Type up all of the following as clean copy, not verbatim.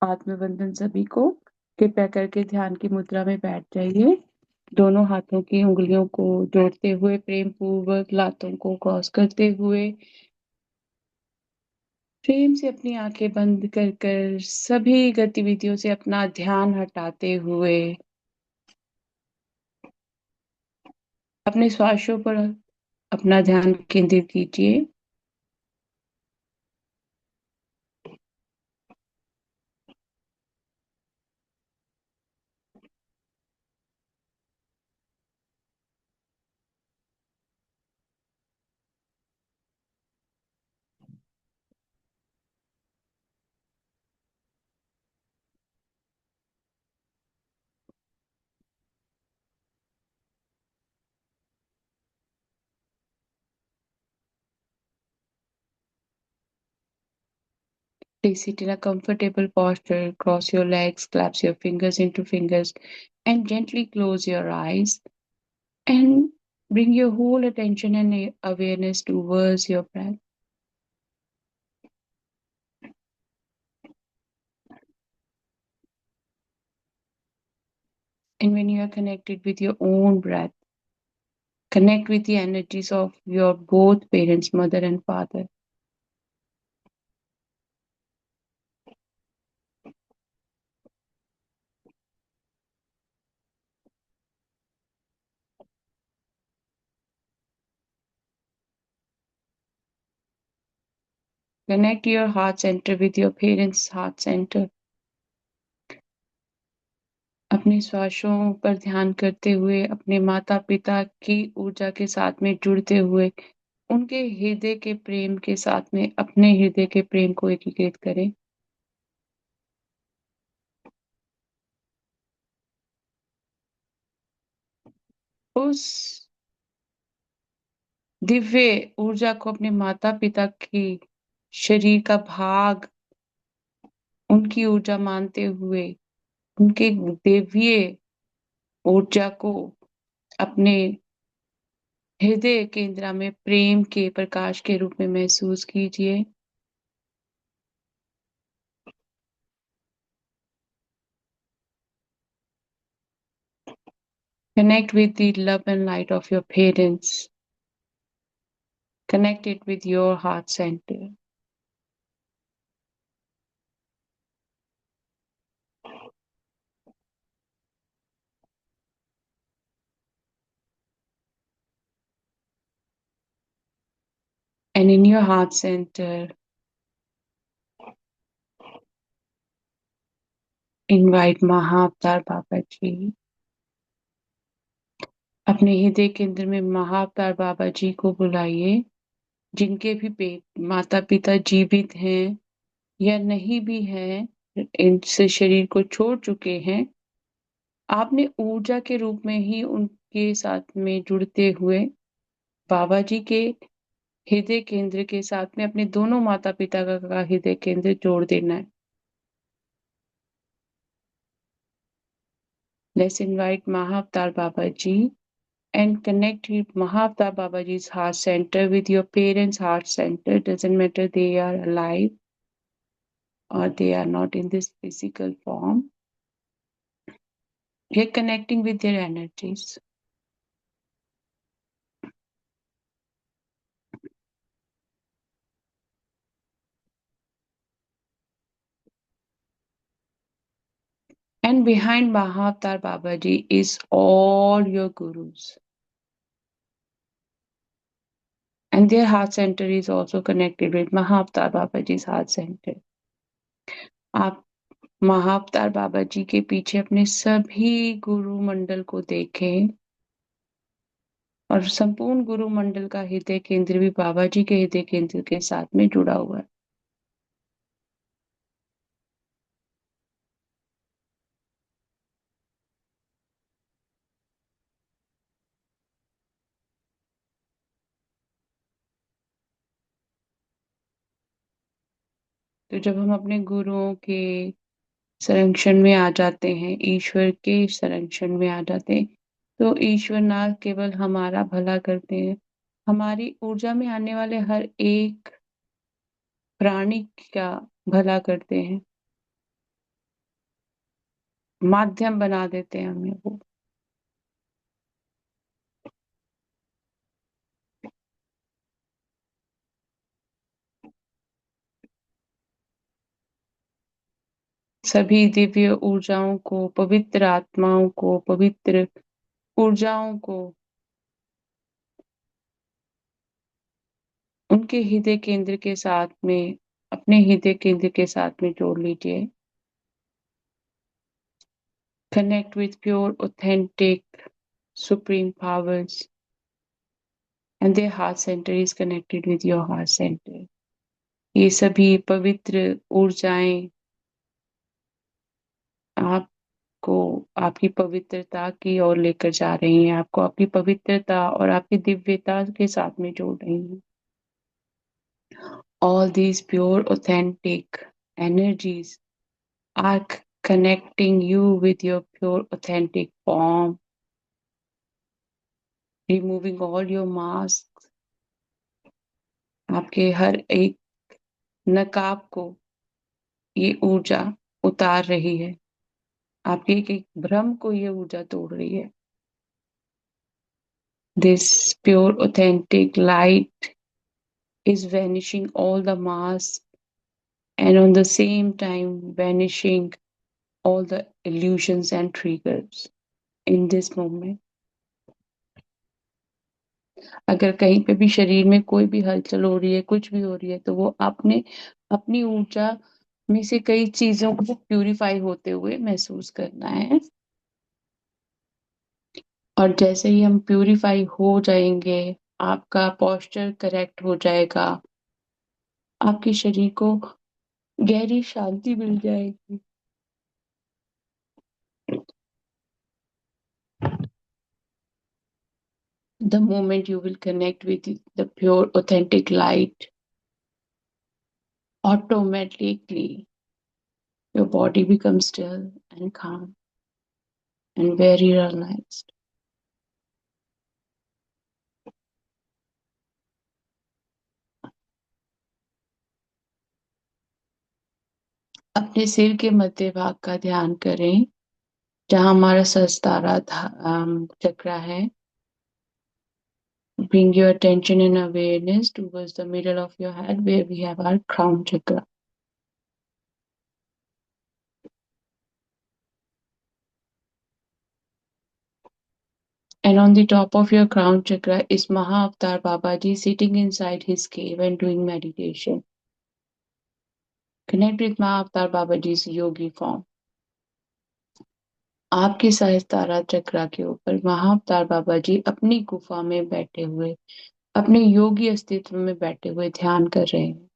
आत्मबंधन सभी को। कृपया करके ध्यान की मुद्रा में बैठ जाइए। दोनों हाथों की उंगलियों को जोड़ते हुए प्रेम पूर्वक लातों को क्रॉस करते हुए प्रेम से अपनी आंखें बंद कर कर सभी गतिविधियों से अपना ध्यान हटाते हुए अपने श्वासों पर अपना ध्यान केंद्रित कीजिए। Please sit in a comfortable posture, cross your legs, clasp your fingers into fingers, and gently close your eyes. And bring your whole attention and awareness towards your breath. And when you are connected with your own breath, connect with the energies of your both parents, mother and father. Connect your heart center with your parents' heart center. अपने श्वासों पर ध्यान करते हुए अपने माता पिता की ऊर्जा के साथ में जुड़ते हुए उनके हृदय के प्रेम के साथ में अपने हृदय के प्रेम को एकीकृत करें। उस दिव्य ऊर्जा को अपने माता पिता की शरीर का भाग उनकी ऊर्जा मानते हुए उनके दैवीय ऊर्जा को अपने हृदय केंद्र में प्रेम के प्रकाश के रूप में महसूस कीजिए। Connect with the love and light of your parents. Connect it with your heart center. And in your heart center, invite महाअवतार बाबा जी। अपने हृदय केंद्र में महाअवतार बाबा जी को बुलाइए। जिनके भी माता पिता जीवित हैं या नहीं भी हैं, इनसे शरीर को छोड़ चुके हैं, आपने ऊर्जा के रूप में ही उनके साथ में जुड़ते हुए बाबा जी के हृदय केंद्र के साथ में अपने दोनों माता पिता का हृदय केंद्र जोड़ देना है। Let's invite Mahavatar Babaji and connect with Mahavatar Babaji's heart center with your parents' heart center. Doesn't matter they are alive or they are not in this physical form. You're connecting with their energies. And behind Mahavatar Babaji is all your gurus. And their heart center is also connected with Mahavatar Babaji's heart center. आप महाअवतार बाबा जी के पीछे अपने सभी गुरु मंडल को देखें और संपूर्ण गुरु मंडल का हृदय केंद्र भी बाबा जी के हृदय केंद्र के साथ में जुड़ा हुआ है। तो जब हम अपने गुरुओं के संरक्षण में आ जाते हैं, ईश्वर के संरक्षण में आ जाते हैं, तो ईश्वर ना केवल हमारा भला करते हैं, हमारी ऊर्जा में आने वाले हर एक प्राणी का भला करते हैं। माध्यम बना देते हैं हमें वो। सभी दिव्य ऊर्जाओं को, पवित्र आत्माओं को, पवित्र ऊर्जाओं को उनके हृदय केंद्र के साथ में, अपने हृदय केंद्र के साथ में जोड़ लीजिए। Connect with pure, authentic, supreme powers, and their heart center is connected with your heart center. ये सभी पवित्र ऊर्जाएं आपको आपकी पवित्रता की ओर लेकर जा रही हैं, आपको आपकी पवित्रता और आपकी दिव्यता के साथ में जोड़ रही हैं। All these pure, authentic energies are connecting you with your pure, authentic form, removing all your masks, आपके हर एक नकाब को ये ऊर्जा उतार रही है, आपके एक एक भ्रम को ये ऊर्जा तोड़ रही है। This pure authentic light is vanishing all the masks and on the same time vanishing all the illusions and triggers in this moment. अगर कहीं पे भी शरीर में कोई भी हलचल हो रही है, कुछ भी हो रही है, तो वो आपने अपनी ऊर्जा में से कई चीजों को प्यूरिफाई होते हुए महसूस करना है। और जैसे ही हम प्यूरिफाई हो जाएंगे, आपका पोस्चर करेक्ट हो जाएगा, आपके शरीर को गहरी शांति मिल जाएगी। The moment you will connect with the pure authentic light, automatically your body becomes still and calm and very relaxed. अपने सिर के मध्य भाग का ध्यान करें, जहां हमारा सहस्त्रारा चक्र है। Bring your attention and awareness towards the middle of your head where we have our crown chakra. And on the top of your crown chakra is Mahavatar Babaji sitting inside his cave and doing meditation. Connect with Mahavatar Babaji's yogi form. आपके सहस्त्रारा चक्र के ऊपर महाअवतार बाबा जी अपनी गुफा में बैठे हुए, अपने योगी अस्तित्व में बैठे हुए ध्यान कर रहे हैं।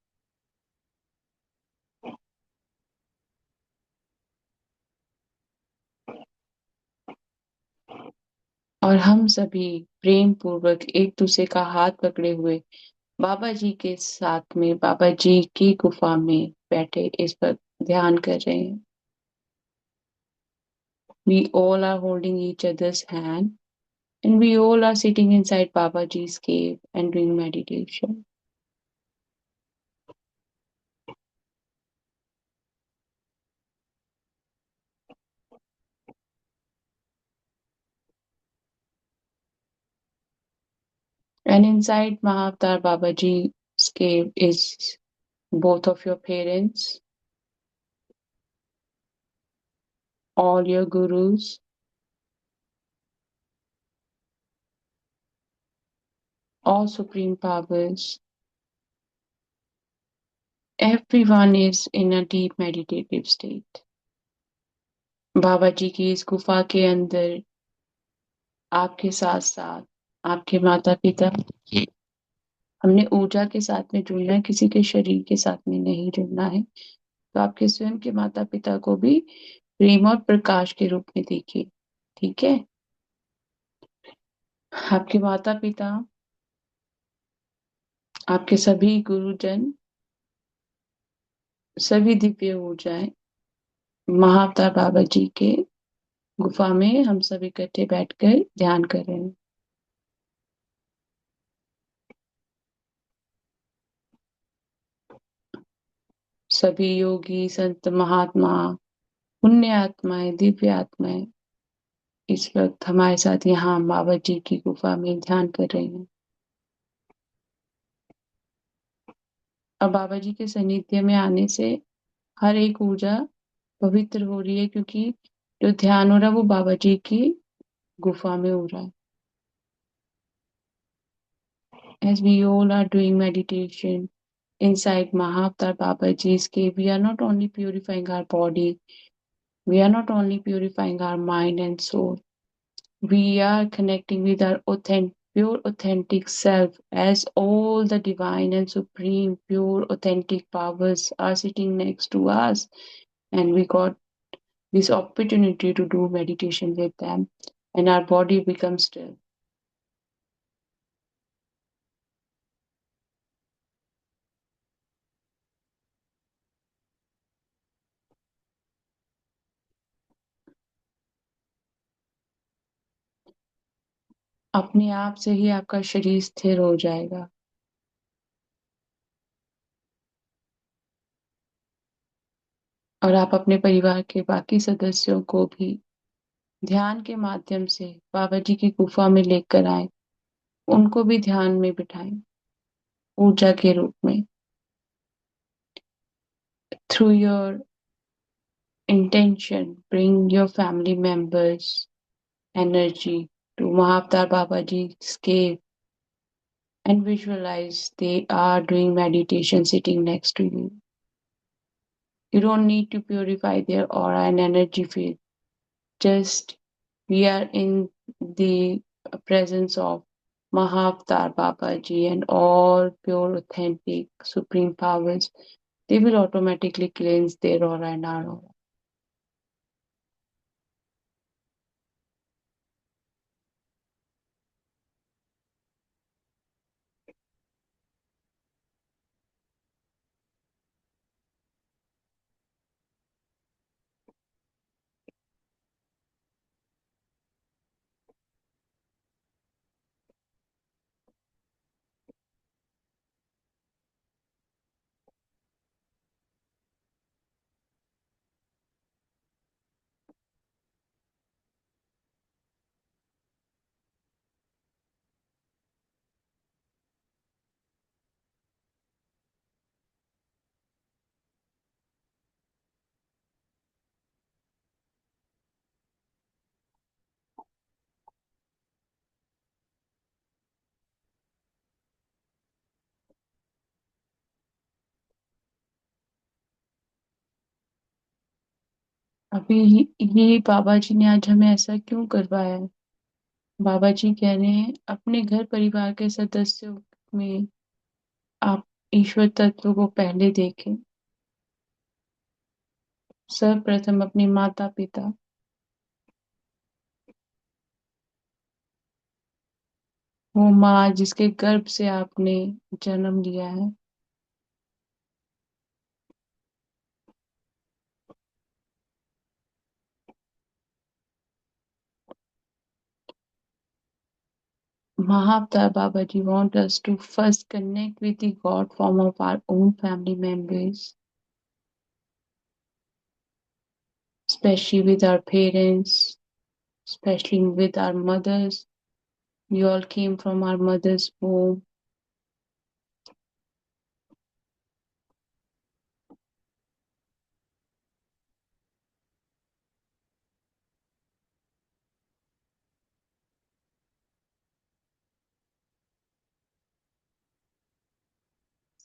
और हम सभी प्रेम पूर्वक एक दूसरे का हाथ पकड़े हुए बाबा जी के साथ में, बाबा जी की गुफा में बैठे इस पर ध्यान कर रहे हैं। We all are holding each other's hand and we all are sitting inside Babaji's cave and doing meditation. And inside Mahavatar Babaji's cave is both of your parents, all your gurus, all supreme powers. Everyone is in a deep meditative state. बाबा जी की इस गुफा के अंदर आपके साथ साथ आपके माता पिता, हमने ऊर्जा के साथ में जुड़ना है, किसी के शरीर के साथ में नहीं जुड़ना है। तो आपके स्वयं के माता पिता को भी प्रेम और प्रकाश के रूप में देखिए, ठीक है। आपके माता पिता, आपके सभी गुरुजन, सभी दिव्य ऊर्जाएं महाअवतार बाबा जी के गुफा में हम सब इकट्ठे बैठकर ध्यान कर रहे हैं। सभी योगी, संत, महात्मा पुण्य आत्माएं, दिव्य आत्माएं इस वक्त हमारे साथ यहाँ बाबा जी की गुफा में ध्यान कर रही हैं। और बाबा जी के सानिध्य में आने से हर एक ऊर्जा पवित्र हो रही है, क्योंकि जो ध्यान हो रहा है वो बाबा जी की गुफा में हो रहा है। As we all are doing meditation inside Mahavatar Babaji's cave, we are not only purifying our body, we are not only purifying our mind and soul, we are connecting with our pure authentic self, as all the divine and supreme pure authentic powers are sitting next to us, and we got this opportunity to do meditation with them, and our body becomes still. अपने आप से ही आपका शरीर स्थिर हो जाएगा। और आप अपने परिवार के बाकी सदस्यों को भी ध्यान के माध्यम से बाबा जी की गुफा में लेकर आए, उनको भी ध्यान में बिठाएं ऊर्जा के रूप में। Through your intention, bring your family members' energy to Mahavtar Babaji's cave and visualize they are doing meditation sitting next to you. You don't need to purify their aura and energy field. Just we are in the presence of Mahavtar Babaji and all pure, authentic, supreme powers. They will automatically cleanse their aura and our aura. अभी ये बाबा जी ने आज हमें ऐसा क्यों करवाया है? बाबा जी कह रहे हैं अपने घर परिवार के सदस्यों में आप ईश्वर तत्व को पहले देखें। सर्वप्रथम अपने माता पिता, वो माँ जिसके गर्भ से आपने जन्म लिया है। Mahavtar Babaji want us to first connect with the God form of our own family members, especially with our parents, especially with our mothers. We all came from our mother's womb.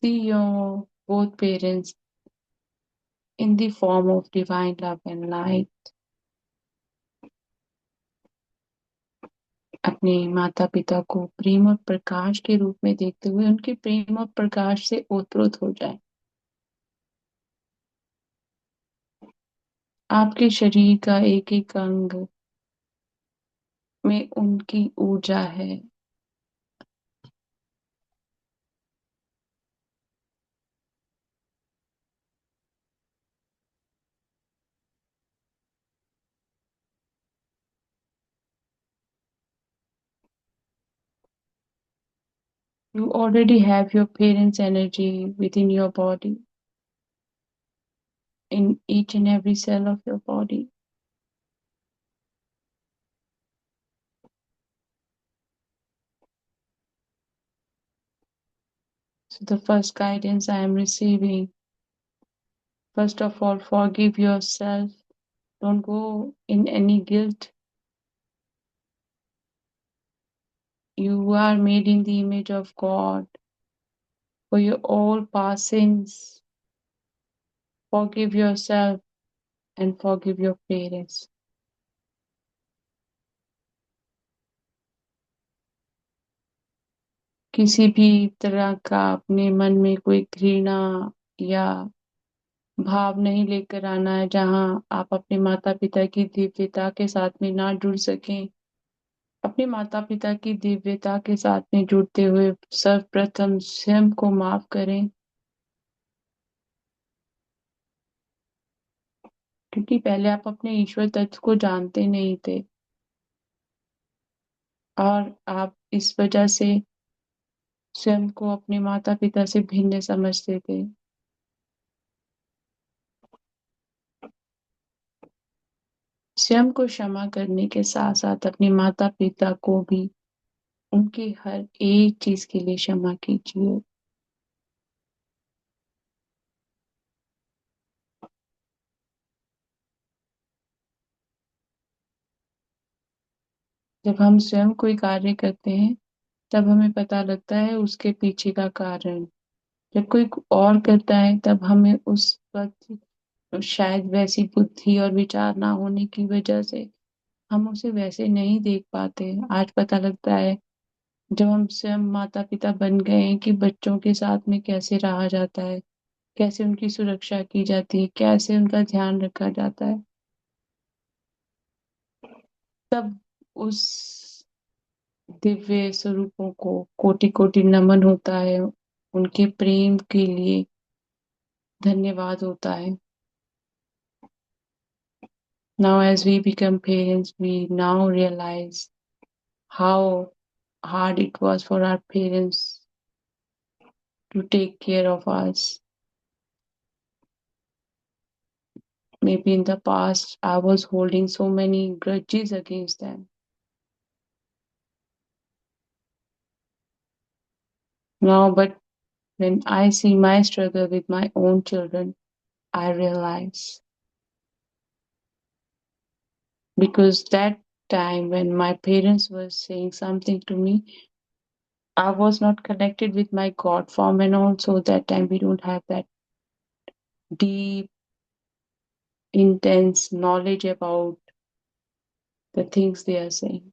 See your both parents in the form of divine love and light. अपने माता पिता को प्रेम और प्रकाश के रूप में देखते हुए उनके प्रेम और प्रकाश से ओतप्रोत हो जाए। आपके शरीर का एक एक अंग में उनकी ऊर्जा है। You already have your parents' energy within your body. in each and every cell of your body. So the first guidance I am receiving, first of all, forgive yourself. Don't go in any guilt. You are made in the image of God. For your all past sins, forgive yourself and forgive your parents. किसी भी तरह का अपने मन में कोई घृणा या भाव नहीं लेकर आना है जहां आप अपने माता पिता की दिव्यता के साथ में ना जुड़ सकें। अपने माता पिता की दिव्यता के साथ में जुड़ते हुए सर्वप्रथम स्वयं को माफ करें, क्योंकि पहले आप अपने ईश्वर तत्व को जानते नहीं थे और आप इस वजह से स्वयं को अपने माता पिता से भिन्न समझते थे। स्वयं को क्षमा करने के साथ साथ अपने माता पिता को भी उनकी हर एक चीज के लिए क्षमा कीजिए। जब हम स्वयं कोई कार्य करते हैं तब हमें पता लगता है उसके पीछे का कारण। जब कोई और करता है तब हमें उस वक्त शायद वैसी बुद्धि और विचार ना होने की वजह से हम उसे वैसे नहीं देख पाते। आज पता लगता है जब हम स्वयं माता पिता बन गए हैं कि बच्चों के साथ में कैसे रहा जाता है, कैसे उनकी सुरक्षा की जाती है, कैसे उनका ध्यान रखा जाता है। तब उस दिव्य स्वरूपों को कोटि कोटि नमन होता है, उनके प्रेम के लिए धन्यवाद होता है। Now as we become parents, we now realize how hard it was for our parents to take care of us. Maybe in the past I was holding so many grudges against them. Now, but when I see my struggle with my own children, I realize, because that time when my parents were saying something to me, I was not connected with my God form, and also that time we don't have that deep, intense knowledge about the things they are saying.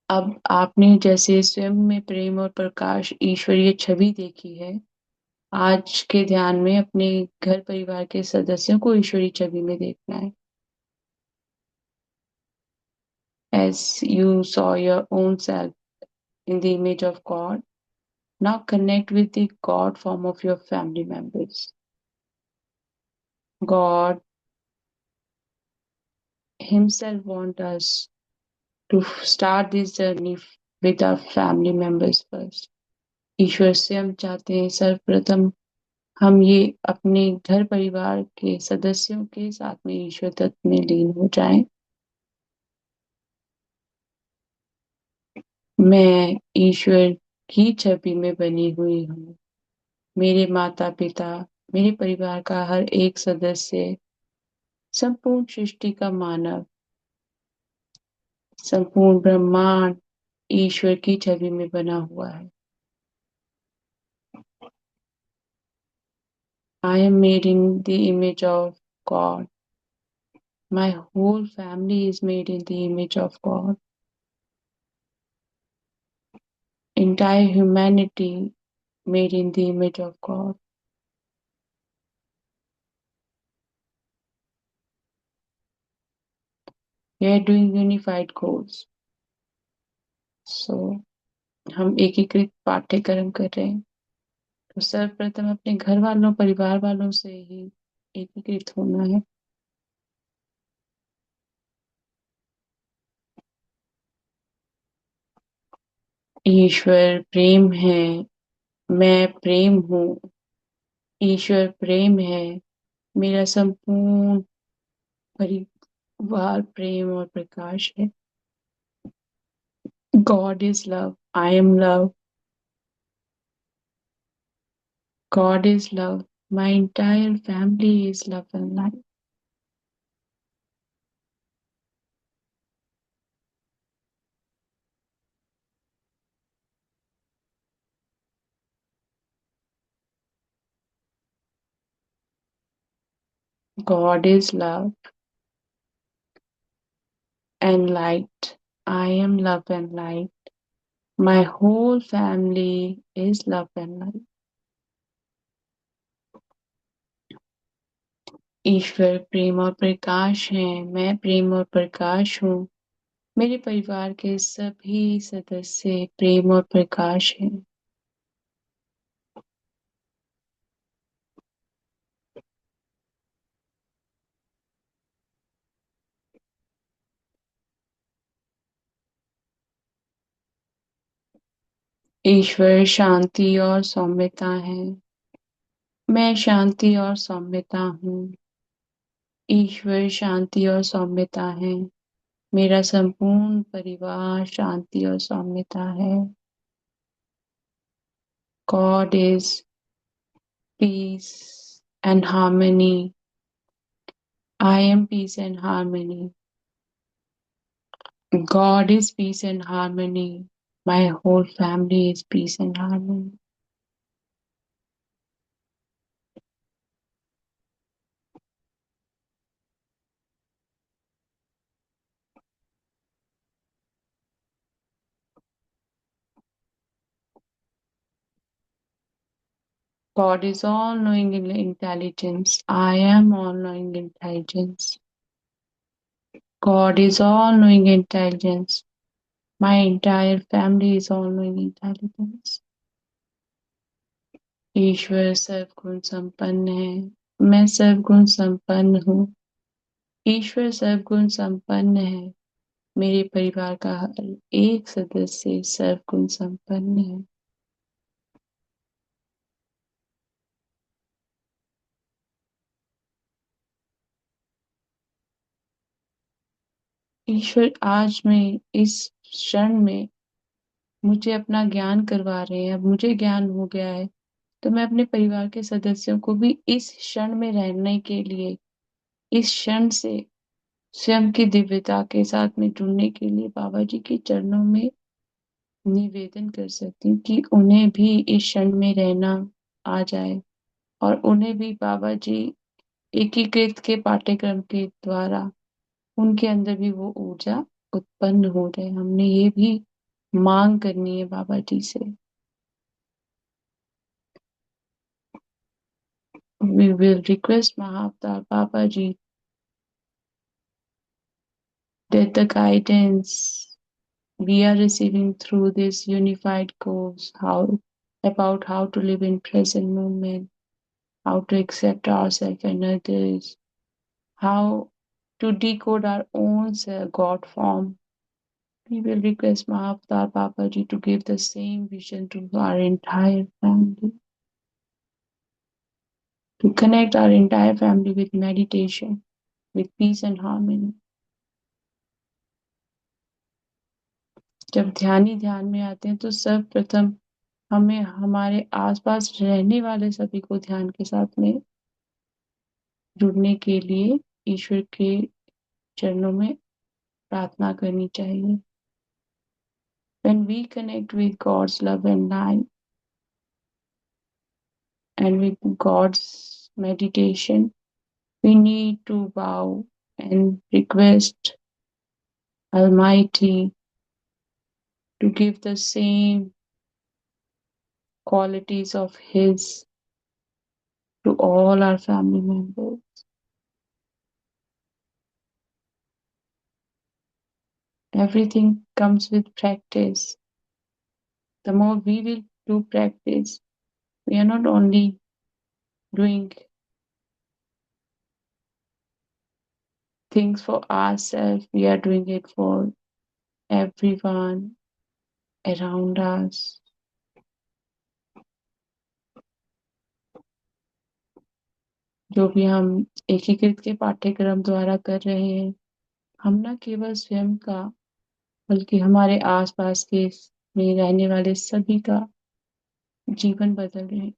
अब आपने जैसे स्वयं में प्रेम और प्रकाश ईश्वरीय छवि देखी है, आज के ध्यान में अपने घर परिवार के सदस्यों को ईश्वरीय छवि में देखना है। As you saw your own self in the image of God, now connect with the God form of your family members. God Himself wants us to start this journey with our family members first. ईश्वर से हम चाहते हैं सर्वप्रथम हम ये अपने घर परिवार के सदस्यों के साथ में ईश्वर तत्व में लीन हो जाएं। मैं ईश्वर की छवि में बनी हुई हूँ। मेरे माता पिता, मेरे परिवार का हर एक सदस्य, संपूर्ण सृष्टि का मानव, संपूर्ण ब्रह्मांड ईश्वर की छवि में बना हुआ है। I am made in the image of God. My whole family is made in the image of God. Entire humanity made in the image of God. We are doing unified goals. So हम एकीकृत पाठ्यक्रम कर रहे हैं। तो सर्वप्रथम अपने घर वालों, परिवार वालों से ही एकीकृत होना है। ईश्वर प्रेम है, मैं प्रेम हूँ। ईश्वर प्रेम है, मेरा संपूर्ण परिवार प्रेम और प्रकाश है। God is love. I am love. God is love. My entire family is love and light. God is love and light. I am love and light. My whole family is love and light. ईश्वर प्रेम और प्रकाश है, मैं प्रेम और प्रकाश हूँ। मेरे परिवार के सभी सदस्य प्रेम और प्रकाश हैं। ईश्वर शांति और सौम्यता है, मैं शांति और सौम्यता हूँ। ईश्वर शांति और सौम्यता है, मेरा संपूर्ण परिवार शांति और सौम्यता है। God is peace and harmony. I am peace and harmony. God is peace and harmony. My whole family is peace and harmony. God is all knowing intelligence. I am all knowing intelligence. God is all knowing intelligence. My entire family is all knowing intelligence. ईश्वर सर्वगुण संपन्न है, मैं सर्वगुण संपन्न हूँ। ईश्वर सर्वगुण संपन्न है, मेरे परिवार का हर एक सदस्य सर्वगुण संपन्न है। ईश्वर आज में इस क्षण में मुझे अपना ज्ञान करवा रहे हैं। अब मुझे ज्ञान हो गया है, तो मैं अपने परिवार के सदस्यों को भी इस क्षण में रहने के लिए, इस क्षण से स्वयं की दिव्यता के साथ में जुड़ने के लिए बाबा जी के चरणों में निवेदन कर सकती हूँ कि उन्हें भी इस क्षण में रहना आ जाए और उन्हें भी बाबा जी एकीकृत के पाठ्यक्रम के द्वारा उनके अंदर भी वो ऊर्जा उत्पन्न हो जाए। हमने ये भी मांग करनी है बाबा जी से। We will request Mahavtar Baba Ji that the guidance we are receiving through this unified course, how about how to live in present moment, how to accept ourselves and others, how to decode our own God form. We will request Mahavtar Babaji to give the same vision to our entire family, to connect our entire family with meditation, with peace and harmony. जब ध्यानी ध्यान में आते हैं तो सर्वप्रथम हमें हमारे आसपास रहने वाले सभी को ध्यान के साथ में जुड़ने के लिए ईश्वर के चरणों में प्रार्थना करनी चाहिए। When we connect with God's love and light and with God's meditation, we need to bow and request Almighty to give the same qualities of His to all our family members. Everything comes with practice. The more we will do practice, we are not only doing things for ourselves, we are doing it for everyone. around us. जो भी हम एकीकृत के पाठ्यक्रम द्वारा कर रहे हैं, हम न केवल स्वयं का बल्कि हमारे आसपास के में रहने वाले सभी का जीवन बदल रहे हैं।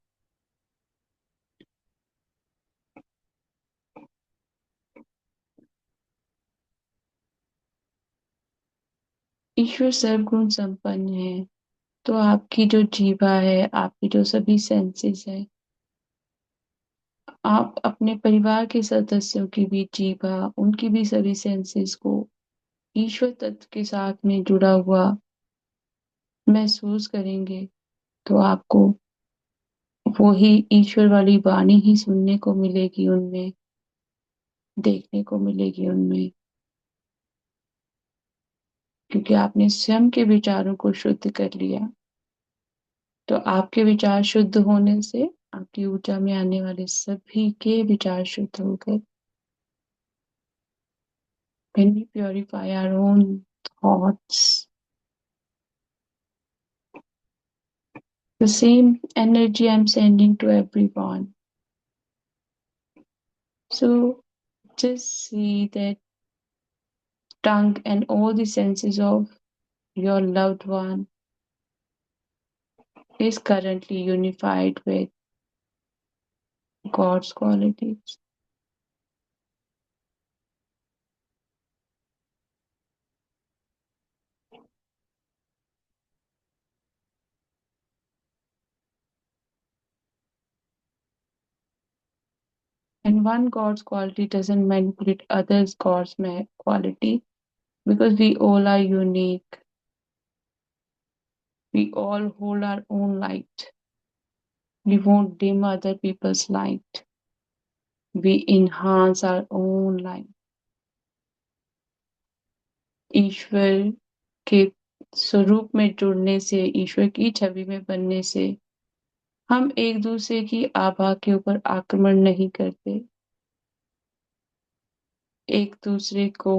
ईश्वर सर्वगुण संपन्न है, तो आपकी जो जीवा है, आपकी जो सभी सेंसेस है, आप अपने परिवार के सदस्यों की भी जीवा, उनकी भी सभी सेंसेस को ईश्वर तत्व के साथ में जुड़ा हुआ महसूस करेंगे, तो आपको वो ही ईश्वर वाली वाणी ही सुनने को मिलेगी उनमें, देखने को मिलेगी उनमें, क्योंकि आपने स्वयं के विचारों को शुद्ध कर लिया। तो आपके विचार शुद्ध होने से आपकी ऊर्जा में आने वाले सभी के विचार शुद्ध हो गए। When we purify our own thoughts, the same energy I'm sending to everyone. So just see that tongue and all the senses of your loved one is currently unified with God's qualities. And one God's quality doesn't manipulate others' God's quality because we all are unique. We all hold our own light. We won't dim other people's light. We enhance our own light. ईश्वर के स्वरूप में जुड़ने से, ईश्वर की छवि में बनने से हम एक दूसरे की आभा के ऊपर आक्रमण नहीं करते, एक दूसरे को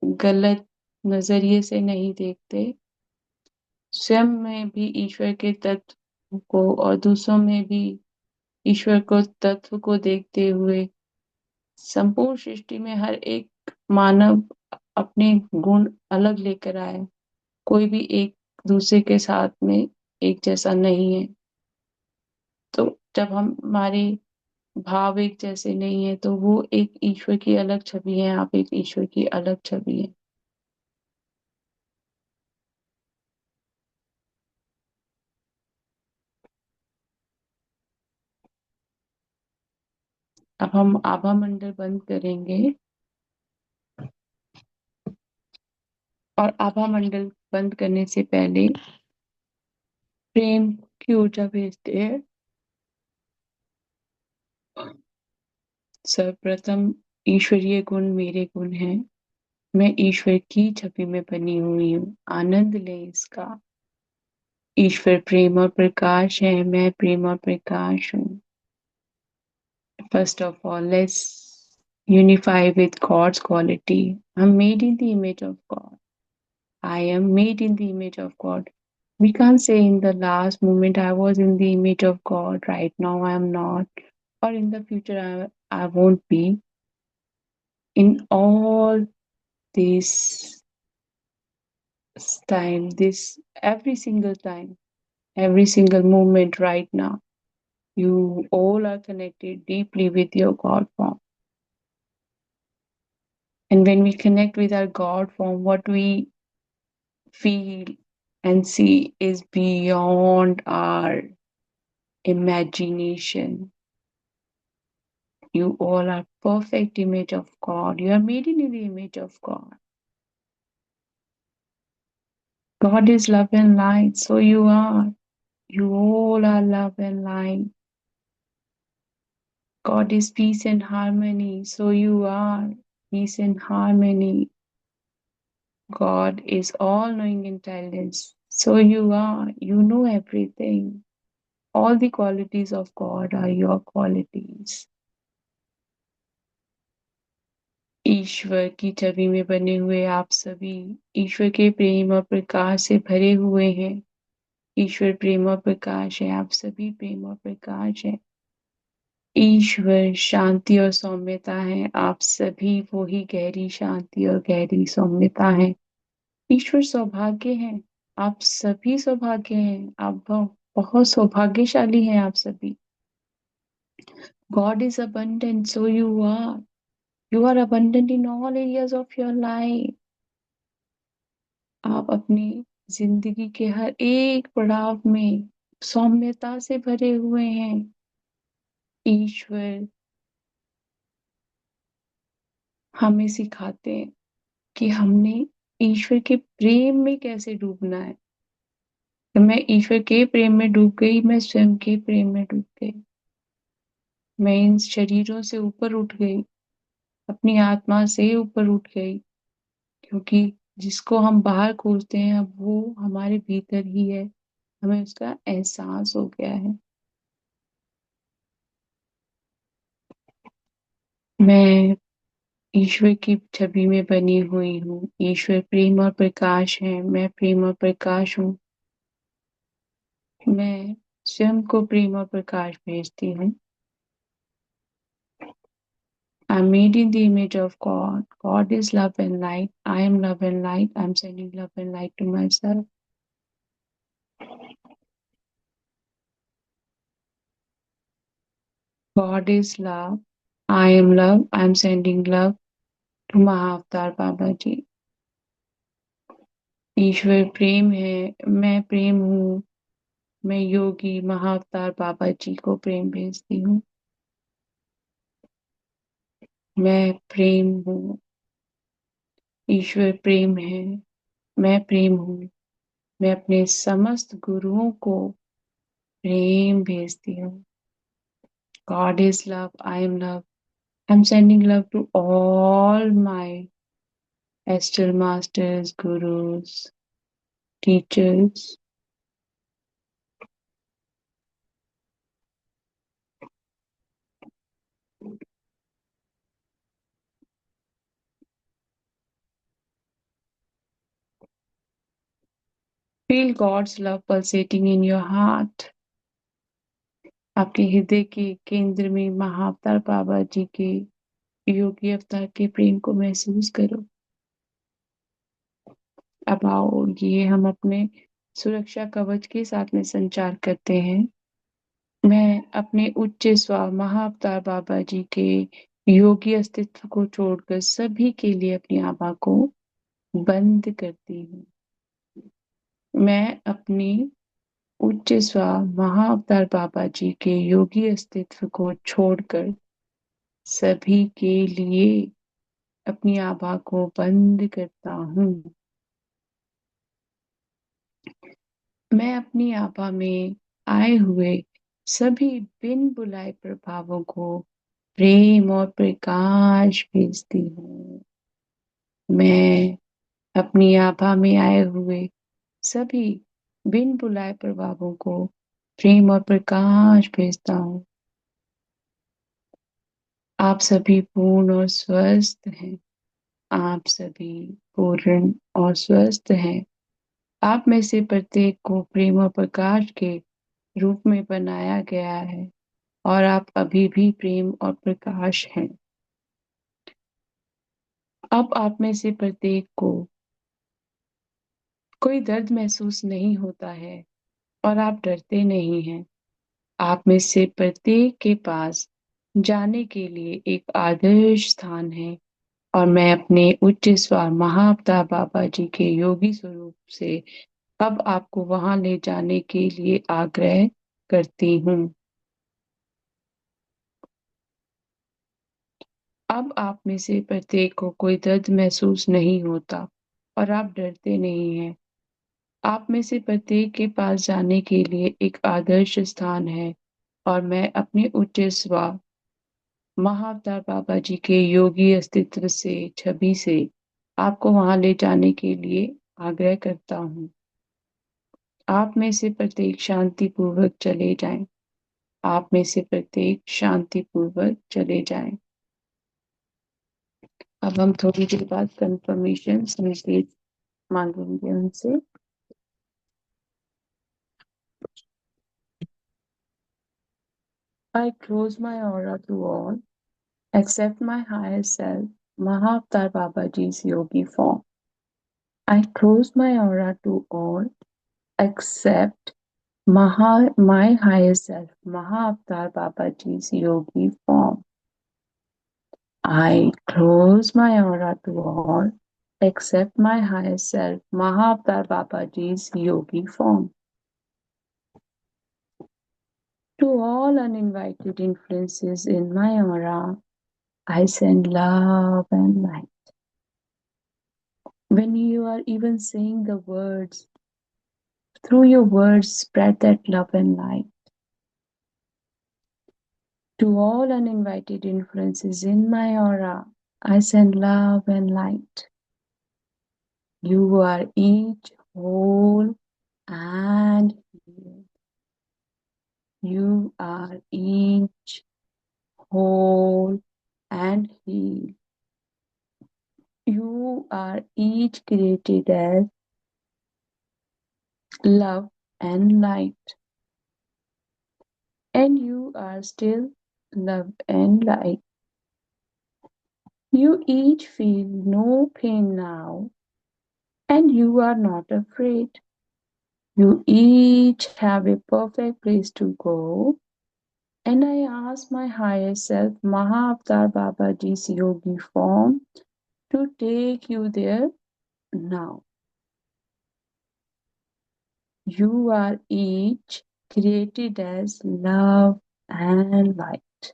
गलत नजरिए से नहीं देखते, स्वयं में भी ईश्वर के तत्व को और दूसरों में भी ईश्वर को तत्व को देखते हुए संपूर्ण सृष्टि में हर एक मानव अपने गुण अलग लेकर आए, कोई भी एक दूसरे के साथ में एक जैसा नहीं है। तो जब हम हमारे भाव एक जैसे नहीं है, तो वो एक ईश्वर की अलग छवि है, आप एक ईश्वर की अलग छवि है। अब हम आभा मंडल बंद करेंगे और आभा मंडल बंद करने से पहले प्रेम की ऊर्जा भेजते हैं। सर्वप्रथम ईश्वरीय गुण मेरे गुण हैं, मैं ईश्वर की छवि में बनी हुई हूँ, आनंद लें इसका। ईश्वर प्रेम और प्रकाश है, मैं प्रेम और प्रकाश हूँ। First of all, let's unify with God's quality. I'm made in the image of God. I am made in the image of God. We can't say in the last moment I was in the image of God, right now I am not, or in the future I won't be. In all this time, this every single moment right now, you all are connected deeply with your God form. And when we connect with our God form, what we feel and see is beyond our imagination. You all are perfect image of God. You are made in the image of God. God is love and light, so you are. You all are love and light. God is peace and harmony, so you are peace and harmony. God is all knowing intelligence, so you are. You know everything. All the qualities of God are your qualities. ईश्वर की छवि में बने हुए आप सभी ईश्वर के प्रेम और प्रकाश से भरे हुए हैं। ईश्वर प्रेम और प्रकाश है, आप सभी प्रेम और प्रकाश है। ईश्वर शांति और सौम्यता है, आप सभी वो ही गहरी शांति और गहरी सौम्यता है। ईश्वर सौभाग्य है, आप सभी सौभाग्य हैं, आप बहुत सौभाग्यशाली हैं आप सभी। God is abundant, so you are. You are abundant in all areas of your life. आप अपनी जिंदगी के हर एक पड़ाव में सौम्यता से भरे हुए हैं। ईश्वर हमें सिखाते हैं कि हमने ईश्वर के प्रेम में कैसे डूबना है। जब मैं ईश्वर के प्रेम में डूब गई, मैं स्वयं के प्रेम में डूब गई। मैं इन शरीरों से ऊपर उठ गई, अपनी आत्मा से ऊपर उठ गई, क्योंकि जिसको हम बाहर खोजते हैं अब वो हमारे भीतर ही है। हमें उसका एहसास हो गया है। मैं ईश्वर की छवि में बनी हुई हूँ। ईश्वर प्रेम और प्रकाश है, मैं प्रेम और प्रकाश हूँ। मैं स्वयं को प्रेम और प्रकाश भेजती हूँ। I'm made in the image of God. God is love and light. I am love and light. I'm sending love and light to myself. God is love. I am love. I'm sending love to महाअवतार बाबा जी। ईश्वर प्रेम है, मैं प्रेम हूँ। मैं योगी महाअवतार बाबा जी को प्रेम भेजती हूँ। मैं प्रेम हूँ। ईश्वर प्रेम है, मैं प्रेम हूँ। मैं अपने समस्त गुरुओं को प्रेम भेजती हूँ। God is love. I am love. I'm sending love to all my astral masters, gurus, teachers. Feel God's love pulsating in your heart. आपके हृदय के केंद्र में महाअवतार बाबा जी के योगी अवतार के प्रेम को महसूस करो। अब आओ, ये हम अपने सुरक्षा कवच के साथ में संचार करते हैं। मैं अपने उच्च स्व महाअवतार बाबा जी के योगी अस्तित्व को छोड़कर सभी के लिए अपनी आभा को बंद करती हूँ। मैं अपनी उच्च स्व महाअवतार बाबा जी के योगी अस्तित्व को छोड़कर सभी के लिए अपनी आभा को बंद करता हूँ। मैं अपनी आभा में आए हुए सभी बिन बुलाए प्रभावों को प्रेम और प्रकाश भेजती हूँ। मैं अपनी आभा में आए हुए सभी बिन बुलाए प्रभावों को प्रेम और प्रकाश भेजता हूँ। आप सभी पूर्ण और स्वस्थ हैं। आप सभी पूर्ण और स्वस्थ हैं। आप में से प्रत्येक को प्रेम और प्रकाश के रूप में बनाया गया है और आप अभी भी प्रेम और प्रकाश हैं। अब आप में से प्रत्येक को कोई दर्द महसूस नहीं होता है और आप डरते नहीं हैं। आप में से प्रत्येक के पास जाने के लिए एक आदर्श स्थान है और मैं अपने उच्च स्व महाअवतार बाबा जी के योगी स्वरूप से अब आपको वहां ले जाने के लिए आग्रह करती हूँ। अब आप में से प्रत्येक को कोई दर्द महसूस नहीं होता और आप डरते नहीं हैं। आप में से प्रत्येक के पास जाने के लिए एक आदर्श स्थान है और मैं अपने उच्च स्व महाअवतार बाबा जी के योगी अस्तित्व से छवि से आपको वहां ले जाने के लिए आग्रह करता हूँ। आप में से प्रत्येक शांति पूर्वक चले जाएं। आप में से प्रत्येक शांति पूर्वक चले जाएं। अब हम थोड़ी देर बाद कंफर्मेशन संकेत मांगेंगे उनसे। I close my aura to all, except my higher self, Mahavatar Babaji's yogi form. I close my aura to all, except my higher self, Mahavatar Babaji's yogi form. I close my aura to all, except my higher self, Mahavatar Babaji's yogi form. To all uninvited influences in my aura, I send love and light. When you are even saying the words, through your words, spread that love and light. To all uninvited influences in my aura, I send love and light. You are each whole and healed. You are each whole and healed. You are each created as love and light. And you are still love and light. You each feel no pain now, and you are not afraid. You each have a perfect place to go. And I ask my higher self, Mahavatar Babaji's yogi form, to take you there now. You are each created as love and light,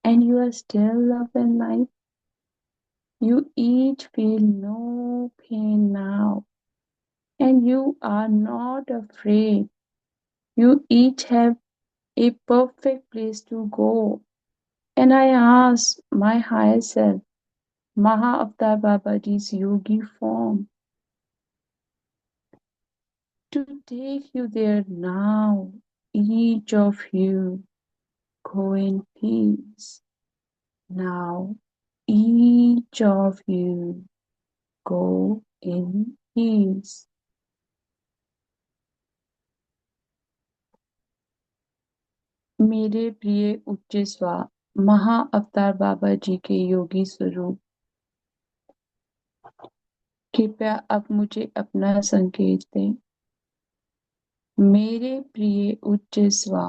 and you are still love and light. You each feel no pain now, and you are not afraid. You each have a perfect place to go. And I ask my higher self, Maha Avatar Babaji's yogi form, to take you there now. Each of you go in peace. Now, each of you go in peace. मेरे प्रिय उच्च स्वा महा अवतार बाबा जी के योगी स्वरूप, कृपया अब मुझे अपना संकेत दें। मेरे प्रिय उच्च स्वा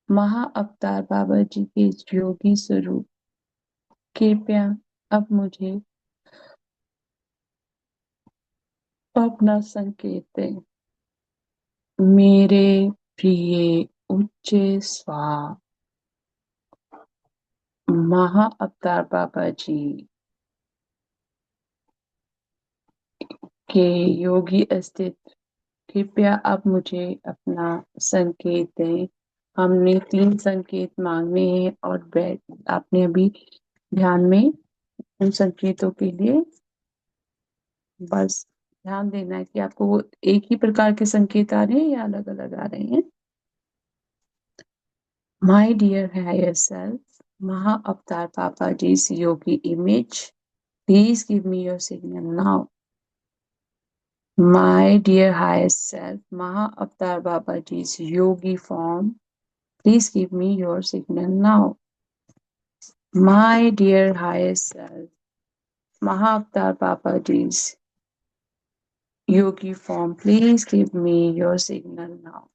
महा अवतार बाबा जी के योगी स्वरूप, कृपया अब मुझे अपना संकेत दें। मेरे प्रिय उच्च स्वा महा अवतार बाबा जी के योगी अस्तित्व, कृपया अब मुझे अपना संकेत दें। हमने 3 संकेत मांगने हैं और आपने अभी ध्यान में उन संकेतों के लिए बस ध्यान देना है कि आपको वो एक ही प्रकार के संकेत आ रहे हैं या अलग-अलग आ रहे हैं। My dear higher self, Maha Avatar Papaji's yogi image, please give me your signal now. My dear higher self, Maha Avatar Babaji's yogi form, please give me your signal now. My dear higher self, Maha Avatar Babaji's yogi form, please give me your signal now.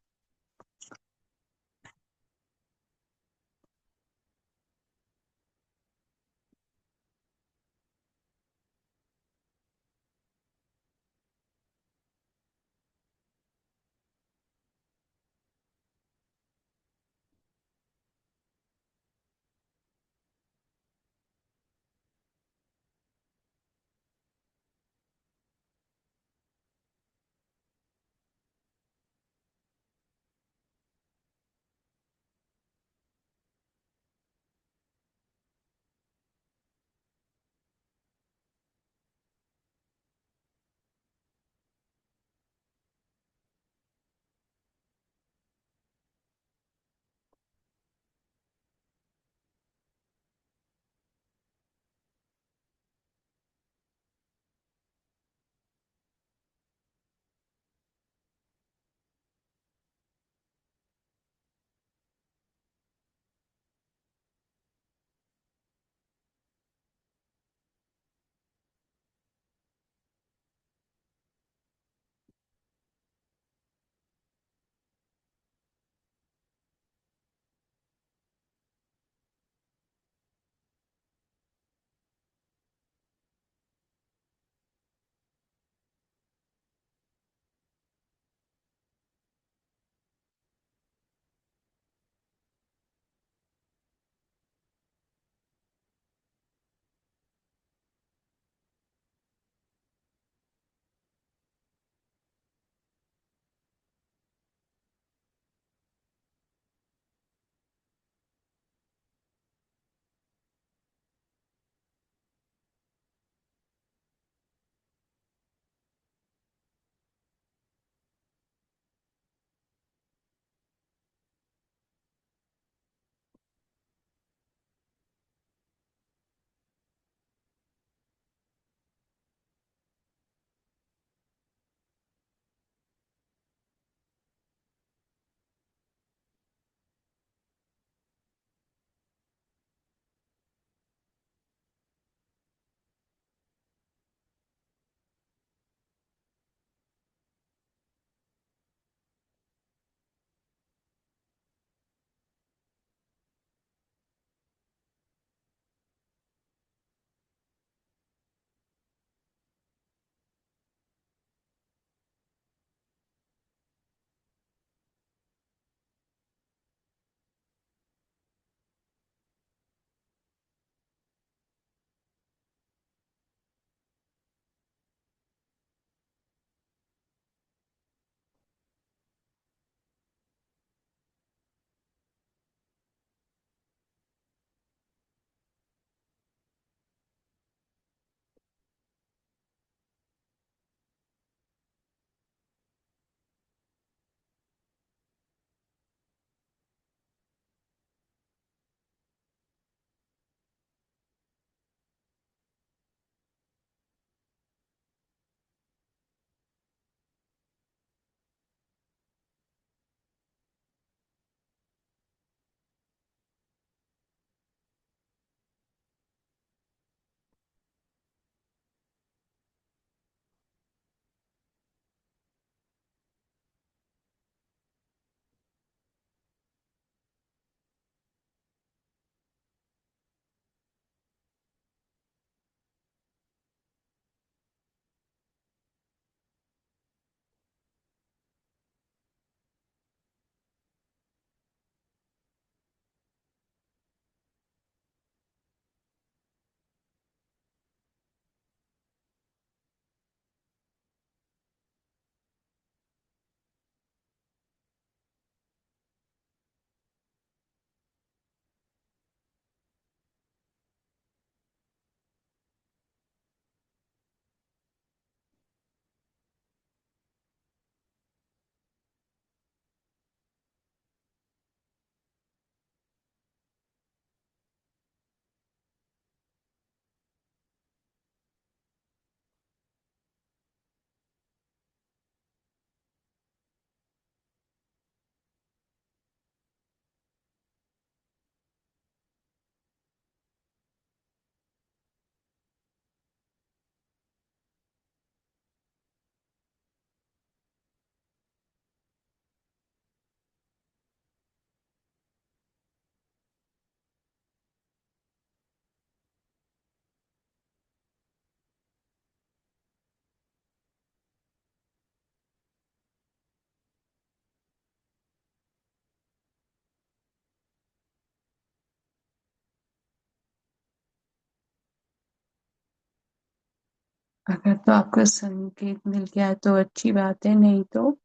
अगर तो आपको संकेत मिल गया है तो अच्छी बात है, नहीं तो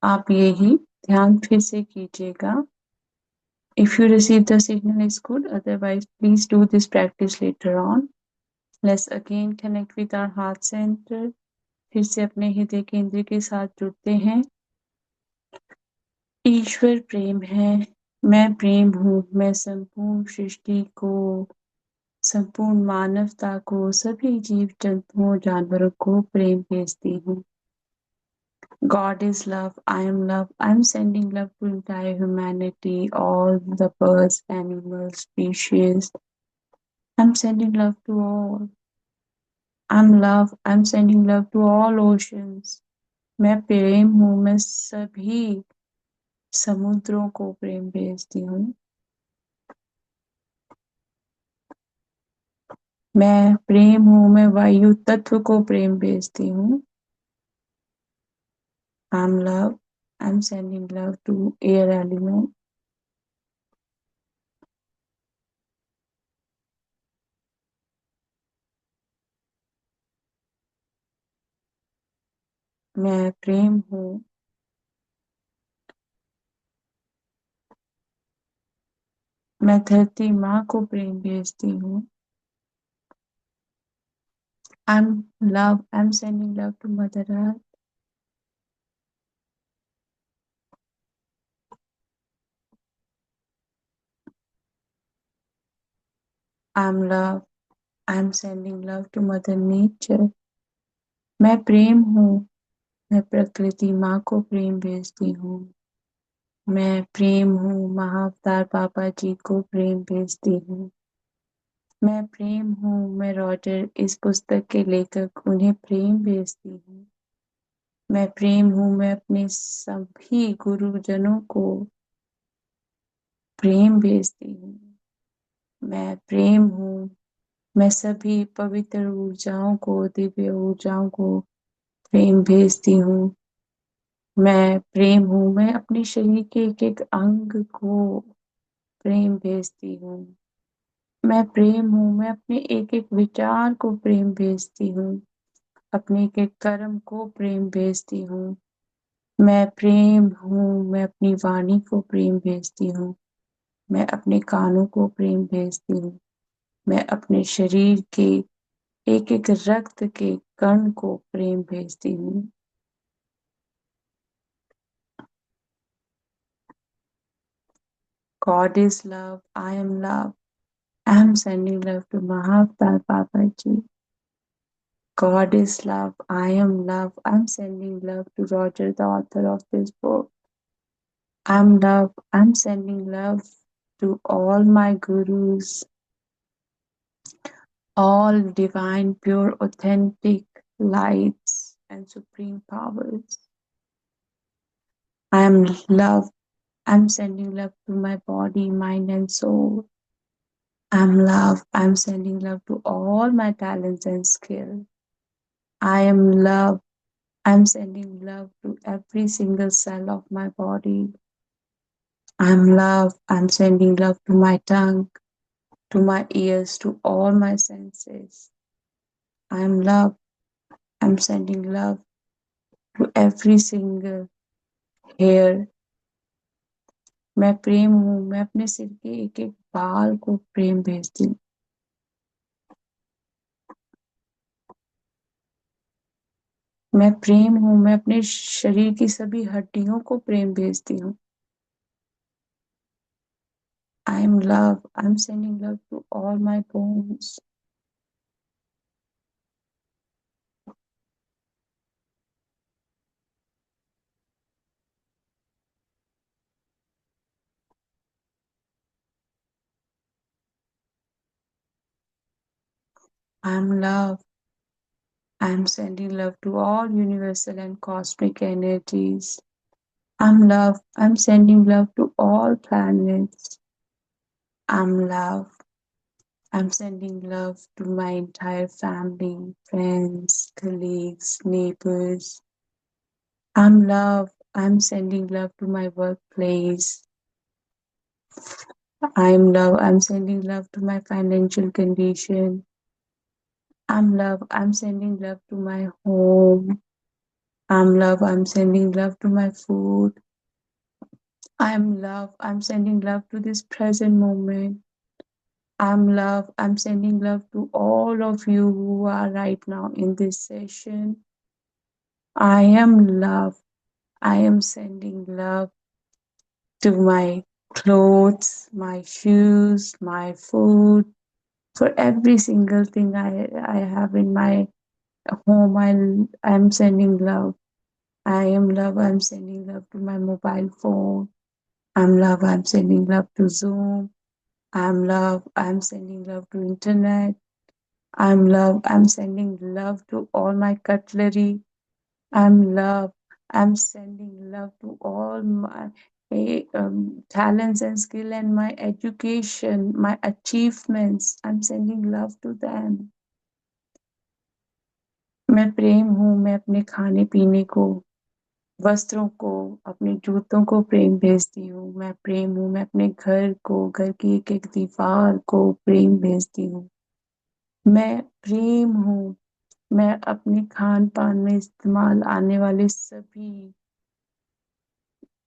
आप यही ध्यान फिर से कीजिएगा। If you receive the signal is good, otherwise please do this practice later on. Let's again connect with our heart center. फिर से अपने हृदय केंद्र के साथ जुड़ते हैं। ईश्वर प्रेम है, मैं प्रेम हूँ, मैं संपूर्ण सृष्टि को, संपूर्ण मानवता को, सभी जीव जंतुओं जानवरों को प्रेम भेजती हूँ। God is love, I am love, I am sending love to entire humanity, all the birds, animals, species. I'm sending love to all. I'm love, I'm sending love to all oceans. मैं प्रेम हूँ, मैं सभी समुद्रों को प्रेम भेजती हूँ। मैं प्रेम हूँ, मैं वायु तत्व को प्रेम भेजती हूँ। I'm love, I'm sending love to air element. मैं प्रेम हूँ, मैं धरती माँ को प्रेम भेजती हूँ। I'm love, I'm sending love to Mother Earth. I'm love, I'm sending love to Mother Nature. मैं प्रेम हूँ, मैं प्रकृति माँ को प्रेम भेजती हूँ। मैं प्रेम हूँ, महाअवतार बाबा जी को प्रेम भेजती हूँ। मैं प्रेम हूँ, मैं रॉजर इस पुस्तक के लेखक उन्हें प्रेम भेजती हूँ। मैं प्रेम हूँ, मैं अपने सभी गुरुजनों को प्रेम भेजती हूँ। मैं प्रेम हूँ, मैं सभी पवित्र ऊर्जाओं को, दिव्य ऊर्जाओं को प्रेम भेजती हूँ। मैं प्रेम हूँ, मैं अपने शरीर के एक-एक अंग को प्रेम भेजती हूँ। मैं प्रेम हूँ, मैं अपने एक-एक विचार को प्रेम भेजती हूँ। अपने एक-एक कर्म को प्रेम भेजती हूँ। मैं प्रेम हूँ, मैं अपनी वाणी को प्रेम भेजती हूँ। मैं अपने कानों को प्रेम भेजती हूँ। मैं अपने शरीर के एक-एक रक्त के कण को प्रेम भेजती हूँ। God is love, I am love. I am sending love to Mahavatar Babaji. God is love, I am love. I am sending love to Roger, the author of this book. I am love, I am sending love to all my gurus, all divine, pure, authentic lights and supreme powers. I am love, I am sending love to my body, mind, and soul. I am love, I am sending love to all my talents and skills. I am love, I'm sending love to every single cell of my body. I'm love. I'm sending love to my tongue, to my ears, to all my senses. I'm love. I'm sending love to every single hair. मैं प्रेम हूँ, मैं अपने सिर के एक-एक बाल को प्रेम भेजती हूँ। मैं प्रेम हूँ, मैं अपने शरीर की सभी हड्डियों को प्रेम भेजती हूँ। I am love. I'm sending love to all my bones. I'm love. I'm sending love to all universal and cosmic energies. I'm love. I'm sending love to all planets. I'm love. I'm sending love to my entire family, friends, colleagues, neighbors. I'm love. I'm sending love to my workplace. I'm love. I'm sending love to my financial condition. I'm love. I'm sending love to my home. I'm love. I'm sending love to my food. I'm love. I'm sending love to this present moment. I'm love. I'm sending love to all of you who are right now in this session. I am love. I am sending love to my clothes, my shoes, my food, for every single thing I have in my home. I'm sending love. I am love. I'm sending love to my mobile phone. I'm love. I'm sending love to Zoom. I'm love. I'm sending love to internet. I'm love. I'm sending love to all my cutlery. I'm love. I'm sending love to all my talents and skill and my education, my achievements. I'm sending love to them. मैं प्रेम हूँ, मैं अपने खाने-पीने को, वस्त्रों को, अपने जूतों को प्रेम भेजती हूँ। मैं प्रेम हूँ, मैं अपने घर को, घर की एक-एक दीवार को प्रेम भेजती हूँ। मैं प्रेम हूँ, मैं अपने खान-पान में इस्तेमाल आने वाले सभी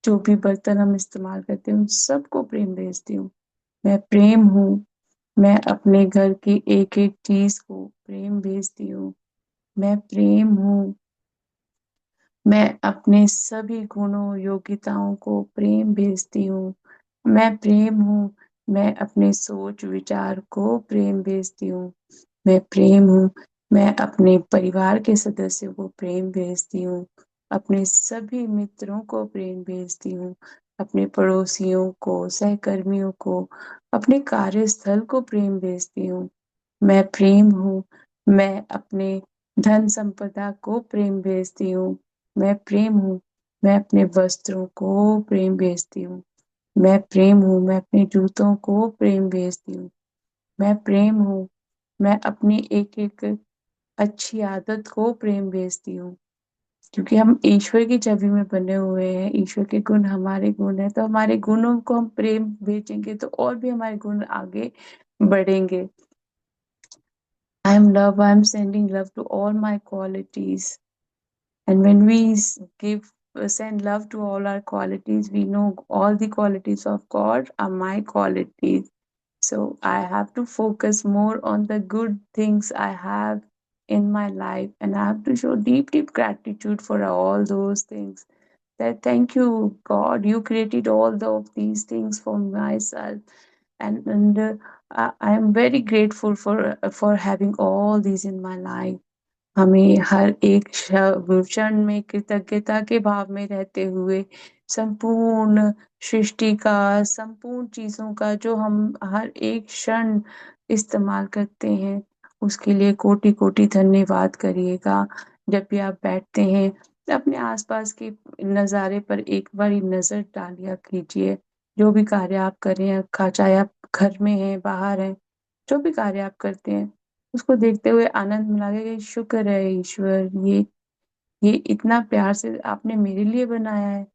जो भी बर्तन हम इस्तेमाल करते हैं, उन सबको प्रेम भेजती हूँ। मैं प्रेम हूँ, मैं अपने घर की एक-एक चीज़ को प्रेम भेजती हूँ। मैं प्रेम हूँ, मैं अपने सभी गुणों, योग्यताओं को प्रेम भेजती हूँ। मैं प्रेम हूँ, मैं अपने सोच-विचार को प्रेम भेजती हूँ। मैं प्रेम हूँ, मैं अपने परिवार के सदस्यों को प्रेम भेजती हूँ। अपने सभी मित्रों को प्रेम भेजती हूँ। अपने पड़ोसियों को, सहकर्मियों को, अपने कार्यस्थल को प्रेम भेजती हूँ। मैं प्रेम हूँ, मैं अपने धन-संपदा को प्रेम भेजती हूँ। मैं प्रेम हूँ, मैं अपने वस्त्रों को प्रेम भेजती हूँ। मैं प्रेम हूँ, मैं अपने जूतों को प्रेम भेजती हूँ। मैं प्रेम हूँ, मैं अपनी एक-एक अच्छी आदत को प्रेम भेजती हूँ। क्योंकि हम ईश्वर की छवि में बने हुए हैं, ईश्वर के गुण हमारे गुण हैं, तो हमारे गुणों को हम प्रेम भेजेंगे तो और भी हमारे गुण आगे बढ़ेंगे। I am love. I am sending love to all my qualities. And when we send love to all our qualities, we know all the qualities of God are my qualities. So I have to focus more on the good things I have in my life, and I have to show deep, deep gratitude for all those things. That thank you, God, you created of these things for myself, and I am very grateful for having all these in my life. हमें हर एक क्षण में कृतज्ञता के भाव में रहते हुए संपूर्ण सृष्टि का, संपूर्ण चीज़ों का जो हम हर एक क्षण इस्तेमाल करते हैं, उसके लिए कोटि-कोटि धन्यवाद करिएगा। जब भी आप बैठते हैं, अपने आस-पास के नज़ारे पर एक बारी नज़र डालिया कीजिए। जो भी कार्य आप कर रहे हैं, चाहे आप घर में हैं, बाहर हैं, जो भी कार्य आप करते हैं, उसको देखते हुए आनंद मिला के शुक्र है ईश्वर, ये इतना प्यार से आपने मेरे लिए बनाया है।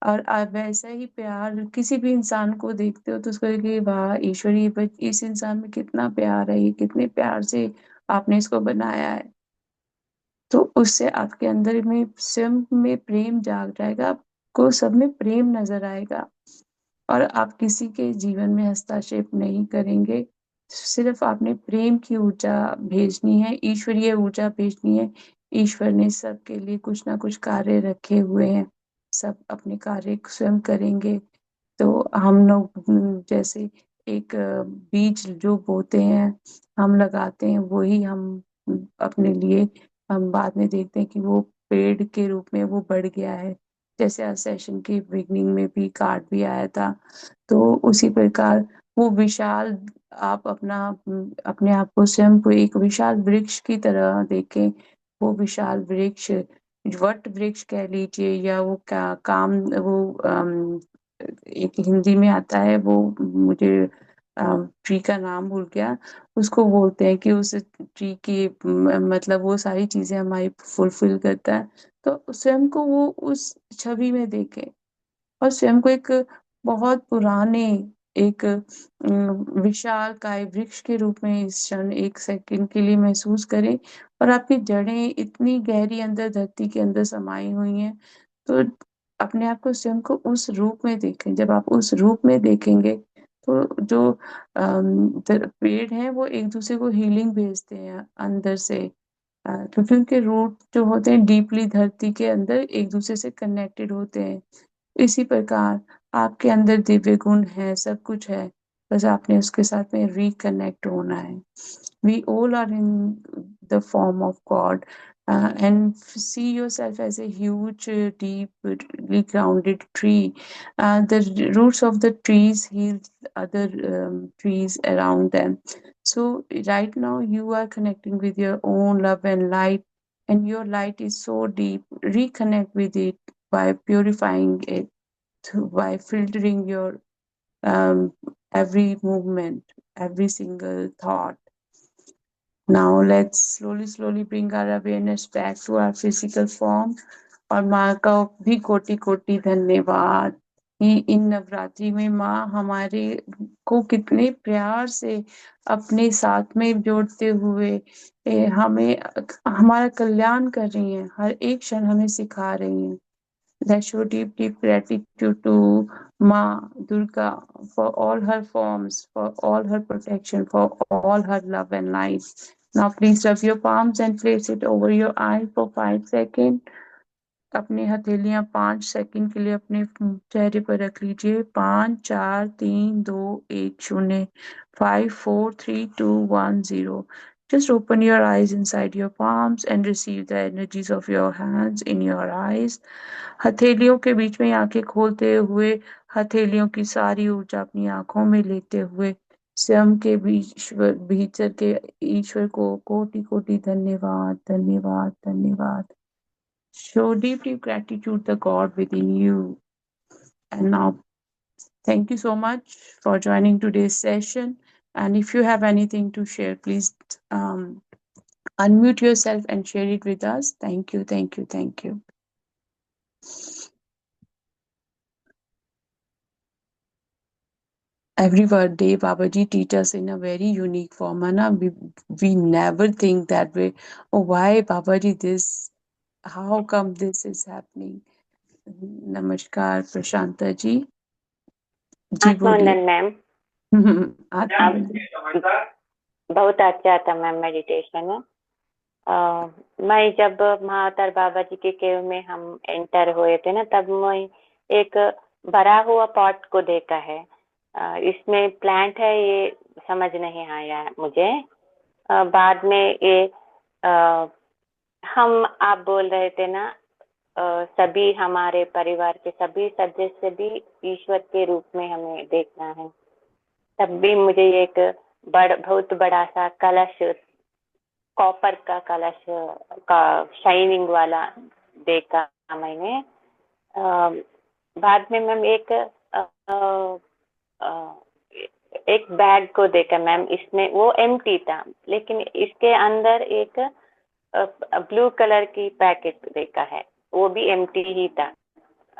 और वैसा ही प्यार किसी भी इंसान को देखते हो तो उसको कि वाह ईश्वर, इस इंसान में कितना प्यार है, ये कितने प्यार से आपने इसको बनाया है। तो उससे आपके अंदर में स्वयं में प्रेम जाग जाएगा, आपको सब में प्रेम नज़र आएगा। और आप किसी के जीवन में हस्तक्षेप नहीं करेंगे। सिर्फ़ आपने प्रेम की ऊर्जा भेजनी है, ईश्वरीय ऊर्जा भेजनी है। ईश्वर ने सबके लिए कुछ न कुछ कार्य रखे हुए हैं। सब अपने कार्य स्वयं करेंगे। तो हम लोग जैसे एक बीज जो बोते हैं, हम लगाते हैं, वही हम अपने लिए हम बाद में देखते हैं कि वो पेड़ के रूप में वो बढ़ गया है। जैसे आज सेशन की बिगिनिंग में भी कार्ड भी आया था, तो उसी प्रकार वो विशाल आप अपने आप को स्वयं को एक विशाल वृक्ष की तरह देखें। वो विशाल वृक्ष, वट वृक्ष कह लीजिए या वो क्या काम वो एक हिंदी में आता है वो मुझे ट्री का नाम भूल गया। उसको बोलते हैं कि उस ट्री की मतलब वो सारी चीज़ें हमारी फुलफिल करता है। तो स्वयं को वो उस छवि में देखें और स्वयं को एक बहुत पुराने एक विशाल काय वृक्ष के रूप में इस क्षण 1 सेकंड के लिए महसूस करें और आपकी जड़ें इतनी गहरी अंदर धरती के अंदर समाई हुई हैं। तो अपने आप को स्वयं को उस रूप में देखें। जब आप उस रूप में देखेंगे तो जो पेड़ हैं वो एक-दूसरे को हीलिंग भेजते हैं अंदर से। क्योंकि उनके रूट जो होते हैं डीपली धरती के अंदर एक-दूसरे से कनेक्टेड होते हैं। इसी प्रकार आपके अंदर दिव्य गुण है, सब कुछ है, बस आपने उसके साथ में रिकनेक्ट होना है। We all are in the form of God, and see yourself as a huge, deeply grounded tree. The roots of the trees heal other trees around them. So right now you are connecting with your own love and light, and your light is so deep. Reconnect with it by purifying it, by filtering your um, every movement, every single thought. Now let's slowly bring our awareness back to our physical form. और माँ का भी कोटि-कोटि धन्यवाद कि इन नवरात्रि में माँ हमारे को कितने प्यार से अपने साथ में जोड़ते हुए हमें हमारा कल्याण कर रही हैं। हर एक क्षण हमें सिखा रही हैं। Let's show deep gratitude to Ma Durga for all her forms, for all her protection, for all her love and light. Now please rub your palms and place it over your eyes for 5 seconds. अपनी हथेलियां 5 second के लिए अपने चेहरे पर रख लीजिए। 5 4 3 2 1 0 5 4 3 2 1 0। Just open your eyes inside your palms and receive the energies of your hands in your eyes. हथेलियों के बीच में आंखें खोलते हुए हथेलियों की सारी ऊर्जा अपनी आंखों में लेते हुए स्वयं के भीतर के ईश्वर को कोटि कोटि धन्यवाद धन्यवाद धन्यवाद। Show deep gratitude the God within you. And now, thank you so much for joining today's session. And if you have anything to share, please unmute yourself and share it with us. Thank you, thank you, thank you. Every day, Babaji teach us in a very unique form. Mana, we never think that way. Oh, why Babaji this? How come this is happening? Namaskar, Prashanta ji. जी बोलिए। आत्मवंदन ma'am. आत्मवंदन। बहुत अच्छा था ma'am meditation. मैं जब महाअवतार बाबा जी के केव में हम enter हुए थे ना, तब मैं एक भरा हुआ पॉट को देखा है। इसमें प्लांट है, ये समझ नहीं आया मुझे। बाद में ये हम आप बोल रहे थे ना, सभी हमारे परिवार के सभी सदस्य भी ईश्वर के रूप में हमें देखना है। तब भी मुझे एक बहुत बड़ा सा कलश, कॉपर का कलश का शाइनिंग वाला देखा मैंने। बाद में मैम एक बैग को देखा मैम, इसमें वो एम्प्टी था, लेकिन इसके अंदर एक ब्लू कलर की पैकेट देखा है, वो भी एम्प्टी ही था।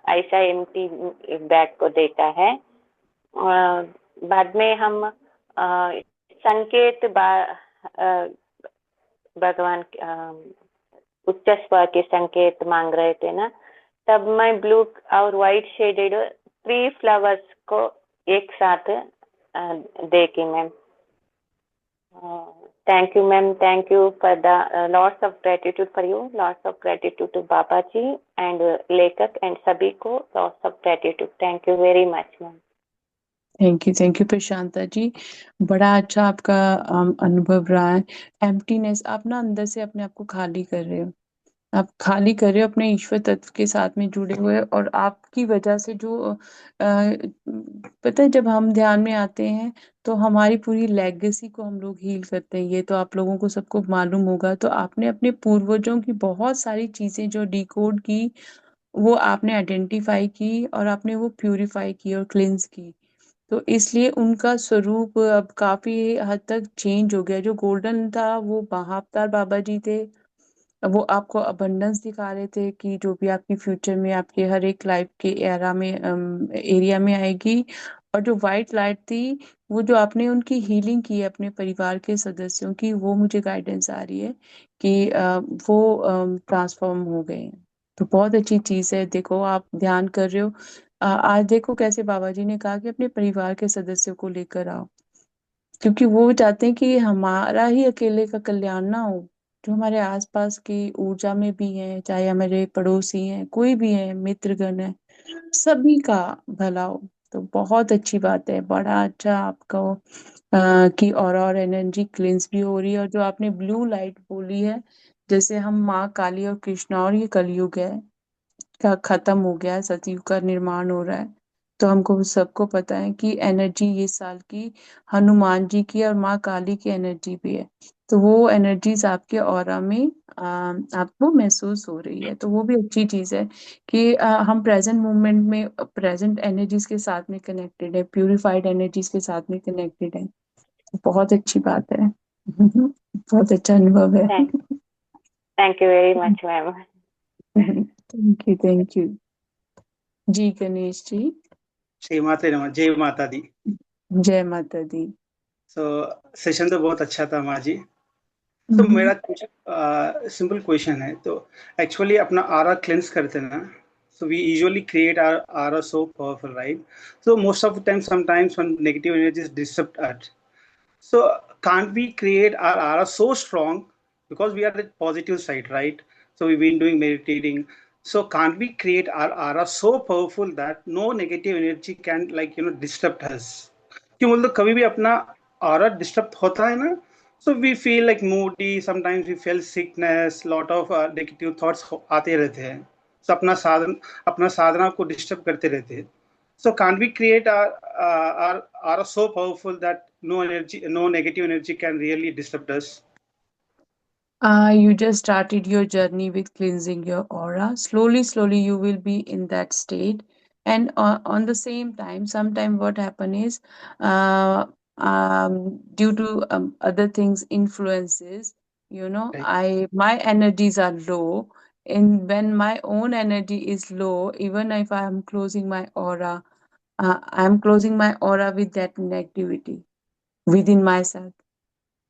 ऐसा एम्प्टी बैग को देखा है। बाद में हम संकेत भगवान उच्च स्वर के संकेत मांग रहे थे ना, तब मैं ब्लू और व्हाइट शेडेड 3 फ्लावर्स को एक साथ देखी ma'am. Thank you, ma'am. Thank you for the lots of gratitude for you, lots of gratitude to Baba ji and लेखक and सभी को lots of gratitude. Thank you very much, ma'am. Thank you Prashanta ji. बड़ा अच्छा आपका अनुभव रहा है। Emptiness, आप ना अंदर से अपने आप को खाली कर रहे हो। आप खाली कर रहे हो, अपने ईश्वर तत्व के साथ में जुड़े हुए, और आपकी वजह से जो पता है, जब हम ध्यान में आते हैं तो हमारी पूरी लेगेसी को हम लोग हील करते हैं। ये तो आप लोगों को सबको मालूम होगा। तो आपने अपने पूर्वजों की बहुत सारी चीजें जो डिकोड की, वो आपने आइडेंटिफाई की और आपने वो प्यूरिफाई की और क्लिंस की। तो इसलिए उनका स्वरूप अब काफी हद तक चेंज हो गया। जो गोल्डन था वो महाअवतार बाबा जी थे। वो आपको अबंडेंस दिखा रहे थे कि जो भी आपकी फ्यूचर में आपके हर एक लाइफ के एरा में एरिया में आएगी, और जो वाइट लाइट थी, वो जो आपने उनकी हीलिंग की है अपने परिवार के सदस्यों की, वो मुझे गाइडेंस आ रही है कि वो ट्रांसफॉर्म हो गए हैं। तो बहुत अच्छी चीज है, देखो आप ध्यान कर रहे हो। आज देखो कैसे बाबा जी ने कहा कि अपने परिवार के सदस्यों को लेकर आओ, क्योंकि वो चाहते हैं कि हमारा ही अकेले का कल्याण ना हो। जो हमारे आसपास की ऊर्जा में भी है, चाहे हमारे पड़ोसी हैं, कोई भी है, मित्रगण है, सभी का भला हो। तो बहुत अच्छी बात है, बड़ा अच्छा आपको कि और एनर्जी क्लिंस भी हो रही है। और जो आपने ब्लू लाइट बोली है, जैसे हम माँ काली और कृष्णा, और ये कलयुग है का खत्म हो गया है, सतयुग का निर्माण हो रहा है। तो हमको सबको पता है कि एनर्जी ये साल की हनुमान जी की और माँ काली की एनर्जी भी है। तो वो एनर्जीज आपके ऑरा में आपको महसूस हो रही है, तो वो भी अच्छी चीज है कि हम प्रेजेंट मोमेंट में प्रेजेंट एनर्जीज के साथ में कनेक्टेड है, प्यूरिफाइड एनर्जीज के साथ में कनेक्टेड है। तो बहुत अच्छी बात है। बहुत अच्छा अनुभव है। Thank you very much ma'am. Thank you, thank you. जी गणेश जी। श्री माता नमः, जय माता दी। जय माता दी। सो सेशन तो बहुत अच्छा था माँ जी। तो हम्म। मेरा कुछ सिंपल क्वेश्चन है। तो एक्चुअली अपना आरा क्लेंस करते हैं ना, so we usually create our aura so powerful, right? So most of the time, sometimes when negative energies disrupt us, so can't we create our aura so strong, because we are the positive side, right? So we've been doing meditating. So can't we create our aura so powerful that no negative energy can, like, disrupt us? क्यों बोल, तो कभी भी अपना aura disturb होता है ना, so we feel like moody, sometimes we feel sickness, lot of negative thoughts आते रहते हैं। सो अपना साधना को डिस्टर्ब करते रहते हैं। So can't we create are are so powerful that no negative energy can really disturb us? You just started your journey with cleansing your aura. Slowly, slowly, you will be in that state. And on the same time, sometime what happen is, due to other things influences, Right, I my energies are low. And when my own energy is low, even if I am closing my aura, I am closing my aura with that negativity within myself.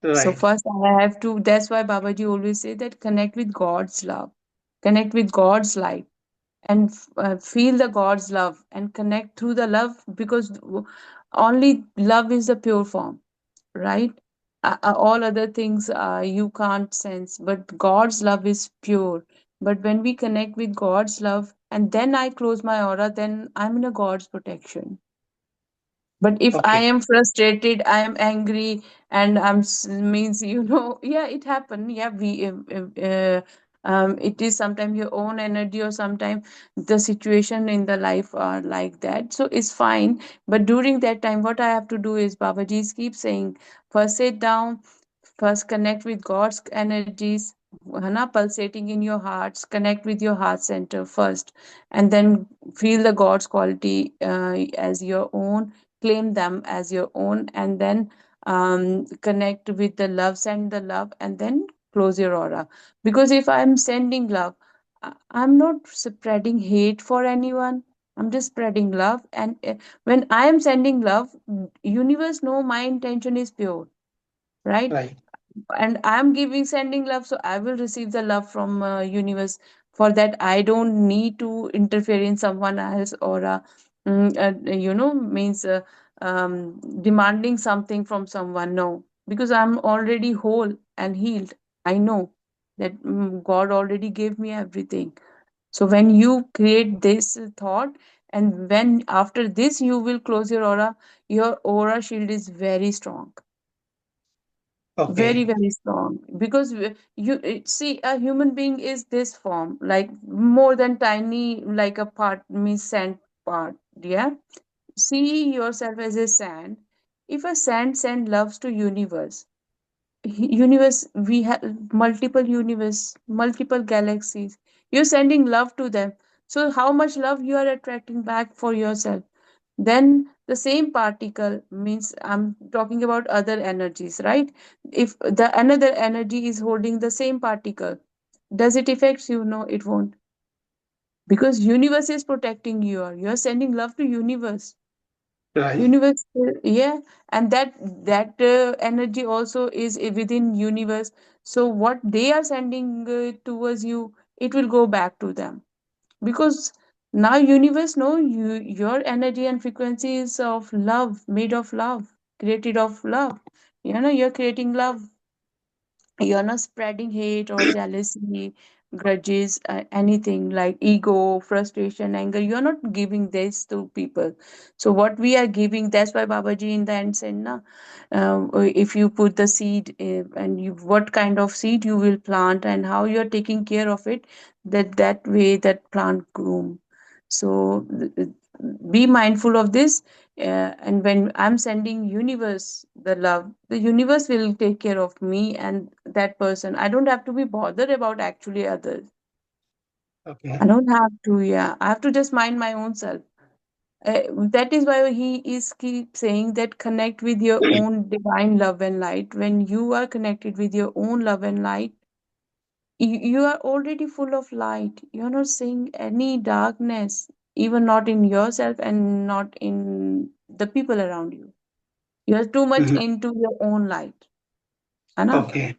So right. first I have to, that's why Babaji always say that connect with God's love, connect with God's light, and feel the God's love and connect through the love, because only love is the pure form, right? All other things you can't sense, but God's love is pure. But when we connect with God's love and then I close my aura, then I'm in a God's protection. But if I Okay, am frustrated, I am angry, and means, yeah, it happened. Yeah, it is sometimes your own energy, or sometimes the situation in the life are like that. So it's fine. But during that time, what I have to do is, Babaji keep saying, first sit down, first connect with God's energies, है ना, pulsating in your hearts. Connect with your heart center first, and then feel the God's quality as your own, claim them as your own, and then connect with the love, send the love, and then close your aura. Because if I'm sending love, I'm not spreading hate for anyone. I'm just spreading love, and when I am sending love, universe know my intention is pure, right? right. And I'm giving, sending love, so I will receive the love from universe. For that, I don't need to interfere in someone else, or means demanding something from someone. No, because I'm already whole and healed. I know that God already gave me everything. So when you create this thought, and when after this you will close your aura shield is very strong, very Okay, very strong. Because see, a human being is this form, like more than tiny, like a part, means sand part. Yeah, see yourself as a sand. If a sand loves to universe, universe, we have multiple universe, multiple galaxies, you're sending love to them. So how much love you are attracting back for yourself? Then the same particle, means I'm talking about other energies, right? If the another energy is holding the same particle, does it affect you? No, it won't. Because universe is protecting you, or you're sending love to universe. Right. Universe, yeah, and that energy also is within universe. So what they are sending towards you, it will go back to them, because now universe know you, your energy and frequency is of love, made of love, created of love. You're creating love. You're not spreading hate or jealousy, grudges, anything like ego, frustration, anger. You're not giving this to people. So what we are giving, that's why Babaji in the end said, na, if you put the seed, and you, what kind of seed you will plant and how you're taking care of it, that way that plant groom. So be mindful of this. And when I'm sending universe the love, the universe will take care of me and that person. I don't have to be bothered about actually others. Okay. I don't have to. Yeah, I have to just mind my own self. That is why he is keep saying that connect with your own divine love and light. When you are connected with your own love and light, you are already full of light. You're not seeing any darkness, even not in yourself and not in the people around you. You're too much Mhm. into your own light, है ना? Okay.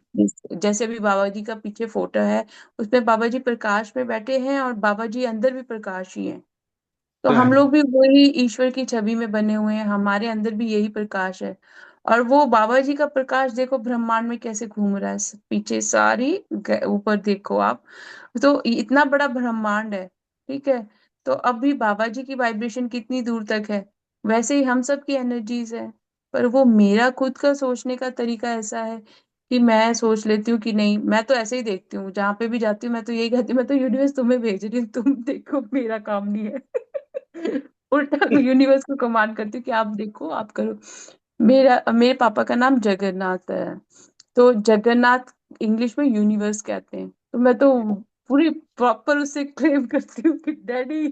जैसे अभी बाबा जी का पीछे photo है, उसमें बाबा जी प्रकाश में बैठे हैं और बाबा जी अंदर भी प्रकाश ही हैं। तो हम Right. लोग भी वही ईश्वर की छवि में बने हुए हैं, हमारे अंदर भी यही प्रकाश है। और वो बाबा जी का प्रकाश देखो ब्रह्मांड में कैसे घूम रहा है, पीछे सारी ऊपर देखो आप, तो इतना बड़ा ब्रह्मांड है, ठीक है? तो अभी बाबा जी की वाइब्रेशन कितनी दूर तक है, वैसे ही हम सब की एनर्जीज है। पर वो मेरा खुद का सोचने का तरीका ऐसा है कि मैं सोच लेती हूँ कि नहीं, मैं तो ऐसे ही देखती हूँ, जहां पे भी जाती हूँ मैं तो यही कहती हूँ, मैं तो यूनिवर्स तुम्हें भेज रही हूँ, तुम देखो, मेरा काम नहीं है। उल्टा यूनिवर्स को कमांड करती हूँ कि आप देखो, आप करो। मेरे पापा का नाम जगन्नाथ है, तो जगन्नाथ इंग्लिश में यूनिवर्स कहते हैं, तो मैं तो पूरी प्रॉपर उससे क्लेम करती हूँ कि डैडी।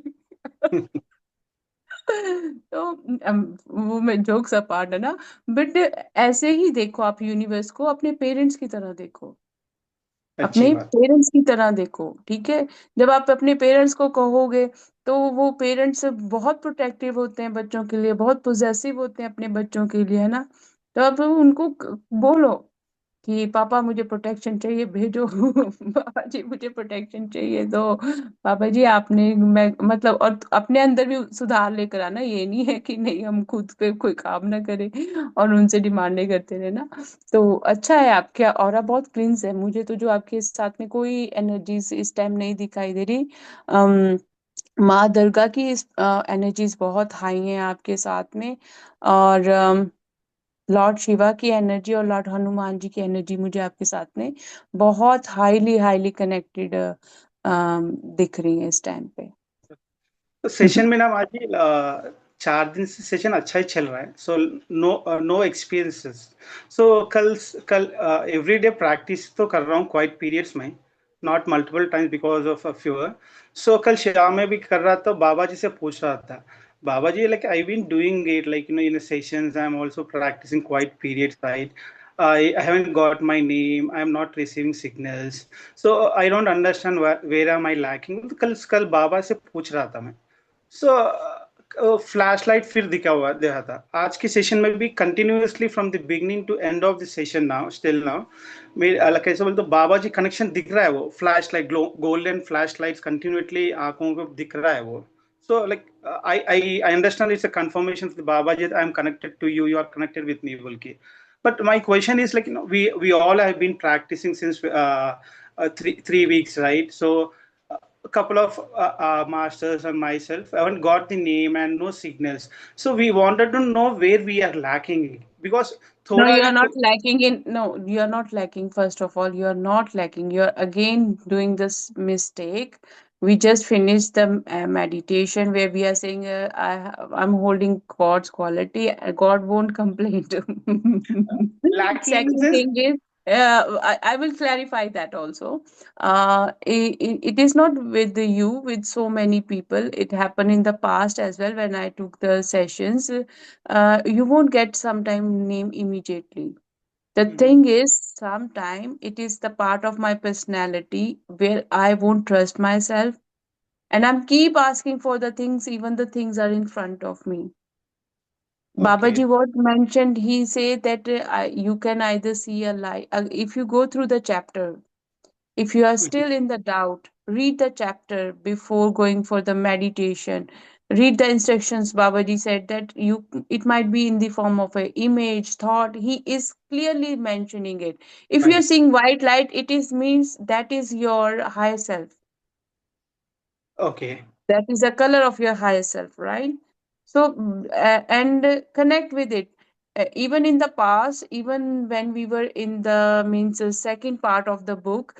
तो वो मैं जोक्स अपार्ट है ना, बट ऐसे ही देखो आप यूनिवर्स को, अपने पेरेंट्स की तरह देखो, अच्छी अपने बात। पेरेंट्स की तरह देखो, ठीक है? जब आप अपने पेरेंट्स को कहोगे, तो वो पेरेंट्स बहुत प्रोटेक्टिव होते हैं बच्चों के लिए, बहुत पोजेसिव होते हैं अपने बच्चों के लिए, है ना? तो आप उनको बोलो कि पापा मुझे प्रोटेक्शन चाहिए, भेजो। पापा जी मुझे प्रोटेक्शन चाहिए, तो पापा जी आपने, मैं मतलब, और अपने अंदर भी सुधार लेकर आना, ये नहीं है कि नहीं हम खुद पे कोई काम ना करें और उनसे डिमांड नहीं करते रहे ना। तो अच्छा है, आपके ऑरा बहुत क्लींस है, मुझे तो जो आपके साथ में कोई एनर्जीज इस टाइम नहीं दिखाई दे रही। अम, माँ दुर्गा की एनर्जीज बहुत हाई हैं आपके साथ में, और लॉर्ड शिवा की एनर्जी और लॉर्ड हनुमान जी की एनर्जी मुझे आपके साथ में बहुत हाईली हाईली कनेक्टेड दिख रही है इस टाइम पे। तो सेशन में ना माजी 4 दिन से सेशन अच्छा ही चल रहा है, सो नो एक्सपीरियंसेस। सो कल कल एवरी डे प्रैक्टिस तो कर रहा हूँ क्वाइट पीरियड्स में, not multiple times because of a fever. So कल शाम में भी कर रहा था, बाबा जी से पूछ रहा था, Baba ji like I been doing it like in sessions, I am also practicing quiet periods, right? I haven't got my name. I am not receiving signals. So I don't understand where am I lacking. तो कल बाबा से पूछ रहा था मैं। सो flash light फिर दिखा हुआ देखा था आज के सेशन में भी, continuously from the beginning to end of the session now still now. मेरे कैसे बोलते, तो बाबा जी कनेक्शन दिख रहा है, वो flash light golden flash lights continuously आंखों को दिख रहा है वो। So like I understand it's a confirmation Baba ji, I am connected to you, you are connected with me बोल के। But my question is like, we all have been practicing since 3 weeks, right? So a couple of masters and myself haven't got the name and no signals. So we wanted to know where we are lacking, because No, thoda you are भी not lacking in. No, you are not lacking. First of all, you are not lacking. You are again doing this mistake. We just finished the meditation where we are saying, I'm holding God's quality. God won't complain. lacking in the Second sense. thing is, I will clarify that also. It is not with you, with so many people. It happened in the past as well when I took the sessions. You won't get sometime name immediately. The Mhm. thing is, sometime it is the part of my personality where I won't trust myself, and I'm keep asking for the things, even the things are in front of me. Okay. Babaji what mentioned, he said that you can either see a light. If you go through the chapter, if you are Mhm. still in the doubt, read the chapter before going for the meditation. Read the instructions. Babaji said that it might be in the form of an image, thought. He is clearly mentioning it. If you are Right. seeing white light, it is means that is your higher self. Okay. That is the color of your higher self, right? So and connect with it. Even in the past, even when we were in the means second part of the book,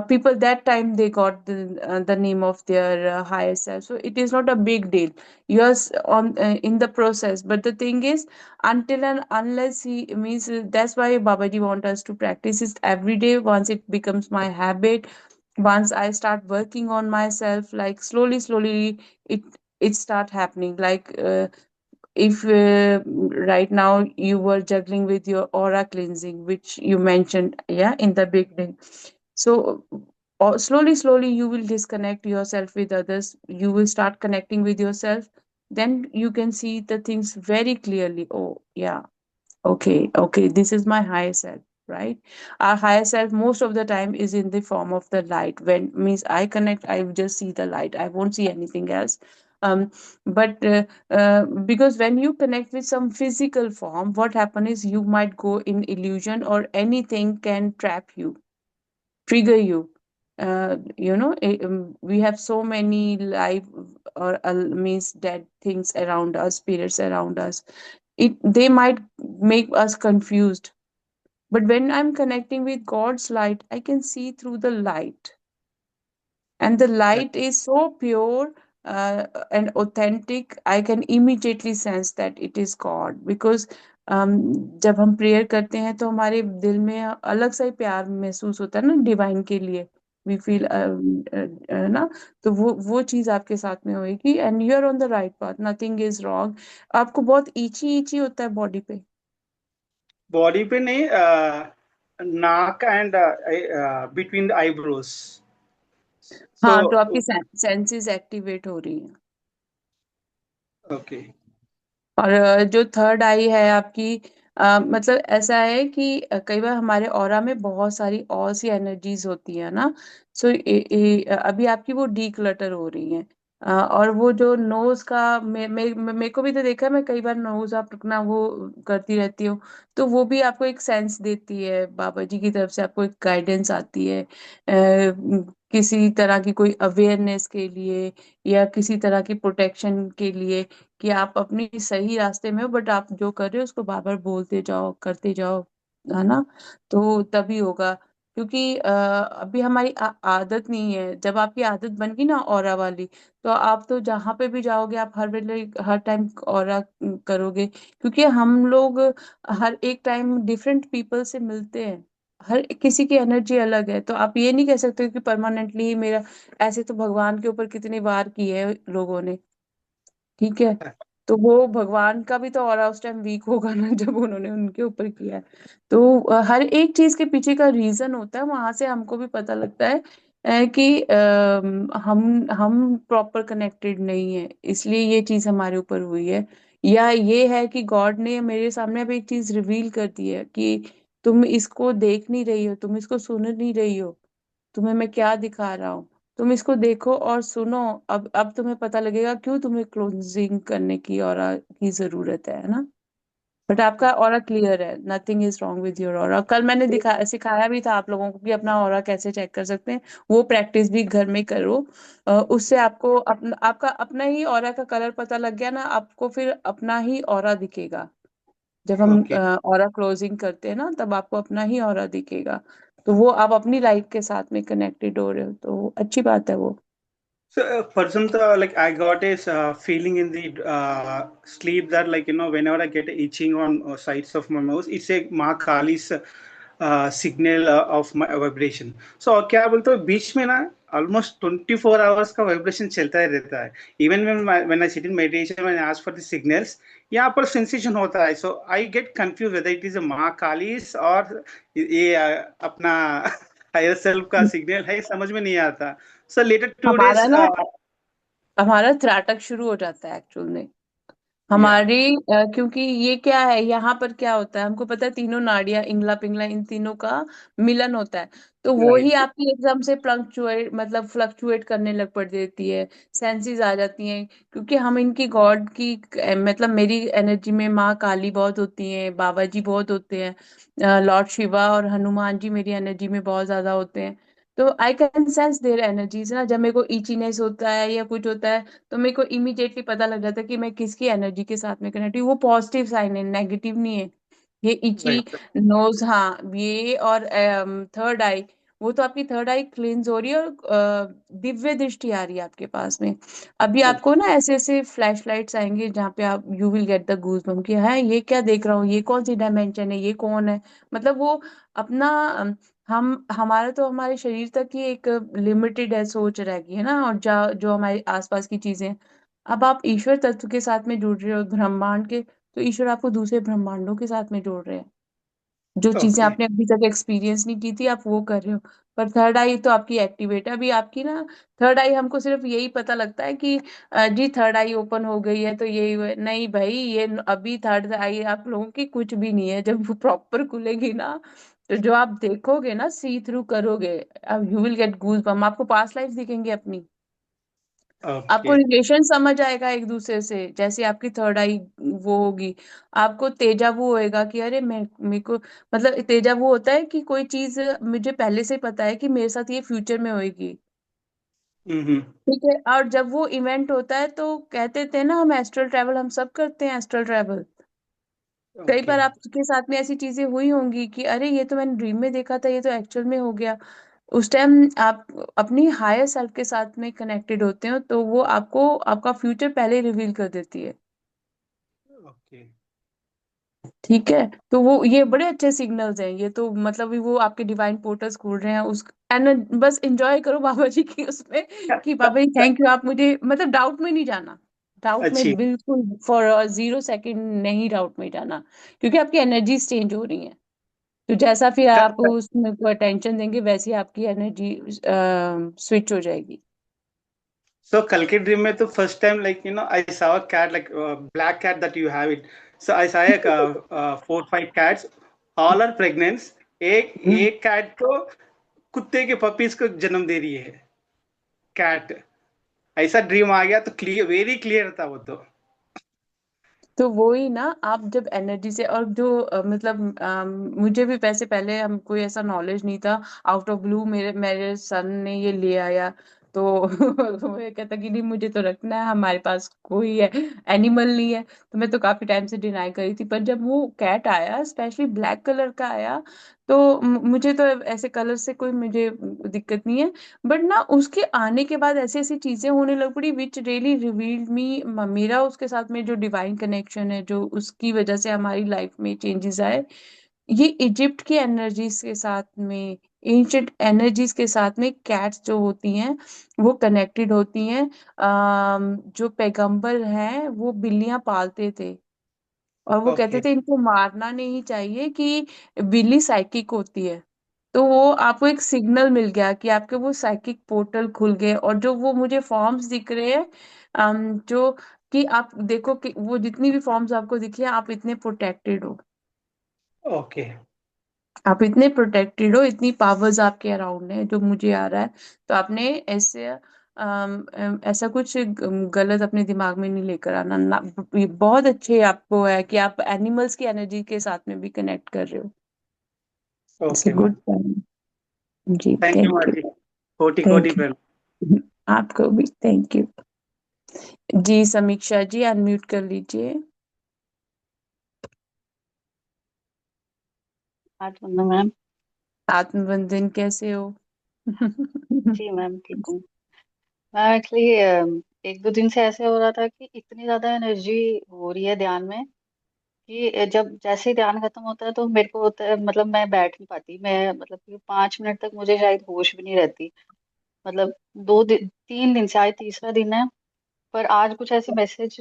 people that time they got the name of their higher self, so it is not a big deal. You're on in the process, but the thing is, until and unless he means that's why Babaji want us to practice it every day. Once it becomes my habit, once I start working on myself, like slowly it it start happening. Like if right now you were juggling with your aura cleansing, which you mentioned, yeah, in the beginning. So slowly you will disconnect yourself with others, you will start connecting with yourself, then you can see the things very clearly. Oh yeah, okay, this is my higher self, right? Our higher self most of the time is in the form of the light. When means I connect, I just see the light, I won't see anything else. um but because when you connect with some physical form, what happen is you might go in illusion, or anything can trap you, trigger you. We have so many live or means dead things around us, spirits around us. They might make us confused, but when I'm connecting with God's light, I can see through the light, and the Right. light is so pure and authentic. I can immediately sense that it is God, because जब हम prayer करते हैं तो हमारे दिल में अलग सा ही प्यार महसूस होता है ना डिवाइन के लिए। वी फील ना, तो वो चीज आपके साथ में होएगी, and you are on the right path, nothing is wrong. आपको बहुत ईची ईची होता है बॉडी पे? बॉडी पे नहीं, नाक एंड बिटवीन द आईब्रोज। सो हाँ, तो आपकी सेंसेस एक्टिवेट हो रही हैं। ओके। और जो थर्ड आई है आपकी, मतलब ऐसा है कि कई बार हमारे ऑरा में बहुत सारी और सी एनर्जीज होती है ना। सो अभी आपकी वो डीक्लटर हो रही है। और वो जो नोज का मेरे को भी तो देखा है, मैं कई बार नोज आप अपना वो करती रहती हूँ, तो वो भी आपको एक सेंस देती है, बाबा जी की तरफ से आपको एक गाइडेंस आती है किसी तरह की कोई अवेयरनेस के लिए, या किसी तरह की प्रोटेक्शन के लिए, कि आप अपनी सही रास्ते में हो, बट आप जो कर रहे हो उसको बार बार बोलते जाओ, करते जाओ, है ना? तो तभी होगा। क्योंकि अभी हमारी आदत नहीं है। जब आपकी आदत बन गई ना ऑरा वाली, तो आप तो जहां पे भी जाओगे आप हर वेले हर टाइम ऑरा करोगे, क्योंकि हम लोग हर एक टाइम डिफरेंट पीपल से मिलते हैं। हर किसी की एनर्जी अलग है, तो आप ये नहीं कह सकते कि परमानेंटली मेरा। ऐसे तो भगवान के ऊपर कितनी वार की है लोगों ने, ठीक है? तो वो भगवान का भी तो ऑरा उस टाइम वीक होगा ना जब उन्होंने उनके ऊपर किया है। तो हर एक चीज के पीछे का रीजन होता है, वहां से हमको भी पता लगता है कि हम प्रॉपर कनेक्टेड नहीं है, इसलिए ये चीज हमारे ऊपर हुई है। या ये है कि गॉड ने मेरे सामने अब एक चीज रिवील कर दी है कि तुम इसको देख नहीं रही हो, तुम इसको सुन नहीं रही हो, तुम्हें मैं क्या दिखा रहा हूँ, तुम इसको देखो और सुनो। अब तुम्हें पता लगेगा क्यों तुम्हें क्लोजिंग करने की ऑरा की जरूरत है ना? बट आपका ऑरा क्लियर है, nothing is wrong with your aura. कल मैंने सिखाया भी था आप लोगों को कि अपना ऑरा कैसे चेक कर सकते हैं। वो प्रैक्टिस भी घर में करो। उससे आपको आपका अपना ही ऑरा का कलर पता लग गया ना, आपको फिर अपना ही ऑरा दिखेगा। जब हम ओके। ऑरा क्लोजिंग करते हैं ना, तब आपको अपना ही ऑरा दिखेगा। तो वो आप अपनी लाइफ के साथ में कनेक्टेड हो रहे हो, तो अच्छी बात है वो। So, for example, like I got a feeling in the sleep that, like, whenever I get itching on sides of my mouth, it's a माँ Kali's signal of my vibration. So क्या बोलते हो, बीच में ना almost 24 hours का vibration चलता ही रहता है. Even when I sit in meditation, when I ask for the signals, यहाँ पर sensation होता है. So I get confused whether it is a माँ Kali's और ये अपना higher self का signal है, समझ में नहीं आता. So later 2 days, हमारा ना हमारा त्राटक शुरू हो जाता है एक्चुअल में। Yeah. हमारी क्योंकि ये क्या है, यहाँ पर क्या होता है, हमको पता है तीनों नाड़ियां इंगला पिंगला इन तीनों का मिलन होता है। तो वो Right. ही आपकी एकदम से फ्लक्चुएट मतलब फ्लक्चुएट करने लग पड़ देती है, सेंसेस आ जाती हैं। क्योंकि हम इनकी गॉड की मतलब मेरी एनर्जी में माँ काली बहुत होती है, बाबा जी बहुत होते हैं, लॉर्ड शिवा और हनुमान जी मेरी एनर्जी में बहुत ज्यादा होते हैं। तो I can sense their energies ना, जब मेरे को ईचीनेस होता है या कुछ होता है तो मेरे को इमीडिएटली पता लग जाता है कि मैं किसकी एनर्जी के साथ में कनेक्ट हूँ। वो पॉजिटिव साइन है, नेगेटिव नहीं है। ये इची Right. नोज, हाँ ये, और थर्ड आई, वो तो आपकी थर्ड आई क्लींस हो रही है, और दिव्य दृष्टि आ रही है आपके पास में। अभी Okay. आपको ना ऐसे ऐसे फ्लैश लाइट्स आएंगे जहाँ पे आप यू विल गेट द गूज बम कि है ये क्या देख रहा हूँ, ये कौन सी डायमेंशन है, ये कौन है। मतलब वो अपना हम हमारा तो हमारे शरीर तक ही एक लिमिटेड है सोच रह गई है ना, और जो हमारे आसपास की चीजें हैं। अब आप ईश्वर तत्व के साथ में जुड़ रहे हो, ब्रह्मांड के, तो ईश्वर आपको दूसरे ब्रह्मांडों के साथ में जोड़ रहे हैं। जो चीजें Okay. आपने अभी तक एक्सपीरियंस नहीं की थी आप वो कर रहे हो। पर थर्ड आई तो आपकी एक्टिवेट है अभी आपकी ना। थर्ड आई हमको सिर्फ यही पता लगता है कि जी थर्ड आई ओपन हो गई है तो यही नहीं भाई, ये अभी थर्ड आई आप लोगों की कुछ भी नहीं है। जब वो प्रॉपर खुलेगी ना, तो जो आप देखोगे ना, सी थ्रू करोगे, अब यू विल गेट गूज बम, आपको पास्ट लाइफ दिखेंगी अपनी। आपको Okay. रिलेशन समझ आएगा एक दूसरे से, जैसे आपकी थर्ड आई वो होगी। आपको तेजाबू होएगा कि अरे मैं मेरे को, मतलब तेजाबू होता है कि कोई चीज मुझे पहले से पता है कि मेरे साथ ये फ्यूचर में होएगी। Mm-hmm. ठीक है, और जब वो इवेंट होता है तो कहते थे ना, हम एस्ट्रल ट्रैवल, हम सब करते हैं एस्ट्रल ट्रैवल। कई बार Okay. आपके साथ में ऐसी चीजें हुई होंगी कि अरे ये तो मैंने ड्रीम में देखा था, ये तो एक्चुअल में हो गया। उस टाइम आप अपनी हायर सेल्फ के साथ में कनेक्टेड होते हो, तो वो आपको आपका फ्यूचर पहले रिवील कर देती है। Okay. ठीक है, तो वो ये बड़े अच्छे सिग्नल्स हैं ये तो, मतलब भी वो आपके डिवाइन पोर्टल्स खोल रहे हैं उस। एंड बस एंजॉय करो बाबा जी की उसमें, Yeah, कि बाबा जी थैंक यू, आप मुझे मतलब डाउट में नहीं जाना। डाउट में अच्छी। बिल्कुल फॉर 0 सेकंड नहीं डाउट में जाना, क्योंकि आपकी एनर्जीज चेंज हो रही हैं। तो जैसा फिर आप उसमें को अटेंशन देंगे वैसी आपकी एनर्जी स्विच हो जाएगी। So Kalki dream में तो first time like I saw a cat like black cat that you have it. So I saw like 4 5 cats, all are pregnant. एक एक cat को कुत्ते के पपीज को जन्म दे रही है कैट। ऐसा ड्रीम आ गया तो क्लियर, वेरी क्लियर था वो तो। तो वो ही ना, आप जब एनर्जी से, और जो मतलब मुझे भी वैसे पहले हम कोई ऐसा नॉलेज नहीं था। आउट ऑफ ब्लू मेरे मेरे सन ने ये ले आया, तो मैं कहता कि नहीं मुझे तो रखना है, हमारे पास कोई है एनिमल नहीं है। तो मैं तो काफी टाइम से डिनाई करी थी, पर जब वो कैट आया, स्पेशली ब्लैक कलर का आया, तो मुझे तो ऐसे कलर से कोई मुझे दिक्कत नहीं है। बट ना उसके आने के बाद ऐसी ऐसी चीजें होने लग पड़ी विच रियली रिवील्ड मी। मेरा उसके साथ में जो डिवाइन कनेक्शन है, जो उसकी वजह से हमारी लाइफ में चेंजेस आए, ये इजिप्ट की एनर्जीज के साथ में, एंशियंट एनर्जीज के साथ में कैट्स जो होती हैं वो कनेक्टेड होती हैं। जो पैगंबर हैं वो बिल्लियां पालते थे, और वो कहते ओके। थे इनको मारना नहीं चाहिए कि बिल्ली साइकिक होती है। तो वो आपको एक सिग्नल मिल गया कि आपके वो साइकिक पोर्टल खुल गए, और जो वो मुझे फॉर्म्स दिख रहे हैं, जो कि आप देखो कि वो जितनी भी फॉर्म्स आपको दिख रहे हैं, आप इतने प्रोटेक्टेड हो। ओके। आप इतने प्रोटेक्टेड हो, इतनी पावर्स आपके अराउंड है, जो मुझे आ रहा है। तो आपने ऐसे ऐसा कुछ गलत अपने दिमाग में नहीं लेकर आना ना। ये बहुत अच्छे आपको है कि आप एनिमल्स की एनर्जी के साथ में भी कनेक्ट कर रहे हो। It's okay good. मैम। जी थैंक यू थैंक माँ यू। जी। कोटि कोटि थैंक प्रणाम। यू आपको भी थैंक यू। जी समीक्षा जी अनम्यूट कर लीजिए। आज वंदना मैम। आत्मबंधन कैसे हो? जी मैम ठीक हूँ। मैम एक्चुअली एक दो दिन से ऐसे हो रहा था कि इतनी ज्यादा एनर्जी हो रही है ध्यान में कि जब जैसे ही ध्यान खत्म होता है तो मेरे को होता है, मतलब मैं बैठ नहीं पाती, मैं मतलब कि 5 मिनट तक मुझे शायद होश भी नहीं रहती। मतलब 3 दिन से, आज तीसरा दिन है। पर आज कुछ ऐसे मैसेज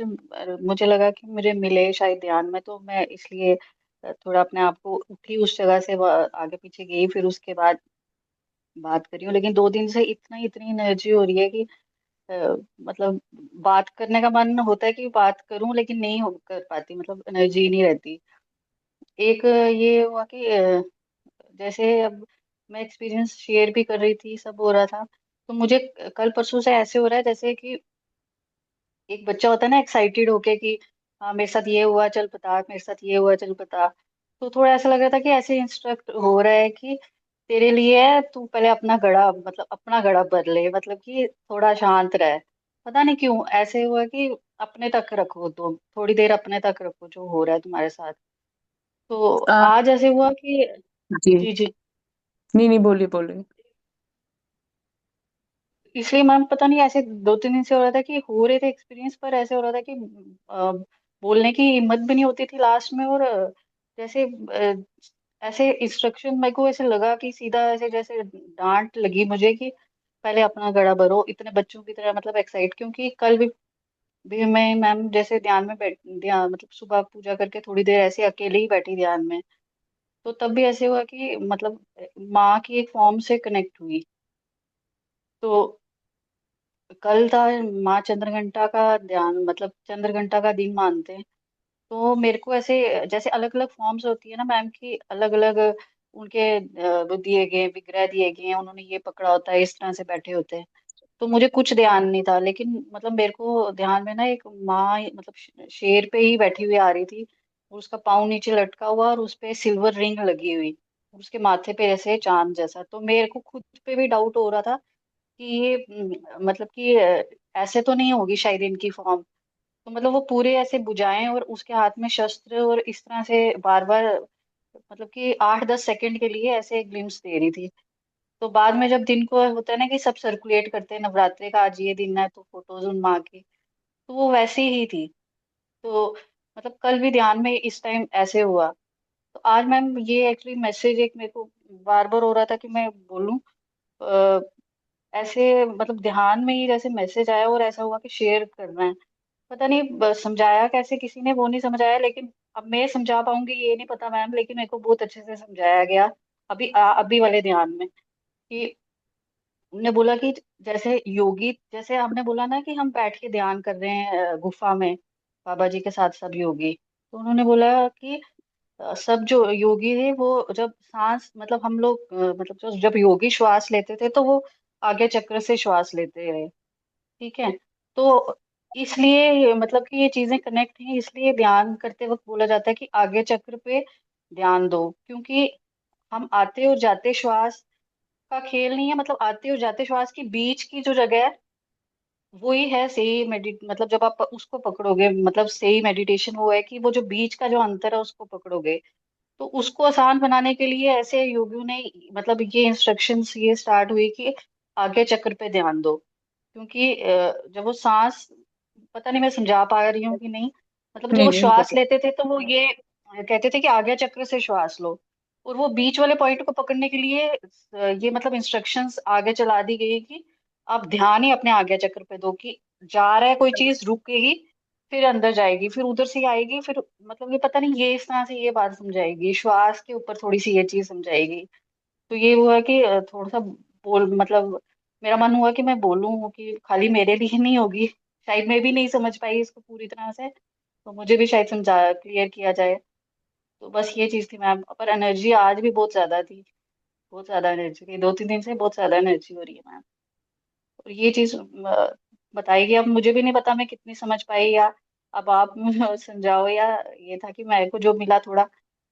मुझे लगा कि मुझे मिले शायद ध्यान में, तो मैं इसलिए थोड़ा अपने आप को उठी, उस जगह से आगे पीछे गई, फिर उसके बाद बात करी हूँ। लेकिन 2 दिन से इतनी एनर्जी हो रही है कि मतलब बात करने का मन होता है कि बात करूं, लेकिन नहीं हो कर पाती, मतलब एनर्जी नहीं रहती। एक ये हुआ कि जैसे अब मैं एक्सपीरियंस शेयर भी कर रही थी, सब हो रहा था, तो मुझे कल परसों से ऐसे हो रहा है जैसे कि एक बच्चा होता है ना एक्साइटेड होके कि हाँ मेरे साथ ये हुआ चल बता, मेरे साथ ये हुआ चल बता। तो थोड़ा ऐसा लग रहा था कि ऐसे इंस्ट्रक्ट हो रहा है कि तेरे लिए है, तू पहले अपना गड़ा, मतलब अपना गड़ा बदले, मतलब कि थोड़ा शांत रहे। पता नहीं क्यों ऐसे हुआ कि अपने तक रखो, तो थोड़ी देर अपने तक रखो जो हो रहा है तुम्हारे साथ। तो आ, आज ऐसे हुआ कि जी। जी जी, नहीं नहीं, बोलिए बोलिए। इसलिए मैम पता नहीं ऐसे 2-3 दिन से हो रहा था कि हो रहे थे एक्सपीरियंस, पर ऐसे हो रहा था कि बोलने की हिम्मत भी नहीं होती थी लास्ट में। और जैसे ऐसे इंस्ट्रक्शन मेरे को ऐसे लगा कि सीधा ऐसे जैसे डांट लगी मुझे कि पहले अपना गड़ा भरो, इतने बच्चों की तरह मतलब एक्साइट। क्योंकि कल भी मैं मैम जैसे ध्यान में ध्यान मतलब सुबह पूजा करके थोड़ी देर ऐसे अकेले ही बैठी ध्यान में, तो तब भी ऐसे हुआ कि मतलब माँ की एक फॉर्म से कनेक्ट हुई। तो कल था माँ चंद्रघंटा का ध्यान, मतलब चंद्रघंटा का दिन मानते हैं। तो मेरे को ऐसे जैसे अलग अलग फॉर्म्स होती है ना मैम की, अलग अलग उनके वो दिए गए विग्रह दिए गए हैं, उन्होंने ये पकड़ा होता है, इस तरह से बैठे होते हैं। तो मुझे कुछ ध्यान नहीं था, लेकिन मतलब मेरे को ध्यान में ना एक माँ मतलब शेर पे ही बैठी हुई आ रही थी, और उसका पाँव नीचे लटका हुआ और उस पे सिल्वर रिंग लगी हुई, और उसके माथे पे ऐसे चांद जैसा। तो मेरे को खुद पे भी डाउट हो रहा था कि ये मतलब कि ऐसे तो नहीं होगी शायद इनकी फॉर्म। तो मतलब वो पूरे ऐसे बुझाएं और उसके हाथ में शस्त्र, और इस तरह से बार बार मतलब कि 8-10 सेकंड के लिए ऐसे ग्लिम्स दे रही थी। तो बाद में जब दिन को होता है ना कि सब सर्कुलेट करते हैं नवरात्रि का, आज ये दिन है तो फोटोज उन माँ की, तो वो वैसी ही थी। तो मतलब कल भी ध्यान में इस टाइम ऐसे हुआ। तो आज मैम ये एक्चुअली मैसेज एक मेरे को बार बार हो रहा था कि मैं बोलूं, ऐसे मतलब ध्यान में ही जैसे मैसेज आया और ऐसा हुआ कि शेयर करना है। पता नहीं समझाया कैसे, किसी ने वो नहीं समझाया, लेकिन अब मैं समझा पाऊंगी ये नहीं पता मैम, लेकिन मेरे को बहुत अच्छे से समझाया गया अभी वाले ध्यान में कि उन्होंने बोला कि जैसे योगी, जैसे हमने बोला ना कि हम बैठ के ध्यान कर रहे हैं गुफा में बाबा जी के साथ सब योगी। तो उन्होंने बोला कि सब जो योगी थे वो जब सांस मतलब हम लोग मतलब जब योगी श्वास लेते थे तो वो आगे चक्र से श्वास लेते रहे। ठीक है। तो इसलिए मतलब कि ये चीजें कनेक्ट हैं, इसलिए ध्यान करते वक्त बोला जाता है कि आगे चक्र पे ध्यान दो। क्योंकि हम आते और जाते श्वास का खेल नहीं है, मतलब आते और जाते श्वास के बीच की जो जगह है वही है सही मतलब जब आप उसको पकड़ोगे, मतलब सही मेडिटेशन वो है कि वो जो बीच का जो अंतर है उसको पकड़ोगे। तो उसको आसान बनाने के लिए ऐसे योगियों ने मतलब ये इंस्ट्रक्शंस ये स्टार्ट हुई कि आगे चक्र पे ध्यान दो। क्योंकि जब वो सांस, पता नहीं मैं समझा पा रही हूँ कि नहीं, मतलब जब नहीं वो नहीं, श्वास बोलिए। लेते थे तो वो ये कहते थे कि आगे चक्र से श्वास लो, और वो बीच वाले पॉइंट को पकड़ने के लिए ये मतलब इंस्ट्रक्शंस आगे चला दी गई कि आप ध्यान ही अपने आगे चक्र पे दो कि जा रहा है कोई चीज रुकेगी, फिर अंदर जाएगी, फिर उधर से ही आएगी, फिर मतलब ये पता नहीं ये इस तरह से ये बात समझाएगी, श्वास के ऊपर थोड़ी सी ये चीज समझाएगी। तो ये हुआ कि थोड़ा सा बोल मतलब मेरा मन हुआ कि मैं बोलूं कि खाली मेरे लिए नहीं होगी, शायद मैं भी नहीं समझ पाई इसको पूरी तरह से, तो मुझे भी शायद समझा क्लियर किया जाए। तो बस ये चीज थी मैम, पर एनर्जी आज भी बहुत ज्यादा थी, बहुत ज्यादा एनर्जी थी, 2-3 दिन से बहुत ज्यादा एनर्जी हो रही है मैम। और ये चीज बताएगी, अब मुझे भी नहीं पता मैं कितनी समझ पाई, या अब आप समझाओ, या ये था कि मेरे को जो मिला थोड़ा,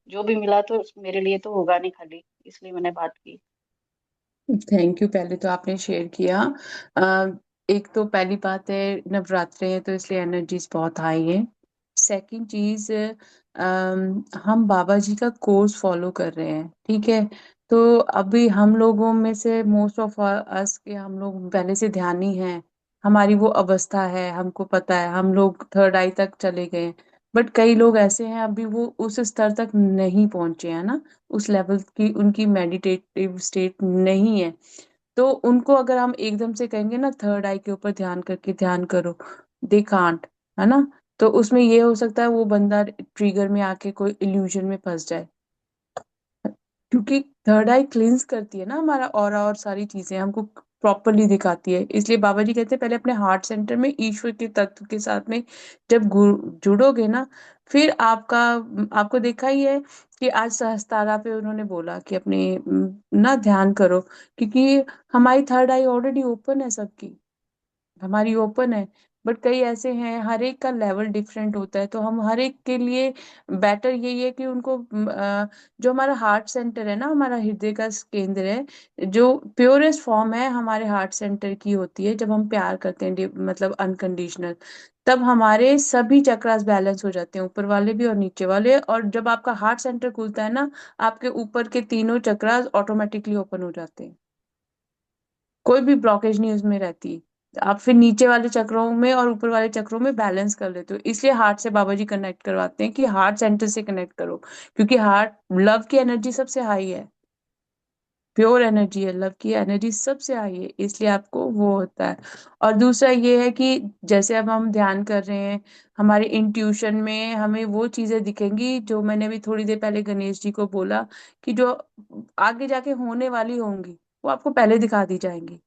जो भी मिला तो मेरे लिए तो होगा नहीं खाली, इसलिए मैंने बात की। थैंक यू, पहले तो आपने शेयर किया। अ, एक तो पहली बात है, नवरात्रे हैं तो इसलिए एनर्जीज बहुत हाई है। सेकंड चीज, हम बाबा जी का कोर्स फॉलो कर रहे हैं, ठीक है। तो अभी हम लोगों में से मोस्ट ऑफ अस के हम लोग पहले से ध्यानी हैं, हमारी वो अवस्था है, हमको पता है, हम लोग थर्ड आई तक चले गए। बट कई लोग ऐसे हैं अभी वो उस स्तर तक नहीं पहुंचे हैं ना, उस लेवल की उनकी मेडिटेटिव स्टेट नहीं है। तो उनको अगर हम एकदम से कहेंगे ना थर्ड आई के ऊपर ध्यान करके ध्यान करो, दे कांट, है ना। तो उसमें ये हो सकता है वो बंदा ट्रिगर में आके कोई इल्यूजन में फंस जाए, क्योंकि थर्ड आई क्लींस करती है ना हमारा ऑरा और सारी चीजें, हमको प्रॉपरली दिखाती है। इसलिए बाबा जी कहते हैं पहले अपने हार्ट सेंटर में ईश्वर के तत्व के साथ में जब जुड़ोगे ना, फिर आपको देखा ही है कि आज सहस्त्रारा पे उन्होंने बोला कि अपने ना ध्यान करो, क्योंकि हमारी थर्ड आई ऑलरेडी ओपन है सबकी, हमारी ओपन है। बट कई ऐसे हैं, हर एक का लेवल डिफरेंट होता है, तो हम हर एक के लिए बेटर यही है कि उनको जो हमारा हार्ट सेंटर है ना, हमारा हृदय का केंद्र है, जो प्योरेस्ट फॉर्म है हमारे हार्ट सेंटर की होती है जब हम प्यार करते हैं, मतलब अनकंडीशनल, तब हमारे सभी चक्रास बैलेंस हो जाते हैं, ऊपर वाले भी और नीचे वाले। और जब आपका हार्ट सेंटर खुलता है ना, आपके ऊपर के तीनों चक्रास ऑटोमेटिकली ओपन हो जाते हैं, कोई भी ब्लॉकेज नहीं उसमें रहती। आप फिर नीचे वाले चक्रों में और ऊपर वाले चक्रों में बैलेंस कर लेते हो। इसलिए हार्ट से बाबा जी कनेक्ट करवाते हैं कि हार्ट सेंटर से कनेक्ट करो, क्योंकि हार्ट लव की एनर्जी सबसे हाई है, प्योर एनर्जी है, लव की एनर्जी सबसे हाई है, इसलिए आपको वो होता है। और दूसरा ये है कि जैसे अब हम ध्यान कर रहे हैं, हमारे इंट्यूशन में हमें वो चीजें दिखेंगी जो मैंने अभी थोड़ी देर पहले गणेश जी को बोला, कि जो आगे जाके होने वाली होंगी वो आपको पहले दिखा दी जाएंगी।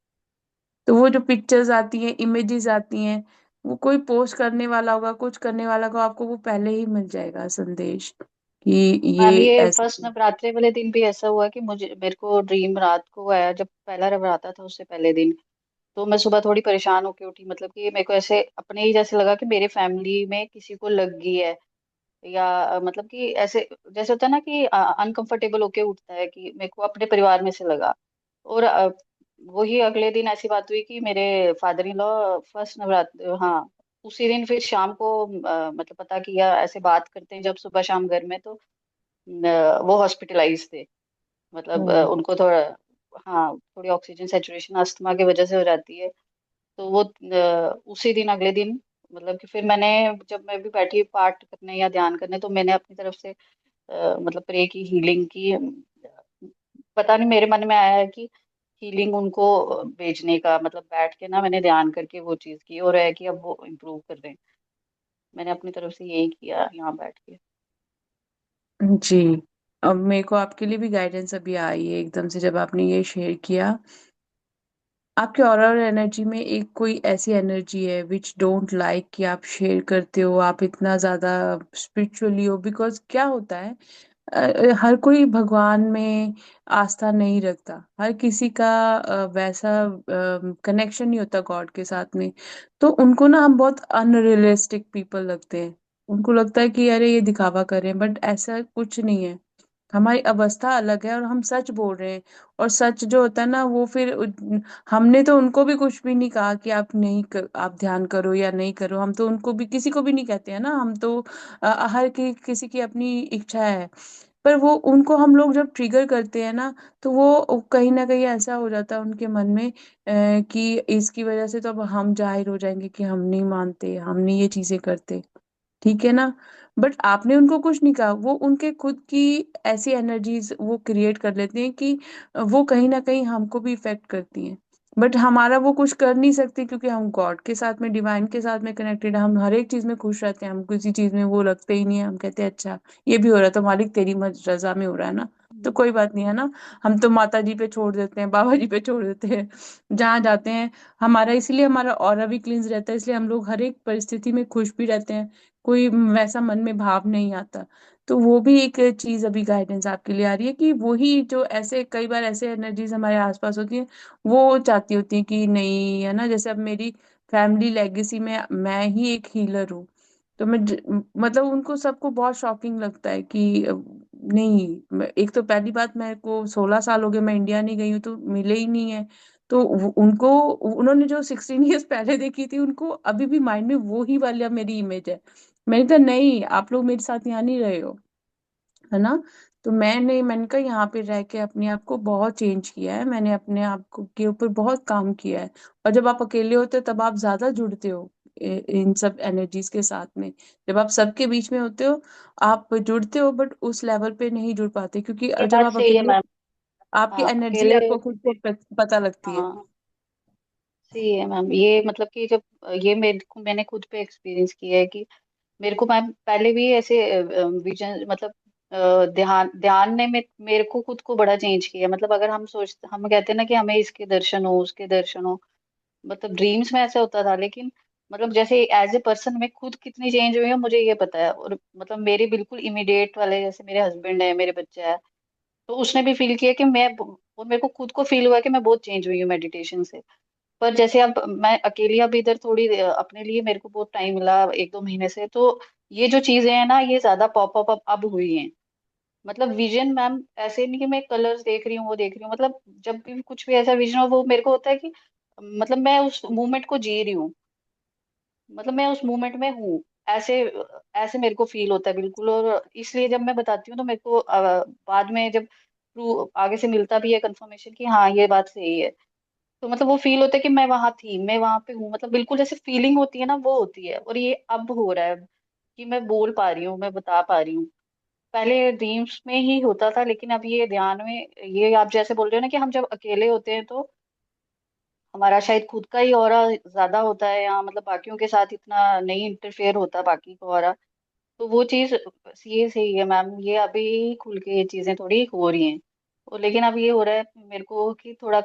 तो वो जो पिक्चर्स आती हैं, इमेजेस आती हैं, वो कोई पोस्ट करने वाला होगा, कुछ करने वाला होगा, आपको वो पहले ही मिल जाएगा संदेश कि मैम ये ये फर्स्ट ऐसे। नवरात्रि वाले दिन भी ऐसा हुआ कि मेरे को ड्रीम रात को आया, जब पहला नवरात्र था उससे पहले दिन। तो मैं सुबह थोड़ी परेशान होके उठी, मतलब कि मेरे को ऐसे अपने ही जैसे लगा कि मेरे फैमिली में किसी को लग गई है, या मतलब कि ऐसे जैसे होता है ना कि अनकंफर्टेबल होके उठता है, कि मेरे को अपने परिवार में से लगा। और वही अगले दिन ऐसी बात हुई कि मेरे father in law first Navratra, हाँ, उसी दिन फिर शाम को मतलब पता किया, ऐसे बात करते हैं जब सुबह शाम घर में, तो वो हॉस्पिटलाइज थे। मतलब हम्म। उनको थोड़ा, हाँ, थोड़ी ऑक्सीजन सेचुरेशन अस्थमा की वजह से हो जाती है। तो वो उसी दिन अगले दिन, मतलब कि फिर मैंने, जब मैं भी बैठी पाठ करने या ध्यान करने, तो मैंने अपनी तरफ से मतलब प्रे की, हीलिंग की। पता नहीं मेरे मन में आया है कि हीलिंग उनको भेजने का, मतलब बैठ के ना मैंने ध्यान करके वो चीज की, और है कि अब वो इम्प्रूव कर रहे हैं। मैंने अपनी तरफ से यही किया यहाँ बैठ के। जी। अब मेरे को आपके लिए भी गाइडेंस अभी आई है एकदम से जब आपने ये शेयर किया। आपके ऑरा और एनर्जी में एक कोई ऐसी एनर्जी है विच डोंट लाइक कि आप शेयर करते हो, आप इतना ज्यादा स्पिरिचुअली हो। बिकॉज क्या होता है, हर कोई भगवान में आस्था नहीं रखता, हर किसी का वैसा कनेक्शन नहीं होता गॉड के साथ में। तो उनको ना हम बहुत अनरियलिस्टिक पीपल लगते हैं, उनको लगता है कि अरे ये दिखावा कर रहे हैं, बट ऐसा कुछ नहीं है। हमारी अवस्था अलग है और हम सच बोल रहे हैं। और सच जो होता है ना, वो फिर हमने तो उनको भी कुछ भी नहीं कहा कि आप नहीं आप ध्यान करो या नहीं करो, हम तो उनको भी किसी को भी नहीं कहते हैं ना, हम तो हर किसी की अपनी इच्छा है। पर वो उनको हम लोग जब ट्रिगर करते हैं ना, तो वो कहीं ना कहीं ऐसा हो जाता है उनके मन में कि इसकी वजह से तो अब हम जाहिर हो जाएंगे कि हम नहीं मानते, हम नहीं ये चीजें करते, ठीक है ना। बट आपने उनको कुछ नहीं कहा, वो उनके खुद की ऐसी एनर्जीज वो क्रिएट कर लेते हैं कि वो कहीं ना कहीं हमको भी इफेक्ट करती हैं। बट हमारा वो कुछ कर नहीं सकती, क्योंकि हम गॉड के साथ में, डिवाइन के साथ में कनेक्टेड है, हम हर एक चीज में खुश रहते हैं, हम किसी चीज में वो लगते ही नहीं है, हम कहते हैं अच्छा ये भी हो रहा है तो मालिक तेरी रजा में हो रहा है ना, तो कोई बात नहीं है ना। हम तो माता जी पे छोड़ देते हैं, बाबा जी पे छोड़ देते हैं, जहाँ जाते हैं। हमारा इसलिए हमारा ऑरा भी क्लींस रहता है, इसलिए हम लोग हर एक परिस्थिति में खुश भी रहते हैं, कोई वैसा मन में भाव नहीं आता। तो वो भी एक चीज अभी गाइडेंस आपके लिए आ रही है कि वही जो ऐसे कई बार ऐसे एनर्जीज हमारे आसपास होती हैं, वो चाहती होती हैं कि नहीं, है ना। जैसे अब मेरी फैमिली लेगेसी में मैं ही एक हीलर हूँ, तो मतलब उनको सबको बहुत शॉकिंग लगता है कि नहीं, एक तो पहली बात, मेरे को 16 साल हो गए, मैं इंडिया नहीं गई हूँ, तो मिले ही नहीं है। तो उनको, उन्होंने जो 16 ईयर्स पहले देखी थी, उनको अभी भी माइंड में वो ही वाला मेरी इमेज है। मैंने कहा नहीं, आप लोग मेरे साथ यहाँ नहीं रहे हो, है ना। तो मैंने कहा यहाँ पे रह के अपने आप को बहुत चेंज किया है, मैंने अपने आप को के ऊपर बहुत काम किया है। और जब आप अकेले होते हो तब आप ज्यादा जुड़ते हो इन सब एनर्जीज के साथ में। जब आप सबके बीच में होते हो आप जुड़ते हो, बट उस लेवल पे नहीं जुड़ पाते, क्योंकि ये जब बात आप सही है अकेले, मैम। आपकी हाँ, एनर्जी अकेले, आपको खुद को पता लगती है। हाँ, सही है मैम। ये मतलब कि जब ये मैंने खुद पे एक्सपीरियंस किया है कि मेरे को मैम पहले भी ऐसे विजन, मतलब ध्यान ध्यान ने मेरे को खुद को बड़ा चेंज किया। मतलब अगर हम कहते हैं ना कि हमें इसके दर्शन हो उसके दर्शन हो, मतलब ड्रीम्स में ऐसा होता था, लेकिन मतलब जैसे एज ए पर्सन मैं खुद कितनी चेंज हुई हूँ मुझे ये पता है। और मतलब मेरे बिल्कुल इमीडिएट वाले, जैसे मेरे हस्बैंड है, मेरे बच्चे है, तो उसने भी फील किया कि और मेरे को खुद को फील हुआ कि मैं बहुत चेंज हुई हूँ मेडिटेशन से। पर जैसे अब मैं अकेली, अब इधर थोड़ी अपने लिए मेरे को बहुत टाइम मिला 1-2 महीने से, तो ये जो चीजें हैं ना ये ज्यादा पॉप अप अब हुई हैं। मतलब विजन मैम ऐसे नहीं कि मैं कलर्स देख रही हूँ वो देख रही हूँ, मतलब जब भी कुछ भी ऐसा विजन हो वो मेरे को होता है कि मतलब मैं उस मूवमेंट को जी रही हूँ, मतलब मैं उस मूवमेंट में हूँ। ऐसे ऐसे मेरे को फील होता है बिल्कुल। और इसलिए जब मैं बताती हूँ तो मेरे को बाद में जब आगे से मिलता भी है कंफर्मेशन कि हाँ ये बात सही है, तो मतलब वो फील होता है कि मैं वहां थी, मैं वहां पे हूँ, मतलब बिल्कुल जैसे फीलिंग होती है ना वो होती है। और ये अब हो रहा है कि मैं बोल पा रही हूँ, मैं बता पा रही हूँ। पहले ड्रीम्स में ही होता था, लेकिन अब ये ध्यान में, ये आप जैसे बोल रहे हो ना कि हम जब अकेले होते हैं तो हमारा शायद खुद का ही ऑरा ज्यादा होता है, या मतलब बाकियों के साथ इतना नहीं इंटरफेयर होता बाकी का ऑरा। तो वो चीज ये सही है मैम, ये अभी खुल के ये चीजें थोड़ी हो रही हैं। और लेकिन अब ये हो रहा है मेरे को कि थोड़ा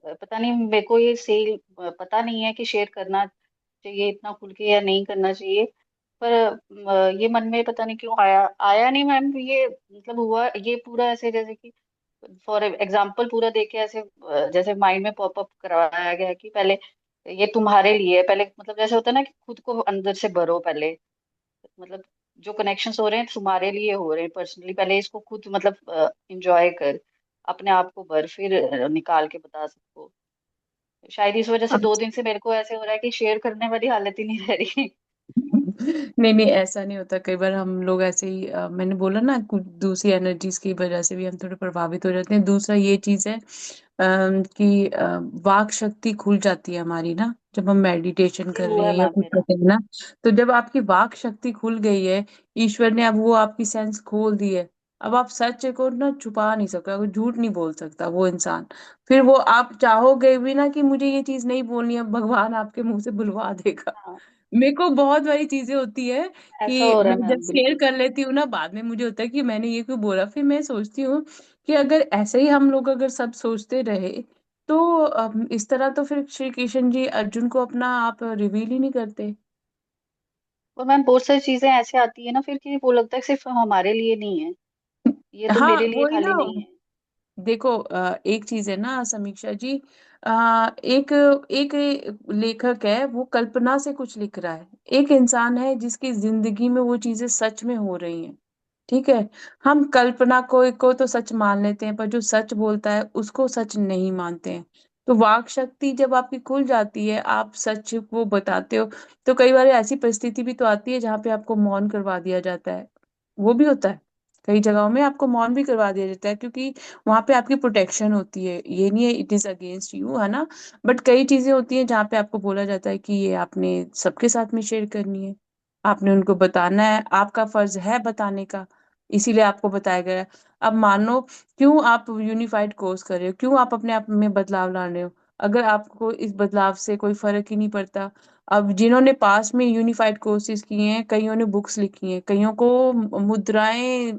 पता नहीं, मेरे को ये सही पता नहीं है कि शेयर करना चाहिए इतना खुल के या नहीं करना चाहिए। पर ये मन में पता नहीं क्यों आया आया नहीं मैम, ये मतलब हुआ ये पूरा ऐसे जैसे कि फॉर एग्जाम्पल पूरा देख के ऐसे जैसे माइंड में पॉपअप करवाया गया कि पहले ये तुम्हारे लिए है, पहले मतलब जैसे होता है ना कि खुद को अंदर से भरो पहले, मतलब जो कनेक्शंस हो रहे हैं तुम्हारे लिए हो रहे हैं पर्सनली, पहले इसको खुद मतलब इंजॉय कर, अपने आप को भर, फिर निकाल के बता सको। शायद इस वजह से 2 दिन से मेरे को ऐसे हो रहा है कि शेयर करने वाली हालत ही नहीं रह रही। नहीं नहीं, ऐसा नहीं होता। कई बार हम लोग ऐसे ही मैंने बोला ना, कुछ दूसरी एनर्जीज की वजह से भी हम थोड़े प्रभावित हो जाते हैं। दूसरा ये चीज है कि वाक शक्ति खुल जाती है हमारी ना, जब हम मेडिटेशन ये कर रहे हुआ है हैं या मैम कुछ कर मेरा। रहे हैं ना। तो जब आपकी वाक शक्ति खुल गई है, ईश्वर ने अब वो आपकी सेंस खोल दी है। अब आप सच को ना छुपा नहीं सकते, वो झूठ नहीं बोल सकता वो इंसान। फिर वो आप चाहोगे भी ना कि मुझे ये चीज नहीं बोलनी है, भगवान आपके मुंह से बुलवा देगा। हाँ, मेरे को बहुत बारी चीजें होती है ऐसा कि हो रहा मैं है जब मैम शेयर बिल्कुल। कर लेती हूँ ना, बाद में मुझे होता है कि मैंने ये क्यों बोला। फिर मैं सोचती हूँ कि अगर ऐसे ही हम लोग अगर सब सोचते रहे, तो इस तरह तो फिर श्री कृष्ण जी अर्जुन को अपना आप रिवील ही नहीं करते। और मैम बहुत सारी चीजें ऐसे आती है ना फिर कि वो लगता है कि सिर्फ हमारे लिए नहीं है, ये तो हाँ मेरे लिए वही ना। खाली नहीं है। देखो एक चीज है ना समीक्षा जी, एक एक लेखक है, वो कल्पना से कुछ लिख रहा है। एक इंसान है जिसकी जिंदगी में वो चीजें सच में हो रही हैं। ठीक है। हम कल्पना को तो सच मान लेते हैं, पर जो सच बोलता है उसको सच नहीं मानते हैं। तो वाक शक्ति जब आपकी खुल जाती है, आप सच वो बताते हो। तो कई बार ऐसी परिस्थिति भी तो आती है जहाँ पे आपको मौन करवा दिया जाता है। वो भी होता है। कई जगहों में आपको मौन भी करवा दिया जाता है, क्योंकि वहां पे आपकी प्रोटेक्शन होती है। ये नहीं है इट इज अगेंस्ट यू, है ना। बट कई चीजें होती हैं जहाँ पे आपको बोला जाता है कि ये आपने सबके साथ में शेयर करनी है, आपने उनको बताना है, आपका फर्ज है बताने का। इसीलिए आपको बताया गया है। अब मानो, क्यों आप यूनिफाइड कोर्स कर रहे हो, क्यों आप अपने आप में बदलाव ला रहे हो, अगर आपको इस बदलाव से कोई फर्क ही नहीं पड़ता। अब जिन्होंने पास में यूनिफाइड कोर्सेज किए हैं, कईयों ने बुक्स लिखी हैं, कईयों को मुद्राएं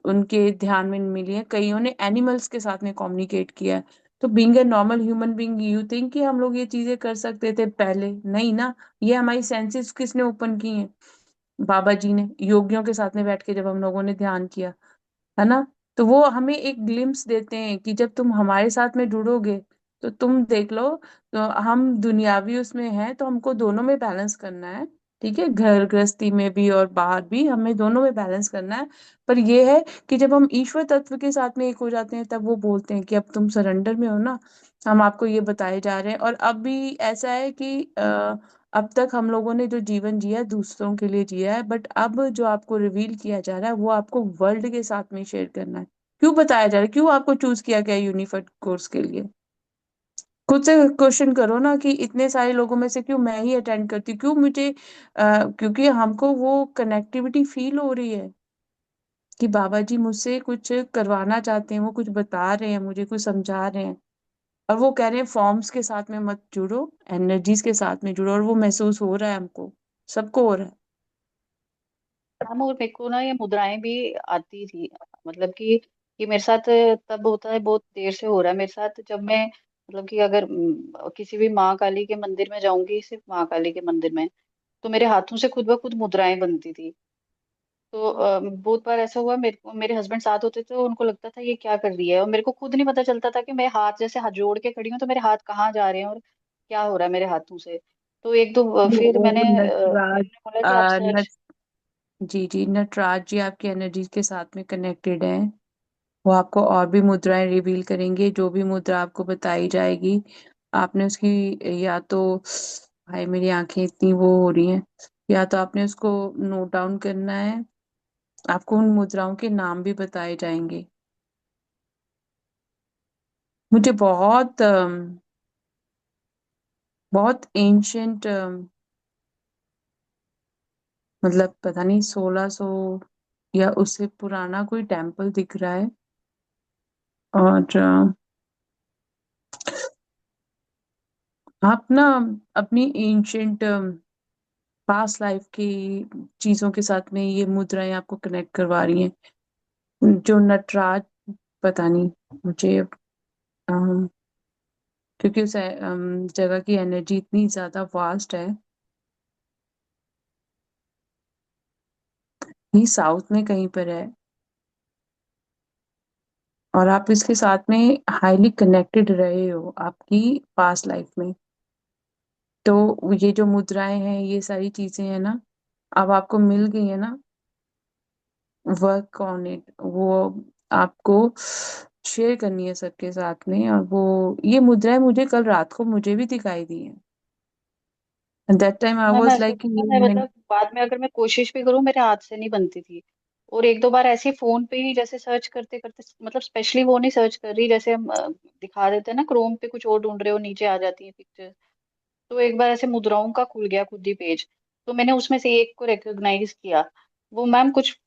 उनके ध्यान में मिली है, कईयों ने एनिमल्स के साथ में कम्युनिकेट किया है। तो being a normal human being, you think कि हम लोग ये चीजें कर सकते थे पहले? नहीं ना। ये हमारी सेंसेस किसने ओपन की हैं? बाबा जी ने, योगियों के साथ में बैठ के जब हम लोगों ने ध्यान किया, है ना। तो वो हमें एक ग्लिम्स देते हैं कि जब तुम हमारे साथ में जुड़ोगे, तो तुम देख लो। तो हम दुनियावी उसमें हैं, तो हमको दोनों में बैलेंस करना है। ठीक है, घर गृहस्थी में भी और बाहर भी हमें दोनों में बैलेंस करना है। पर ये है कि जब हम ईश्वर तत्व के साथ में एक हो जाते हैं, तब वो बोलते हैं कि अब तुम सरेंडर में हो ना। हम आपको ये बताए जा रहे हैं। और अब भी ऐसा है कि अब तक हम लोगों ने जो जीवन जिया है, दूसरों के लिए जिया है, बट अब जो आपको रिवील किया जा रहा है वो आपको वर्ल्ड के साथ में शेयर करना है। क्यों बताया जा रहा है, क्यों आपको चूज किया गया यूनिफाइड कोर्स के लिए? खुद से क्वेश्चन करो ना कि इतने सारे लोगों में से क्यों मैं ही अटेंड करती हूँ, क्यों मुझे क्योंकि हमको वो कनेक्टिविटी फील हो रही है कि बाबा जी मुझसे कुछ करवाना चाहते हैं, वो कुछ बता रहे हैं, मुझे कुछ समझा रहे हैं। और वो कह रहे हैं फॉर्म्स के साथ में मत जुड़ो, एनर्जीज के साथ में जुड़ो। और वो महसूस हो रहा है हमको, सबको हो रहा है। मैम और मेरे को ना ये मुद्राएं भी आती थी, मतलब कि ये मेरे साथ तब होता है, बहुत देर से हो रहा है मेरे साथ, जब मैं मतलब कि अगर किसी भी माँ काली के मंदिर में जाऊंगी, सिर्फ माँ काली के मंदिर में, तो मेरे हाथों से खुद ब खुद मुद्राएं बनती थी। तो बहुत बार ऐसा हुआ, मेरे हस्बैंड साथ होते थे तो उनको लगता था ये क्या कर रही है, और मेरे को खुद नहीं पता चलता था कि मैं हाथ जैसे हाथ जोड़ के खड़ी हूँ तो मेरे हाथ कहाँ जा रहे हैं और क्या हो रहा है मेरे हाथों से। तो एक दो फिर वो मैंने नटराज, मेरे ने बोला कि आप आ, सर्च। नट जी जी, नटराज जी आपकी एनर्जी के साथ में कनेक्टेड हैं। वो आपको और भी मुद्राएं रिवील करेंगे। जो भी मुद्रा आपको बताई जाएगी, आपने उसकी या तो, भाई मेरी आंखें इतनी वो हो रही हैं, या तो आपने उसको नोट डाउन करना है। आपको उन मुद्राओं के नाम भी बताए जाएंगे। मुझे बहुत एंशंट, मतलब पता नहीं 1600 या उससे पुराना कोई टेम्पल दिख रहा है। और आप ना अपनी एंशंट पास्ट लाइफ की चीजों के साथ में ये मुद्राएं आपको कनेक्ट करवा रही हैं। जो नटराज, पता नहीं मुझे, अम, क्योंकि उस जगह की एनर्जी इतनी ज्यादा वास्ट है। ये साउथ में कहीं पर है, और आप इसके साथ में हाईली कनेक्टेड रहे हो आपकी पास्ट लाइफ में। तो ये जो मुद्राएं हैं, ये सारी चीजें हैं ना, अब आपको मिल गई है ना, वर्क ऑन इट। वो आपको शेयर करनी है सबके साथ में। और वो ये मुद्राएं मुझे कल रात को मुझे भी दिखाई दी हैं। That time I ma'am was ऐसा लाइक, होता था, मैं मतलब बाद में अगर मैं कोशिश भी करूँ मेरे हाथ से नहीं बनती थी। और एक दो बार ऐसे ही फोन पे ही जैसे सर्च करते करते, मतलब स्पेशली वो नहीं सर्च कर रही, जैसे हम दिखा देते हैं ना क्रोम पे कुछ और ढूंढ रहे हो, नीचे आ जाती है पिक्चर। तो एक बार ऐसे मुद्राओं का खुल गया खुद ही पेज, तो मैंने उसमें से एक को रिकॉग्नाइज किया। वो मैम कुछ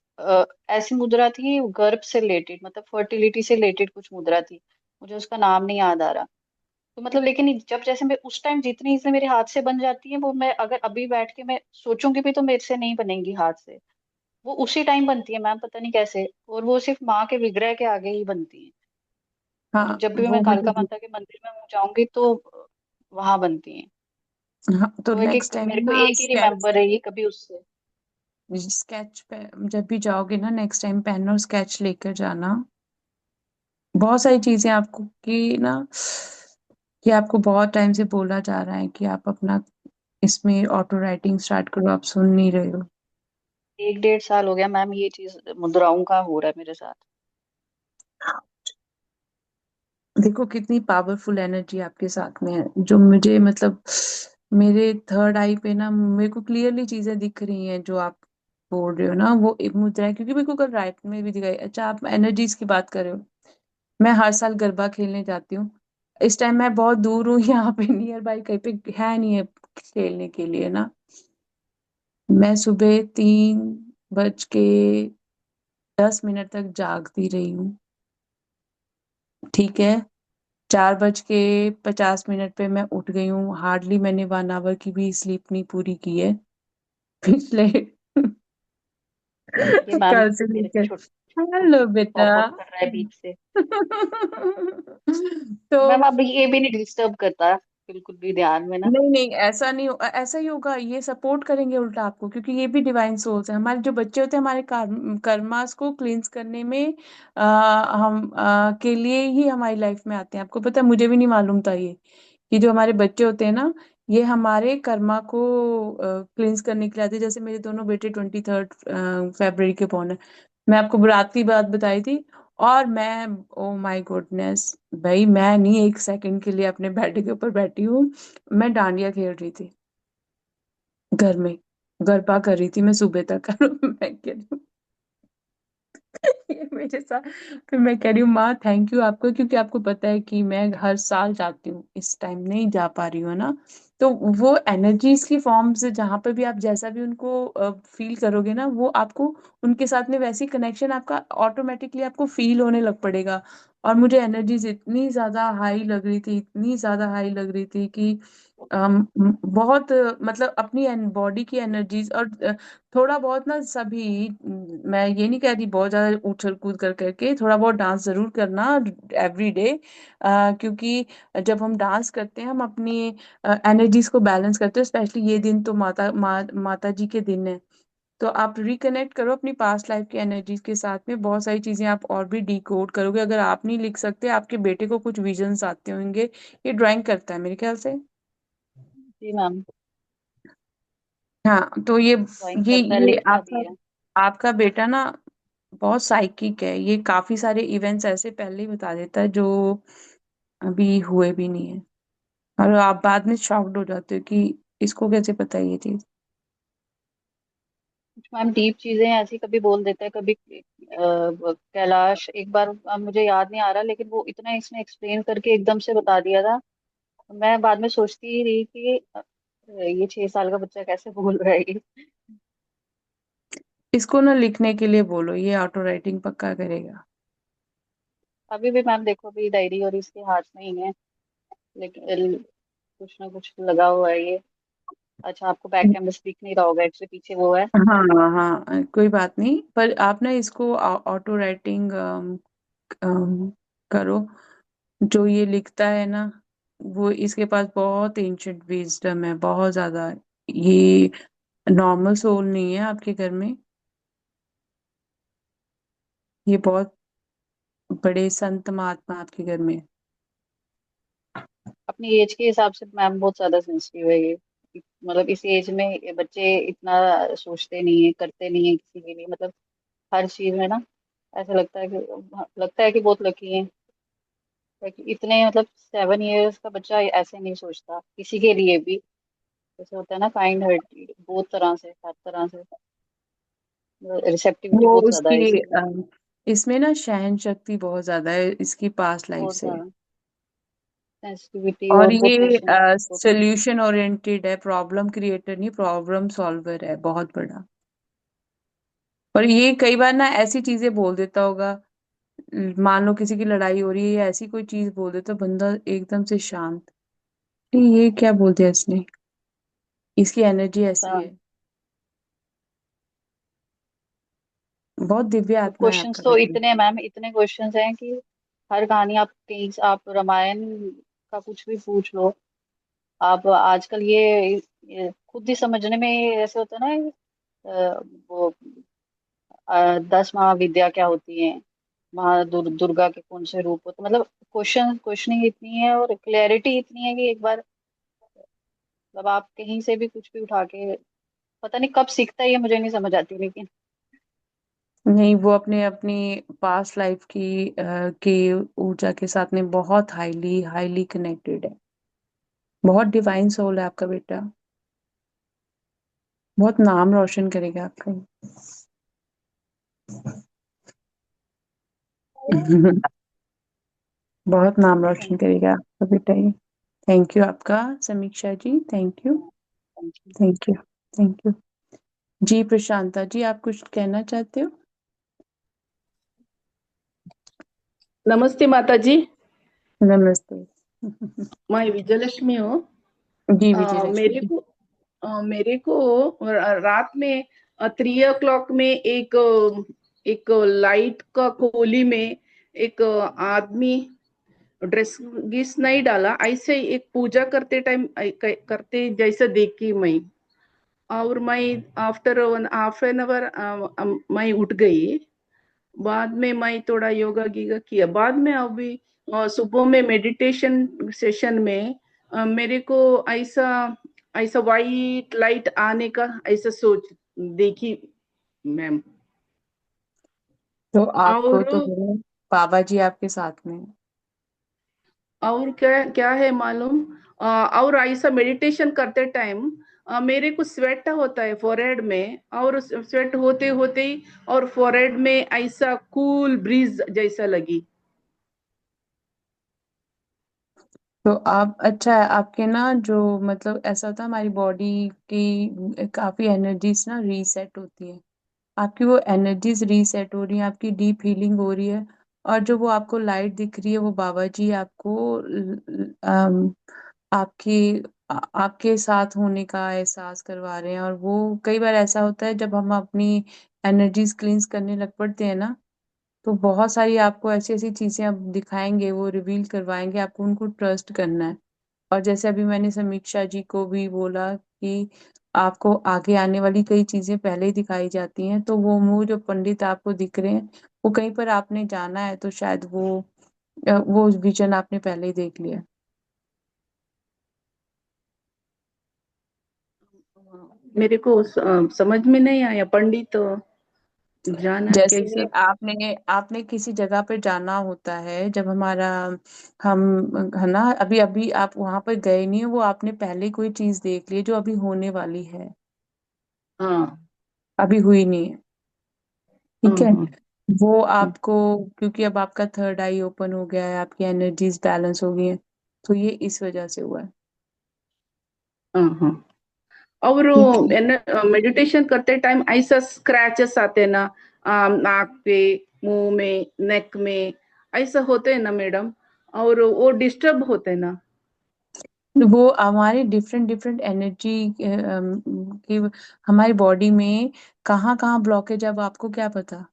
ऐसी मुद्रा थी गर्भ से रिलेटेड, मतलब फर्टिलिटी से रिलेटेड कुछ मुद्रा थी, मुझे उसका नाम नहीं याद आ रहा। तो मतलब लेकिन जब जैसे मैं उस टाइम जितनी इसे मेरे हाथ से बन जाती है, वो मैं अगर अभी बैठ के मैं सोचूंगी भी तो मेरे से नहीं बनेंगी हाथ से। वो उसी टाइम बनती है मैम, पता नहीं कैसे, और वो सिर्फ माँ के विग्रह के आगे ही बनती है। और हाँ जब भी मैं वो कालका मुझे, माता के मंदिर में जाऊंगी तो वहां बनती है। हाँ तो तो एक नेक्स्ट एक टाइम मेरे को ना एक ही स्केच, रिमेम्बर रही कभी उससे। स्केच पे जब भी जाओगे ना, नेक्स्ट टाइम पेन और स्केच लेकर जाना। बहुत सारी चीजें आपको कि ना, कि आपको बहुत टाइम से बोला जा रहा है कि आप अपना इसमें ऑटो राइटिंग स्टार्ट करो, आप सुन नहीं रहे हो। 1 डेढ़ साल हो गया मैम ये चीज मुद्राओं का हो रहा है मेरे साथ। देखो कितनी पावरफुल एनर्जी आपके साथ में है, जो मुझे मतलब मेरे थर्ड आई पे ना मेरे को क्लियरली चीजें दिख रही हैं जो आप बोल रहे हो ना। वो एक मुद्रा है, क्योंकि मेरे को कल राइट में भी दिखाई। अच्छा, आप एनर्जीज की बात कर रहे हो। मैं हर साल गरबा खेलने जाती हूँ। इस टाइम मैं बहुत दूर हूँ, यहाँ पे नियर बाई कहीं पे है नहीं है खेलने के लिए ना। मैं सुबह 3:10 तक जागती रही हूँ। ठीक है, 4:50 पे मैं उठ गई हूँ। हार्डली मैंने 1 आवर की भी स्लीप नहीं पूरी की है पिछले ये मैम कल से मेरे लेकर। छोटे हेलो बेटा। पॉप अप कर रहा है बीच से। मैम तो अब ये भी नहीं डिस्टर्ब करता बिल्कुल भी ध्यान में ना। नहीं नहीं, ऐसा नहीं ऐसा ही होगा। ये सपोर्ट करेंगे उल्टा आपको, क्योंकि ये भी डिवाइन सोल्स है। हमारे जो बच्चे होते हैं, हमारे कर्मास को क्लींस करने में हम के लिए ही हमारी लाइफ में आते हैं। आपको पता है, मुझे भी नहीं मालूम था ये, कि जो हमारे बच्चे होते हैं ना, ये हमारे कर्मा को क्लींस करने के लिए आते हैं। जैसे मेरे दोनों बेटे 23 फरवरी के born है। मैं आपको रात की बात बताई थी। और मैं, ओ माय गुडनेस, भाई मैं नहीं एक सेकंड के लिए अपने बेड के ऊपर बैठी हूँ। मैं डांडिया खेल रही थी घर में, गरबा कर रही थी मैं सुबह तक। मैं कह रही हूँ, ये मेरे साथ। फिर मैं कह रही हूँ माँ थैंक यू आपको, क्योंकि आपको पता है कि मैं हर साल जाती हूँ, इस टाइम नहीं जा पा रही हूँ, है ना। तो वो एनर्जीज की फॉर्म से जहाँ पे भी आप जैसा भी उनको फील करोगे ना, वो आपको उनके साथ में वैसी कनेक्शन आपका ऑटोमेटिकली आपको फील होने लग पड़ेगा। और मुझे एनर्जीज इतनी ज्यादा हाई लग रही थी, इतनी ज्यादा हाई लग रही थी कि बहुत मतलब अपनी बॉडी की एनर्जीज और थोड़ा बहुत ना सभी मैं ये नहीं कह रही बहुत ज्यादा उछल कूद कर करके, थोड़ा बहुत डांस जरूर करना एवरी डे, क्योंकि जब हम डांस करते हैं हम अपनी एनर्जीज को बैलेंस करते हैं। स्पेशली ये दिन तो माता जी के दिन है, तो आप रिकनेक्ट करो अपनी पास्ट लाइफ की एनर्जीज के साथ में। बहुत सारी चीजें आप और भी डिकोड करोगे। अगर आप नहीं लिख सकते, आपके बेटे को कुछ विजन्स आते होंगे, ये ड्राइंग करता है मेरे ख्याल से। जी मैम। हाँ, तो ये ड्राइंग ये करता है, ये लिखता भी आपका है। आपका बेटा ना बहुत साइकिक है। ये काफी सारे इवेंट्स ऐसे पहले ही बता देता है जो अभी हुए भी नहीं है, और आप बाद में शॉक्ड हो जाते हो कि इसको कैसे पता है ये चीज। कुछ मैम डीप चीजें ऐसी कभी बोल देता है, कभी कैलाश एक बार, मुझे याद नहीं आ रहा, लेकिन वो इतना इसने एक्सप्लेन करके एकदम से बता दिया था। मैं बाद में सोचती ही रही कि ये 6 साल का बच्चा कैसे बोल रहा है ये। इसको ना लिखने के लिए बोलो, ये ऑटो राइटिंग पक्का करेगा। अभी भी मैम देखो, अभी डायरी और इसके हाथ में ही है, लेकिन कुछ ना कुछ लगा हुआ है ये। अच्छा, आपको बैक कैमरा दिख नहीं रहा होगा, एक्चुअली पीछे वो है। हाँ हाँ, कोई बात नहीं, पर आप ना इसको ऑटो राइटिंग करो। जो ये लिखता है ना, वो इसके पास बहुत एंशियंट विजडम है, बहुत ज्यादा। ये नॉर्मल सोल नहीं है आपके घर में, ये बहुत बड़े संत महात्मा आपके घर में है। अपनी एज के हिसाब से मैम बहुत ज्यादा सेंसिटिव है ये। मतलब इस एज में ये बच्चे इतना सोचते नहीं है, करते नहीं है किसी के लिए, मतलब हर चीज में ना ऐसा लगता है कि बहुत लकी है। कि इतने मतलब 7 इयर्स का बच्चा ऐसे नहीं सोचता किसी के लिए भी। जैसे होता है ना, काइंड हार्टेड, बहुत तरह से, हर तरह से रिसेप्टिविटी वो बहुत ज्यादा है उसकी इसमें। इसमें ना सहन शक्ति बहुत ज्यादा है इसकी पास्ट लाइफ बहुत से। ज्यादा सेंसिटिविटी और और बहुत ये पेशेंस बहुत। सोल्यूशन ओरिएंटेड है, प्रॉब्लम क्रिएटर नहीं, प्रॉब्लम सॉल्वर है बहुत बड़ा। और ये कई बार ना ऐसी चीजें बोल देता होगा, मान लो किसी की लड़ाई हो रही है या ऐसी कोई चीज बोल देता, बंदा एकदम से शांत, ये क्या बोल दिया इसने, इसकी एनर्जी ऐसी है। बहुत दिव्य आत्मा है क्वेश्चंस आपका तो बेटा। इतने मैम, इतने क्वेश्चंस हैं कि हर कहानी आप कहीं आप रामायण का कुछ भी पूछ लो। आप आजकल ये खुद ही समझने में ऐसे होता है ना, वो 10 महाविद्या क्या होती है, दुर्गा के कौन से रूप होते, मतलब क्वेश्चनिंग इतनी है और क्लैरिटी इतनी है कि एक बार मतलब आप कहीं से भी कुछ भी उठा के, पता नहीं कब सीखता है ये, मुझे नहीं समझ आती लेकिन। नहीं, वो अपने अपनी पास्ट लाइफ की ऊर्जा के साथ में बहुत हाईली हाईली कनेक्टेड है। बहुत डिवाइन सोल है आपका बेटा, बहुत नाम रोशन करेगा आपका। बहुत नाम रोशन थैंक करेगा आपका बेटा ये। थैंक यू आपका, Samiksha ji, thank you. You. Thank you. Thank you. जी प्रशांता जी, आप कुछ कहना चाहते हो? नमस्ते माता जी। नमस्ते। मैं विजयलक्ष्मी हूँ। जी मेरे विजयलक्ष्मी। को रात में 3 o'clock में एक लाइट का खोली में एक आदमी ड्रेस गिस नहीं डाला, ऐसे एक पूजा करते टाइम करते जैसा देखी मैं। और मैं आफ्टर 1/2 an hour मैं उठ गई। बाद में मैं थोड़ा योगा गीगा किया। बाद में अभी सुबह में मेडिटेशन सेशन में मेरे को ऐसा ऐसा वाइट लाइट आने का ऐसा सोच देखी मैम। तो आपको और तो मेरे बाबा जी आपके साथ में हैं। और क्या क्या है मालूम, और ऐसा मेडिटेशन करते टाइम मेरे को स्वेट होता है फोरहेड में, और स्वेट होते होते ही और फोरहेड में ऐसा कूल ब्रीज जैसा लगी। तो आप अच्छा है आपके ना, जो मतलब ऐसा होता है हमारी बॉडी की काफी एनर्जीज ना रीसेट होती है। आपकी वो एनर्जीज रीसेट हो रही है, आपकी डीप हीलिंग हो रही है। और जो वो आपको लाइट दिख रही है वो बाबा जी आपको आपकी आपके साथ होने का एहसास करवा रहे हैं। और वो कई बार ऐसा होता है जब हम अपनी एनर्जीज क्लींस करने लग पड़ते हैं ना, तो बहुत सारी आपको ऐसी ऐसी चीजें अब दिखाएंगे, वो रिवील करवाएंगे, आपको उनको ट्रस्ट करना है। और जैसे अभी मैंने समीक्षा जी को भी बोला कि आपको आगे आने वाली कई चीजें पहले ही दिखाई जाती हैं, तो वो जो पंडित आपको दिख रहे हैं वो कहीं पर आपने जाना है, तो शायद वो विजन आपने पहले ही देख लिया। मेरे को समझ में नहीं आया पंडित जाना जैसे कैसा। आपने आपने किसी जगह पर जाना होता है, जब हमारा हम है ना, अभी अभी आप वहां पर गए नहीं हो, वो आपने पहले कोई चीज देख ली है जो अभी होने वाली है, हाँ अभी हुई नहीं है। हाँ ठीक है। हाँ वो आपको, क्योंकि अब आपका थर्ड आई ओपन हो गया है, आपकी एनर्जीज बैलेंस हो गई है, तो ये इस वजह से हुआ है। हाँ हाँ। और ठीक है। मेडिटेशन करते टाइम ऐसा स्क्रैचेस आते हैं ना, नाक पे, मुंह में, नेक में, ऐसा होते हैं ना मैडम, और वो डिस्टर्ब होते हैं ना। वो हमारी डिफरेंट डिफरेंट एनर्जी की हमारी बॉडी में कहाँ कहाँ ब्लॉकेज है, अब आपको क्या पता।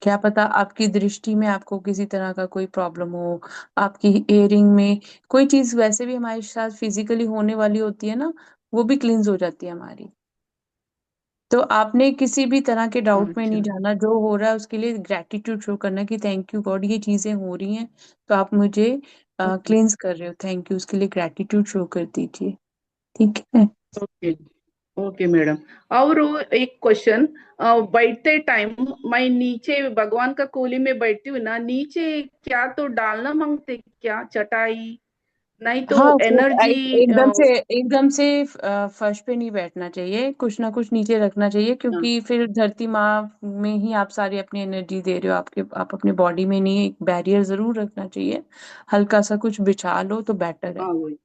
क्या पता आपकी दृष्टि में आपको किसी तरह का कोई प्रॉब्लम हो, आपकी एयरिंग में कोई चीज वैसे भी हमारे साथ फिजिकली होने वाली होती है ना, वो भी क्लींस हो जाती है हमारी। तो आपने किसी भी तरह के डाउट में नहीं अच्छा। जाना, जो हो रहा है उसके लिए ग्रेटिट्यूड शो करना कि थैंक यू गॉड, ये चीजें हो रही हैं तो आप मुझे क्लींस कर रहे हो, थैंक यू, उसके लिए ग्रेटिट्यूड शो कर दीजिए। ठीक है। Okay okay madam. और वो एक क्वेश्चन, बैठते टाइम मैं नीचे भगवान का कोली में बैठती हूँ ना, नीचे क्या तो डालना मांगते क्या, चटाई, नहीं तो हाँ, एनर्जी। एकदम से फर्श पे नहीं बैठना चाहिए, कुछ ना कुछ नीचे रखना चाहिए, क्योंकि फिर धरती माँ में ही आप सारी अपनी एनर्जी दे रहे हो, आप अपने बॉडी में नहीं, एक बैरियर जरूर रखना चाहिए, हल्का सा कुछ बिछा लो तो बेटर है। हाँ वही।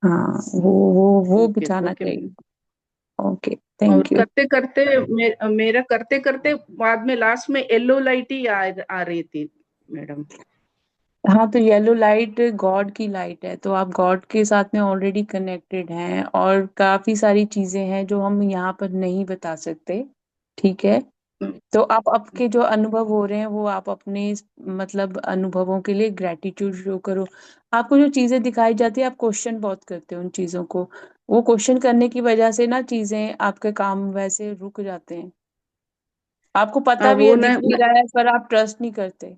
हाँ, वो ओके बिछाना ओके चाहिए। मैडम। ओके, और थैंक यू। करते करते मेरा करते करते बाद में लास्ट में येलो लाइट ही आ रही थी मैडम। हाँ, तो येलो लाइट गॉड की लाइट है, तो आप गॉड के साथ में ऑलरेडी कनेक्टेड हैं, और काफी सारी चीजें हैं जो हम यहाँ पर नहीं बता सकते। ठीक है। तो आप आपके जो अनुभव हो रहे हैं वो आप अपने मतलब अनुभवों के लिए ग्रेटिट्यूड शो करो। आपको जो चीजें दिखाई जाती है, आप क्वेश्चन बहुत करते हो उन चीजों को, वो क्वेश्चन करने की वजह से ना चीजें आपके काम वैसे रुक जाते हैं। आपको पता भी है, वो दिख भी रहा है, पर आप ट्रस्ट नहीं करते।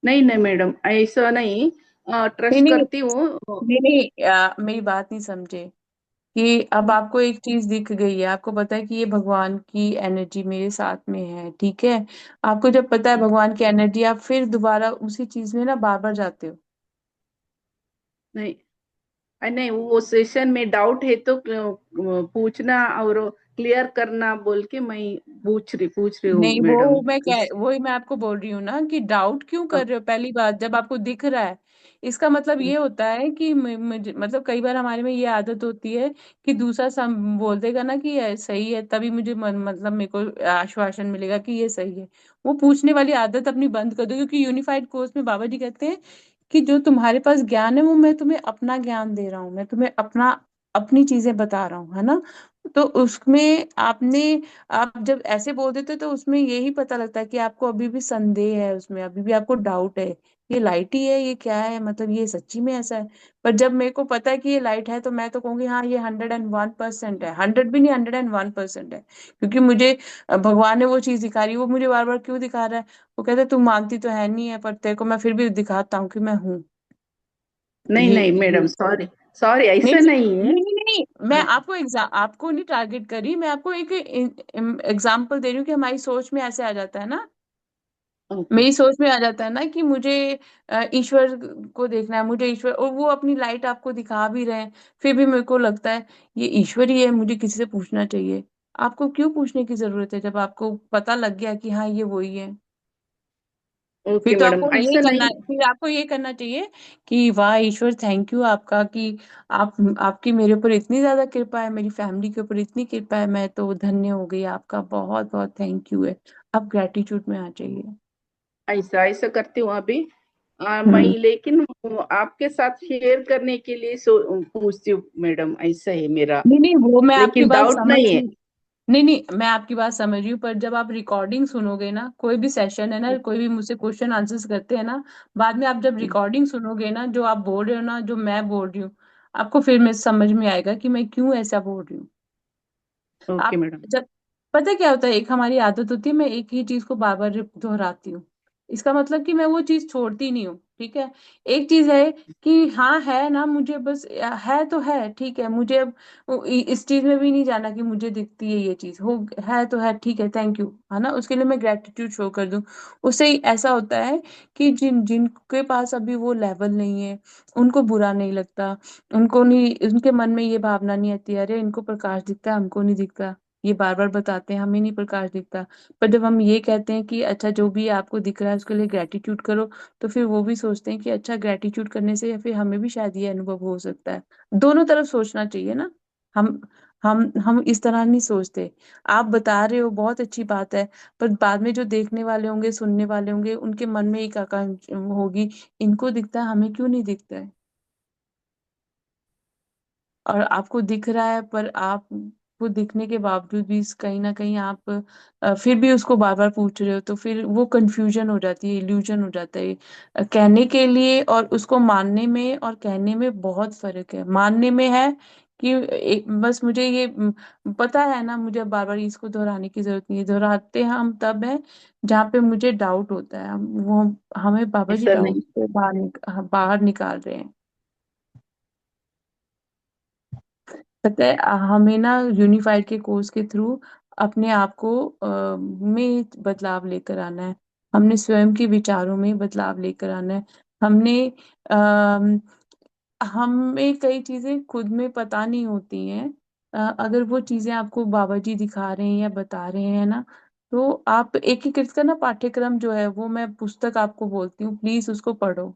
नहीं नहीं मैडम, ऐसा नहीं, नहीं ट्रस्ट नहीं करती हूँ। नहीं नहीं, मेरी बात नहीं समझे कि अब आपको एक चीज दिख गई है, आपको पता है कि ये भगवान की एनर्जी मेरे साथ में है, ठीक है। आपको जब पता है भगवान की एनर्जी, आप फिर दोबारा उसी चीज में ना बार बार जाते हो। नहीं नहीं, वो सेशन में डाउट है तो पूछना और क्लियर करना बोल के मैं पूछ रही हूँ नहीं, मैडम। वही मैं आपको बोल रही हूँ ना कि डाउट क्यों हाँ कर रहे हो, पहली बात जब आपको दिख रहा है, इसका मतलब ये होता है कि मुझे मतलब कई बार हमारे में ये आदत होती है कि दूसरा सम बोल देगा ना कि ये सही है, तभी मुझे मतलब मेरे को आश्वासन मिलेगा कि ये सही है। वो पूछने वाली आदत अपनी बंद कर दो, क्योंकि यूनिफाइड कोर्स में बाबा जी कहते हैं कि जो तुम्हारे पास ज्ञान है वो मैं तुम्हें अपना ज्ञान दे रहा हूँ, मैं तुम्हें अपनी चीजें बता रहा हूँ, है ना। तो उसमें आप जब ऐसे बोल देते हो तो उसमें यही पता लगता है कि आपको अभी भी संदेह है, उसमें अभी भी आपको डाउट है, ये लाइट ही है, ये क्या है, मतलब ये सच्ची में ऐसा है। पर जब मेरे को पता है कि ये लाइट है, तो मैं तो कहूंगी हाँ, ये 101% है, 100 भी नहीं, 101% है। क्योंकि मुझे भगवान ने वो चीज दिखा रही है, वो मुझे बार बार क्यों दिखा रहा है, वो कहता है तू मानती तो है नहीं है, पर तेरे को मैं फिर भी दिखाता हूँ कि मैं हूँ। नहीं नहीं ये मैडम, सॉरी सॉरी, नहीं ऐसा नहीं नहीं है। नहीं नहीं नहीं, मैं आपको आपको नहीं टारगेट कर रही, मैं आपको एक एग्जाम्पल दे रही हूँ कि हमारी सोच में ऐसे आ जाता है ना, ओके मेरी सोच में आ जाता है ना कि मुझे ईश्वर को देखना है, मुझे ईश्वर, और वो अपनी लाइट आपको दिखा भी रहे हैं, फिर भी मेरे को लगता है ये ईश्वर ही है, मुझे किसी से पूछना चाहिए। आपको क्यों पूछने की जरूरत है, जब आपको पता लग गया कि हाँ ये वही है। ओके मैडम, ऐसा नहीं। फिर आपको ये करना चाहिए कि वाह ईश्वर, थैंक यू आपका कि आप आपकी मेरे ऊपर इतनी ज्यादा कृपा है, मेरी फैमिली के ऊपर इतनी कृपा है, मैं तो धन्य हो गई, आपका बहुत बहुत थैंक यू है। आप ग्रेटिट्यूड में आ जाइए। ऐसा ऐसा करती हूँ अभी। मैं हम्म। लेकिन वो आपके साथ शेयर करने के लिए पूछती हूँ मैडम, ऐसा है मेरा। नहीं नहीं, वो मैं आपकी लेकिन बात डाउट समझ नहीं है। रही। नहीं नहीं, मैं आपकी बात समझ रही हूँ, पर जब आप रिकॉर्डिंग सुनोगे ना, कोई भी सेशन है ना, कोई भी मुझसे क्वेश्चन आंसर्स करते हैं ना, बाद में आप जब रिकॉर्डिंग सुनोगे ना, जो आप बोल रहे हो ना, जो मैं बोल रही हूँ, आपको फिर में समझ में आएगा कि मैं क्यों ऐसा बोल रही हूँ। ओके आप मैडम। जब, पता है क्या होता है, एक हमारी आदत होती है, मैं एक ही चीज को बार बार दोहराती हूँ। इसका मतलब कि मैं वो चीज छोड़ती नहीं हूँ, ठीक है। एक चीज है कि हाँ है ना, मुझे बस है तो है, ठीक है, मुझे अब इस चीज में भी नहीं जाना कि मुझे दिखती है ये चीज, हो है तो है, ठीक है, थैंक यू, है ना, उसके लिए मैं ग्रेटिट्यूड शो कर दूं। उससे ही ऐसा होता है कि जिनके पास अभी वो लेवल नहीं है, उनको बुरा नहीं लगता, उनको नहीं, उनके मन में ये भावना नहीं आती, अरे इनको प्रकाश दिखता है, हमको नहीं दिखता। ये बार बार बताते हैं हमें नहीं प्रकाश दिखता। पर जब हम ये कहते हैं कि अच्छा जो भी आपको दिख रहा है उसके लिए ग्रेटिट्यूड करो, तो फिर वो भी सोचते हैं कि अच्छा ग्रेटिट्यूड करने से या फिर हमें भी शायद ये अनुभव हो सकता है। दोनों तरफ सोचना चाहिए ना। हम हम इस तरह नहीं सोचते। आप बता रहे हो बहुत अच्छी बात है, पर बाद में जो देखने वाले होंगे, सुनने वाले होंगे, उनके मन में एक आकांक्षा होगी, इनको दिखता है, हमें क्यों नहीं दिखता है। और आपको दिख रहा है, पर आपको दिखने के बावजूद भी कहीं ना कहीं आप फिर भी उसको बार बार पूछ रहे हो, तो फिर वो कंफ्यूजन हो जाती है, इल्यूजन हो जाता है। कहने के लिए और उसको मानने में और कहने में बहुत फर्क है। मानने में है कि बस मुझे ये पता है ना, मुझे बार बार इसको दोहराने की जरूरत नहीं है। दोहराते हम तब है जहाँ पे मुझे डाउट होता है, वो हमें बाबा जी ऐसा डाउट नहीं। से बाहर निकाल रहे हैं। पता है हमें ना यूनिफाइड के कोर्स के थ्रू अपने आप को में बदलाव लेकर आना है। हमने स्वयं के विचारों में बदलाव लेकर आना है। हमने अम, हमें कई चीजें खुद में पता नहीं होती हैं। अगर वो चीजें आपको बाबा जी दिखा रहे हैं या बता रहे हैं ना, तो आप एकीकृत का ना पाठ्यक्रम जो है, वो मैं पुस्तक आपको बोलती हूँ, प्लीज उसको पढ़ो।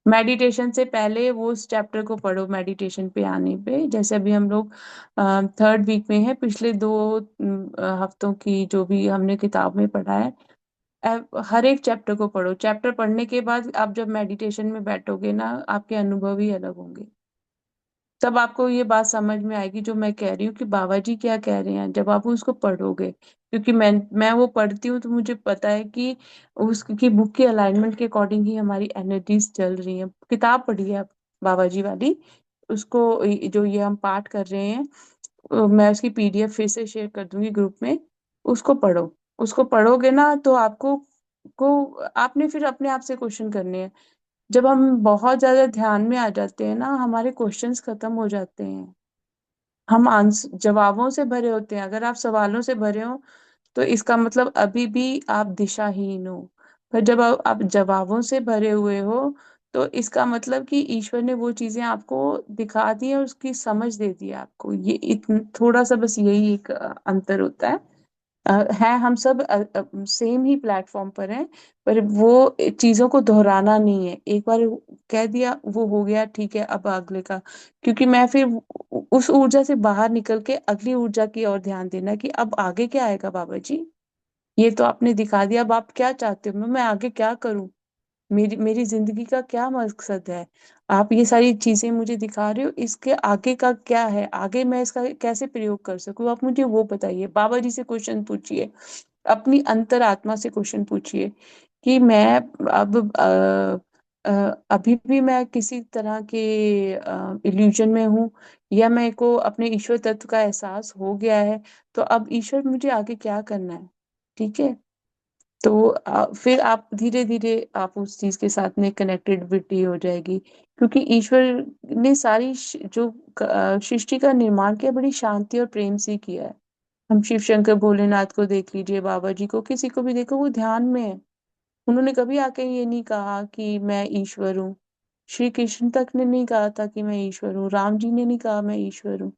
मेडिटेशन से पहले वो उस चैप्टर को पढ़ो। मेडिटेशन पे आने पे, जैसे अभी हम लोग थर्ड वीक में है, पिछले 2 हफ्तों की जो भी हमने किताब में पढ़ा है, हर एक चैप्टर को पढ़ो। चैप्टर पढ़ने के बाद आप जब मेडिटेशन में बैठोगे ना, आपके अनुभव ही अलग होंगे। तब आपको ये बात समझ में आएगी जो मैं कह रही हूँ कि बाबा जी क्या कह रहे हैं, जब आप उसको पढ़ोगे। क्योंकि मैं वो पढ़ती हूँ, तो मुझे पता है कि उसकी बुक के अलाइनमेंट के अकॉर्डिंग ही हमारी एनर्जीज चल रही हैं। किताब पढ़ी है आप बाबा जी वाली, उसको जो ये हम पाठ कर रहे हैं, मैं उसकी पीडीएफ फिर से शेयर कर दूंगी ग्रुप में। उसको पढ़ो। उसको पढ़ोगे ना, तो आपको आपने फिर अपने आप से क्वेश्चन करने हैं। जब हम बहुत ज्यादा ध्यान में आ जाते हैं ना, हमारे क्वेश्चंस खत्म हो जाते हैं। हम आंसर जवाबों से भरे होते हैं। अगर आप सवालों से भरे हो, तो इसका मतलब अभी भी आप दिशाहीन हो। पर जब आप जवाबों से भरे हुए हो, तो इसका मतलब कि ईश्वर ने वो चीजें आपको दिखा दी है, और उसकी समझ दे दी है आपको। ये थोड़ा सा बस यही एक अंतर होता है। है हम सब सेम ही प्लेटफॉर्म पर हैं, पर वो चीजों को दोहराना नहीं है। एक बार कह दिया वो हो गया, ठीक है, अब अगले का। क्योंकि मैं फिर उस ऊर्जा से बाहर निकल के अगली ऊर्जा की ओर ध्यान देना कि अब आगे क्या आएगा बाबा जी। ये तो आपने दिखा दिया, अब आप क्या चाहते हो, मैं आगे क्या करूं, मेरी मेरी जिंदगी का क्या मकसद है। आप ये सारी चीजें मुझे दिखा रहे हो, इसके आगे का क्या है, आगे मैं इसका कैसे प्रयोग कर सकूं, आप मुझे वो बताइए। बाबा जी से क्वेश्चन पूछिए, अपनी अंतरात्मा से क्वेश्चन पूछिए कि मैं अब अभी भी मैं किसी तरह के इल्यूजन में हूँ, या मेरे को अपने ईश्वर तत्व का एहसास हो गया है, तो अब ईश्वर मुझे आगे क्या करना है। ठीक है। तो फिर आप धीरे धीरे आप उस चीज के साथ में कनेक्टेडिविटी हो जाएगी। क्योंकि ईश्वर ने सारी जो सृष्टि का निर्माण किया, बड़ी शांति और प्रेम से किया है। हम शिव शंकर भोलेनाथ को देख लीजिए, बाबा जी को, किसी को भी देखो, वो ध्यान में है। उन्होंने कभी आके ये नहीं कहा कि मैं ईश्वर हूँ। श्री कृष्ण तक ने नहीं कहा था कि मैं ईश्वर हूँ, राम जी ने नहीं कहा मैं ईश्वर हूँ।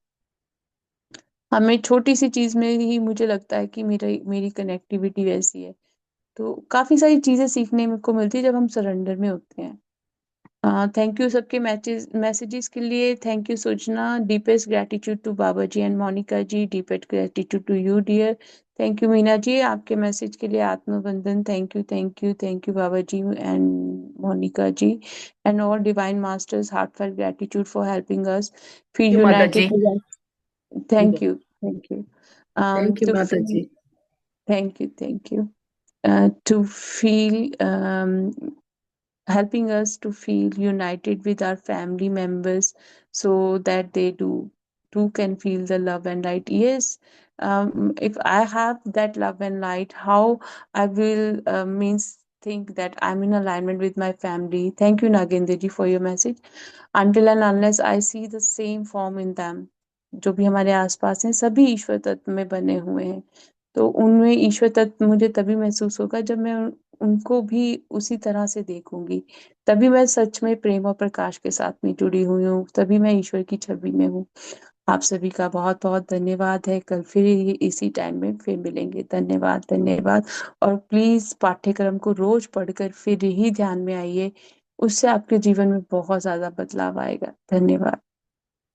हमें छोटी सी चीज में ही मुझे लगता है कि मेरी कनेक्टिविटी वैसी है। तो काफी सारी चीजें सीखने को मिलती है जब हम सरेंडर में होते हैं। थैंक यू सबके मैसेजेस के लिए। थैंक यू सोचना। Deepest gratitude to Baba ji and Monica ji. Deepest gratitude to you dear. Thank you Meena ji आपके मैसेज के लिए। आत्मबंधन thank you thank you thank you Baba ji and Monica ji and all divine masters heartfelt gratitude for helping us feel thank you माता जी। United. Thank you thank you. Thank you तो माता जी। Thank you to feel helping us to feel united with our family members so that they too can feel the love and light. Yes, if I have that love and light, how I will means think that I'm in alignment with my family. Thank you, Nagendra ji, for your message. Until and unless I see the same form in them, जो भी हमारे आसपास हैं सभी ईश्वर तत्व में बने हुए हैं, तो उनमें ईश्वर तत्व मुझे तभी महसूस होगा जब मैं उनको भी उसी तरह से देखूंगी। तभी मैं सच में प्रेम और प्रकाश के साथ में जुड़ी हुई हूँ, तभी मैं ईश्वर की छवि में हूँ। आप सभी का बहुत बहुत धन्यवाद है। कल फिर इसी टाइम में फिर मिलेंगे। धन्यवाद धन्यवाद। और प्लीज पाठ्यक्रम को रोज पढ़कर फिर ही ध्यान में आइए, उससे आपके जीवन में बहुत ज्यादा बदलाव आएगा। धन्यवाद।